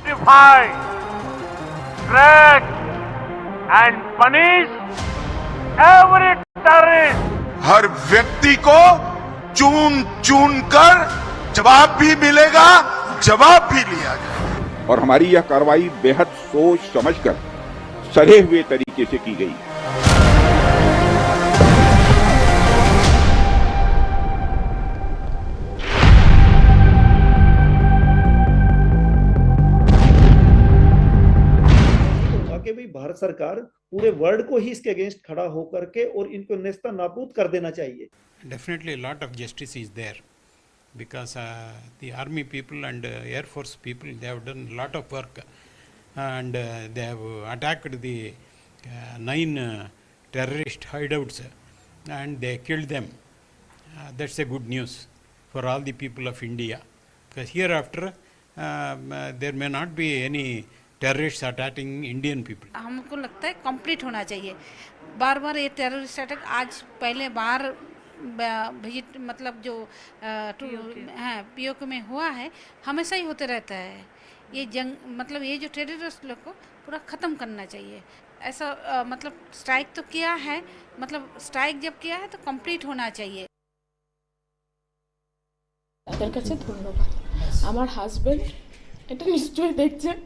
identify, track and punish every terrorist. हर व्यक्ति को चुन चुन कर जवाब भी मिलेगा, जवाब भी लिया जाएगा। और हमारी यह कार्रवाई बेहद सोच समझकर सधे हुए तरीके से की गई। भारत सरकार पूरे वर्ल्ड को ही इसके अगेंस्ट खड़ा होकर के और इनको नेस्ता नाबूद कर देना चाहिए। Definitely a lot of justice is there because the army people and air force people, they have done a lot of work and they have attacked the 9 terrorist hideouts and they killed them. That's a good news for all the people of India, because hereafter there may not be any terrorists attacking Indian people. हमको लगता है complete होना चाहिए। बार बार ये terrorist attack आज पहले बाहर visit मतलब जो पीओके में हुआ है, हमेशा ही होते रहता है। ये जंग मतलब ये जो टेररिस्ट लोग को पूरा ख़त्म करना चाहिए। ऐसा मतलब स्ट्राइक तो किया है, मतलब स्ट्राइक जब किया है तो कंप्लीट होना चाहिए। তাদের কাছে ধন্যবাদ। আমার হাজবেন্ড এটা নিশ্চয়ই দেখছেন,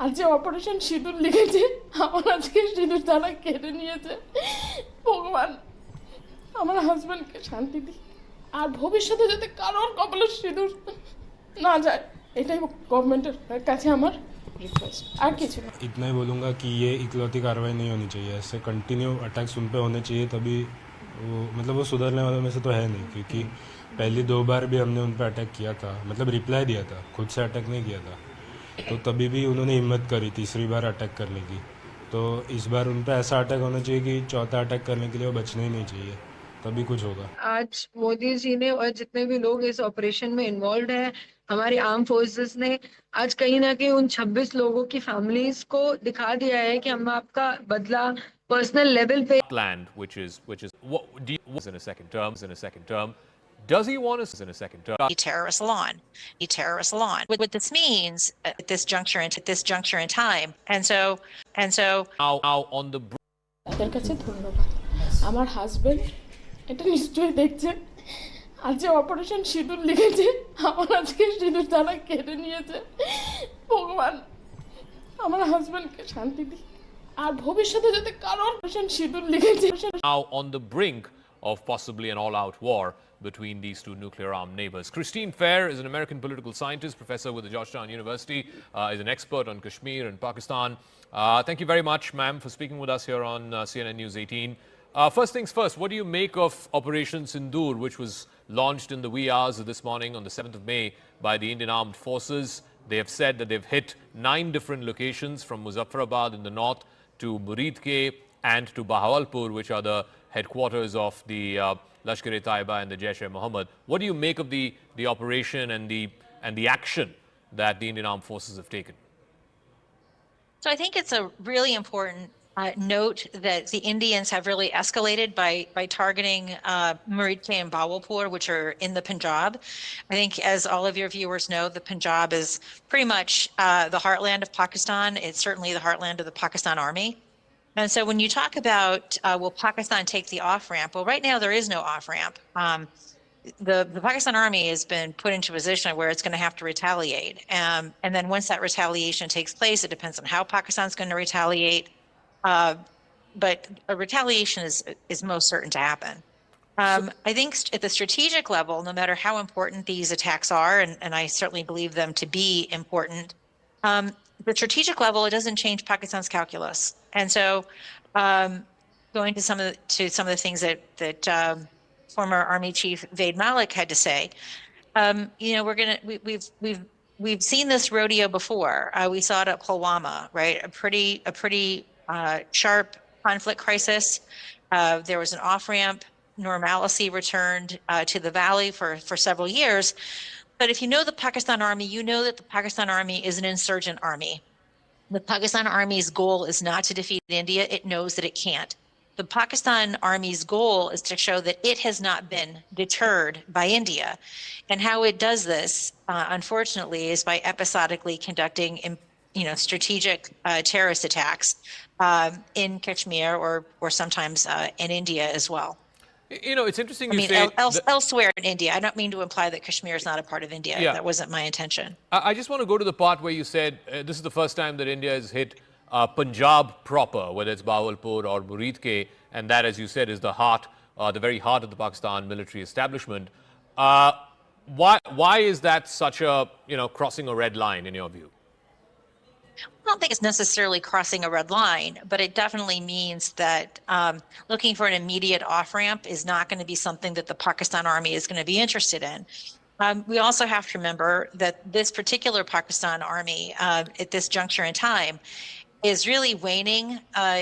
আজ যে অপারেশন সিঁদুর লিখেছে, আমার আজকে সিঁদুর তারা কেটে নিয়েছে। ভগবান আমার হাজবেন্ডকে শান্তি দিই আর ভবিষ্যতে যাতে কারোর কপালে সিঁদুর না যায় এটাই গভর্নমেন্টের কাছে আমার रिक्वेस्ट আর কিছু না इतना ही बोलूँगा कि ये इकलौती कार्रवाई नहीं होनी चाहिए ऐसे कंटिन्यू अटैक्स उन पे होने चाहिए तभी वो मतलब वो सुधरने वालों में से तो है नहीं क्योंकि पहली 2 बार भी हमने उन पर अटैक किया था मतलब रिप्लाई दिया था खुद से अटैक नहीं किया था तो तभी भी उन्होंने हिम्मत करी तीसरी बार अटैक करने की तो इस बार उन पर ऐसा अटैक होना चाहिए कि चौथा अटैक करने के लिए वो बचना ही नहीं चाहिए तभी कुछ होगा आज मोदी जी ने और जितने भी लोग इस ऑपरेशन में इन्वॉल्व हैं हमारी आर्म फोर्सेस ने आज कहीं ना कहीं उन 26 लोगों की फैमिलीज को दिखा दिया है कि हम आपका बदला पर्सनल लेवल पे land which is what do you in a second term does he want us in a second term terrorist law what this means at this juncture in time and so now on the তাদের কাছে ধন্যবাদ আমার husband এটা নিশ্চয়ই দেখছে আর যে operation সিঁদুর লিখেছে আমার আজকে সিঁদুর তারা কেটে নিয়েছে ভগবান আমার হাজবেন্ডকে শান্তি দিই আর ভবিষ্যতে যাতে কারোর অপারেশন সিঁদুর লিখেছে now on the brink of possibly an all-out war between these two nuclear-armed neighbors. Christine Fair is an American political scientist, professor with the Georgetown University, is an expert on Kashmir and Pakistan. Thank you very much, ma'am, for speaking with us here on CNN News 18. First things first, what do you make of Operation Sindoor, which was launched in the wee hours of this morning on the 7th of May by the Indian Armed Forces? They have said that they've hit 9 different locations from Muzaffarabad in the north to Muridke and to Bahawalpur, which are the headquarters of the Lashkar-e-Taiba and the Jaish-e-Mohammed. What do you make of the operation and the action that the Indian Armed Forces have taken? So I think it's a really important note that the Indians have really escalated by targeting Muridke and Bahawalpur, which are in the Punjab. I think, as all of your viewers know, the Punjab is pretty much the heartland of Pakistan. It's certainly the heartland of the Pakistan Army. And so when you talk about will Pakistan take the off-ramp, well, right now there is no off-ramp. The Pakistan Army has been put into a position where it's going to have to retaliate. And then once that retaliation takes place, it depends on how Pakistan's going to retaliate. But a retaliation is most certain to happen. I think at the strategic level, no matter how important these attacks are, and I certainly believe them to be important, the strategic level, it doesn't change Pakistan's calculus. And so going to some of the things that former Army Chief Vaid Malik had to say, we've seen this rodeo before. We saw it at Pulwama, right? A pretty sharp conflict crisis. There was an off-ramp. Normalcy returned to the valley for several years. But if you know the Pakistan Army, you know that the Pakistan Army is an insurgent army. The Pakistan Army's goal is not to defeat India. It knows that it can't. The Pakistan Army's goal is to show that it has not been deterred by India. And how it does this, unfortunately, is by episodically conducting strategic terrorist attacks in Kashmir or sometimes in India as well. It's interesting you say elsewhere in India. I don't mean to imply that Kashmir is not a part of India. Yeah. That wasn't my intention. I just want to go to the part where you said this is the first time that India has hit Punjab proper, whether it's Bahawalpur or Muridke, and that, as you said, is the heart, the very heart of the Pakistan military establishment. Why is that such a crossing a red line in your view? I don't think it's necessarily crossing a red line, but it definitely means that looking for an immediate off-ramp is not going to be something that the Pakistan Army is going to be interested in. We also have to remember that this particular Pakistan Army at this juncture in time is really waning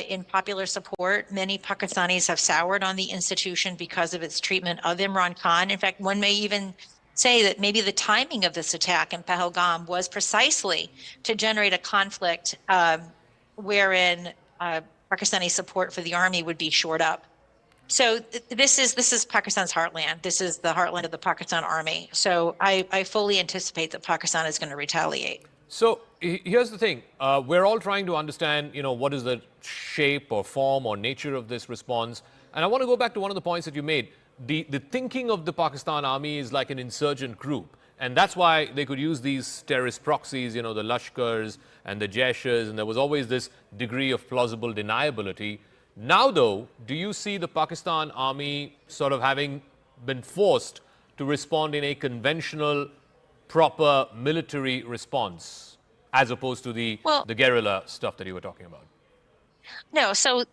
in popular support. Many Pakistanis have soured on the institution because of its treatment of Imran Khan. In fact, one may even say that maybe the timing of this attack in Pahalgam was precisely to generate a conflict wherein Pakistani support for the army would be shored up. So this is Pakistan's heartland. This is the heartland of the Pakistan Army. So I fully anticipate that Pakistan is going to retaliate. So here's the thing. We're all trying to understand, what is the shape or form or nature of this response. And I want to go back to one of the points that you made. The thinking of the Pakistan Army is like an insurgent group. And that's why they could use these terrorist proxies, the Lashkars and the Jaishas. And there was always this degree of plausible deniability. Now, though, do you see the Pakistan army sort of having been forced to respond in a conventional, proper military response, as opposed to the guerrilla stuff that you were talking about? No, so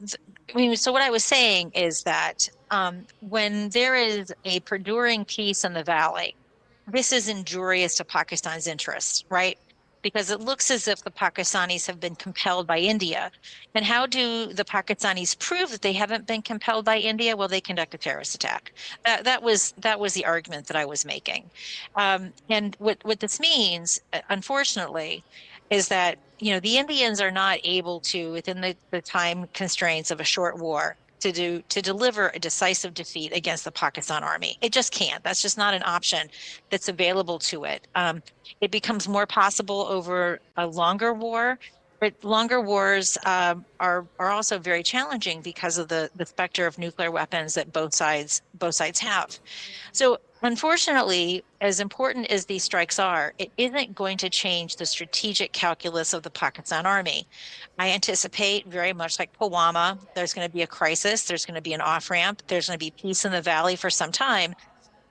so what I was saying is that when there is a perduring peace in the valley, this is injurious to Pakistan's interests, right? Because it looks as if the Pakistanis have been compelled by India. And how do the Pakistanis prove that they haven't been compelled by India? Well, they conduct a terrorist attack. That was the argument that I was making. And what this means, unfortunately, is that the Indians are not able to, within the time constraints of a short war, to deliver a decisive defeat against the Pakistan army. It just can't. That's just not an option that's available to it. It becomes more possible over a longer war, but longer wars are also very challenging because of the specter of nuclear weapons that both sides have. So unfortunately, as important as these strikes are, it isn't going to change the strategic calculus of the Pakistan army. I anticipate, very much like Pulwama, there's going to be a crisis, there's going to be an off-ramp, there's going to be peace in the valley for some time.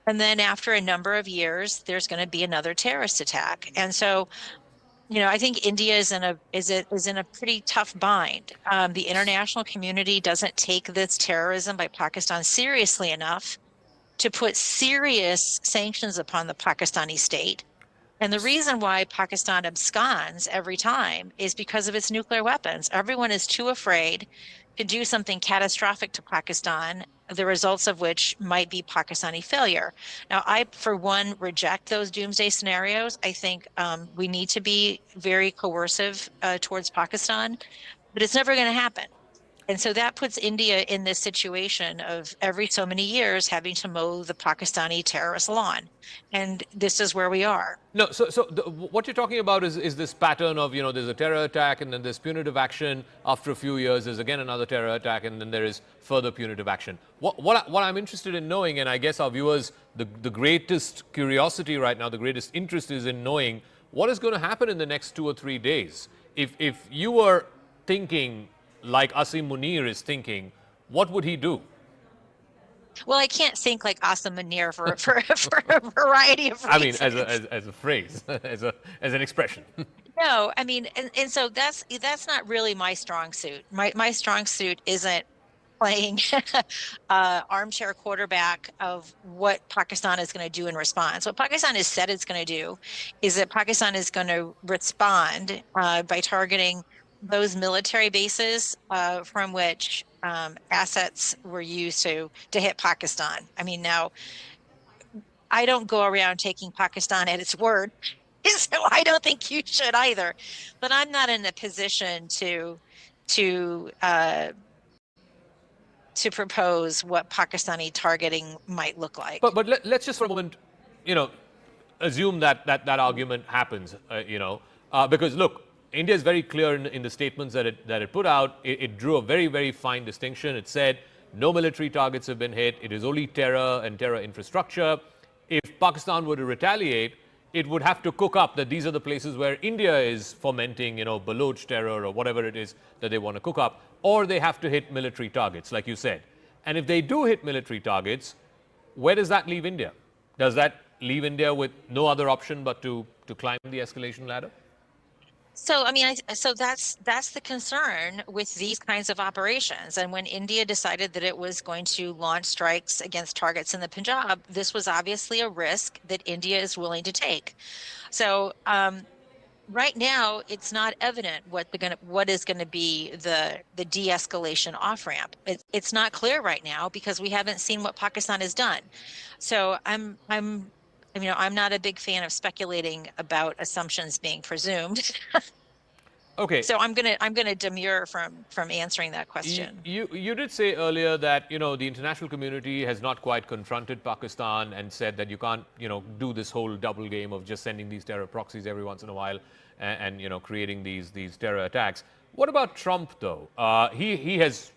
And then after a number of years, there's going to be another terrorist attack. And so, I think India is in a pretty tough bind. The international community doesn't take this terrorism by Pakistan seriously enough to put serious sanctions upon the Pakistani state. And the reason why Pakistan absconds every time is because of its nuclear weapons. Everyone is too afraid to do something catastrophic to Pakistan, the results of which might be Pakistani failure. Now, I, for one, reject those doomsday scenarios. I think we need to be very coercive towards Pakistan, but it's never going to happen. And so that puts India in this situation of every so many years having to mow the Pakistani terrorist lawn. And this is where we are. No, so what you're talking about is this pattern of, there's a terror attack and then there's punitive action. After a few years, there's again another terror attack and then there is further punitive action. What I'm interested in knowing, and I guess our viewers, the greatest curiosity right now, the greatest interest is in knowing what is going to happen in the next 2 or 3 days. If you were thinking like Asim Munir is thinking, what would he do? Well, I can't think like Asim Munir for a variety of reasons. I mean, as a phrase, as an expression. No, I mean, and so that's not really my strong suit. My strong suit isn't playing armchair quarterback of what Pakistan is going to do in response. What Pakistan has said it's going to do is that Pakistan is going to respond by targeting those military bases from which assets were used to hit Pakistan. I mean, now, I don't go around taking Pakistan at its word, so I don't think you should either. But I'm not in a position to propose what Pakistani targeting might look like. But let's just for a moment, assume that argument happens, because look, India is very clear in the statements that it put out. It drew a very, very fine distinction. It said no military targets have been hit. It is only terror and terror infrastructure. If Pakistan were to retaliate, it would have to cook up that these are the places where India is fomenting, Baloch terror or whatever it is that they want to cook up, or they have to hit military targets, like you said. And if they do hit military targets, where does that leave India? Does that leave India with no other option but to climb the escalation ladder? So, I mean, so that's the concern with these kinds of operations. And when India decided that it was going to launch strikes against targets in the Punjab, this was obviously a risk that India is willing to take. So, right now, it's not evident what is going to be the de-escalation off-ramp. It's not clear right now because we haven't seen what Pakistan has done. So I'm not a big fan of speculating about assumptions being presumed. Okay. So I'm gonna demur from answering that question. You did say earlier that the international community has not quite confronted Pakistan and said that you can't do this whole double game of just sending these terror proxies every once in a while and creating these terror attacks. What about Trump though? He has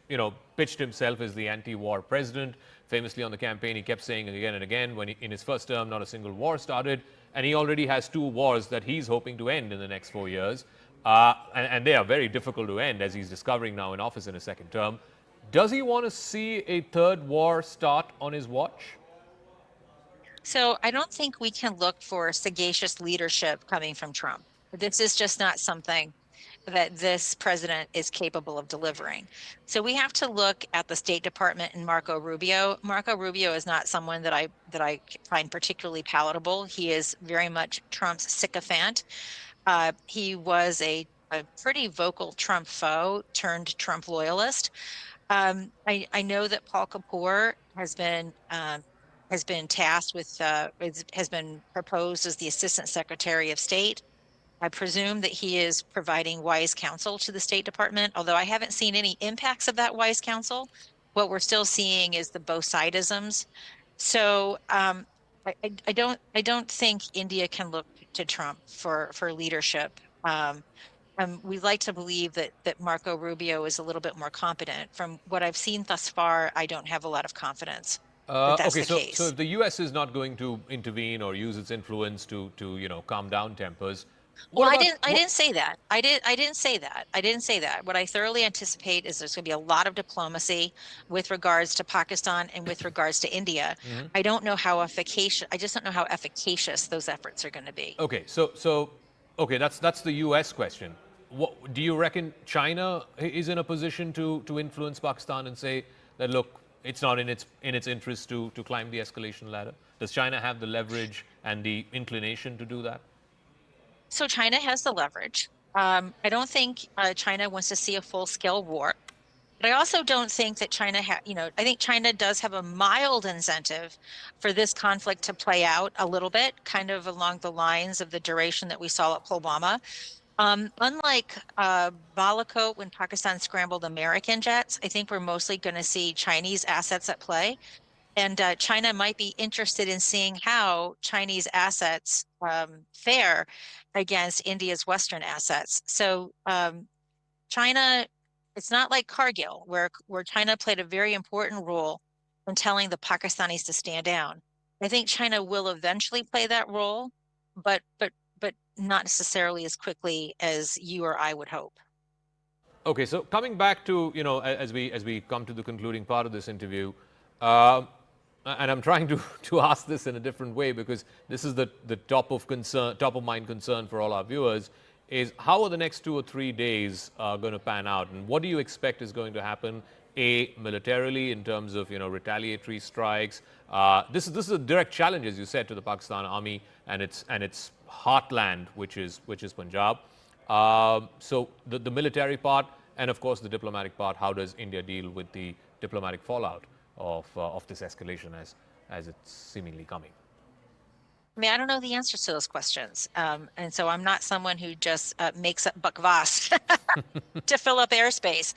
pitched himself as the anti-war president. Famously on the campaign, he kept saying again and again in his first term, not a single war started. And he already has 2 wars that he's hoping to end in the next 4 years. And they are very difficult to end, as he's discovering now in office in his second term. Does he want to see a third war start on his watch? So I don't think we can look for sagacious leadership coming from Trump. This is just not something that this president is capable of delivering. So we have to look at the State Department and Marco Rubio. Marco Rubio is not someone that I find particularly palatable. He is very much Trump's sycophant. He was a pretty vocal Trump foe turned Trump loyalist. I know that Paul Kapoor has been tasked with, has been proposed as the Assistant Secretary of State. I presume that he is providing wise counsel to the State Department, although I haven't seen any impacts of that wise counsel. What we're still seeing is the both sidisms. So I don't think India can look to Trump for leadership. We'd like to believe that Marco Rubio is a little bit more competent. From what I've seen thus far, I don't have a lot of confidence that that's the case. So if the U.S. is not going to intervene or use its influence to calm down tempers. Well, I didn't say that. I didn't say that. What I thoroughly anticipate is there's going to be a lot of diplomacy with regards to Pakistan and with regards to India. Mm-hmm. I don't know how efficacious. I just don't know how efficacious those efforts are going to be. Okay, so that's the U.S. question. What, do you reckon China is in a position to influence Pakistan and say that, look, it's not in its interest to climb the escalation ladder? Does China have the leverage and the inclination to do that? So China has the leverage. I don't think China wants to see a full-scale war. But I also don't think that China I think China does have a mild incentive for this conflict to play out a little bit, kind of along the lines of the duration that we saw at Pulwama. Unlike Balakot, when Pakistan scrambled American jets, I think we're mostly going to see Chinese assets at play. And China might be interested in seeing how Chinese assets fare against India's Western assets. So China, it's not like Kargil, where China played a very important role in telling the Pakistanis to stand down. I think China will eventually play that role, but not necessarily as quickly as you or I would hope. Okay, so coming back to, as we come to the concluding part of this interview, and I'm trying to ask this in a different way because this is the top of mind concern for all our viewers, is how are the next 2 or 3 days going to pan out, and what do you expect is going to happen? Militarily, in terms of retaliatory strikes. This is a direct challenge, as you said, to the Pakistan army and its heartland, which is Punjab. So the military part, and of course the diplomatic part. How does India deal with the diplomatic fallout of this escalation as it's seemingly coming? I mean, I don't know the answers to those questions. And so I'm not someone who just makes up bakwas to fill up airspace.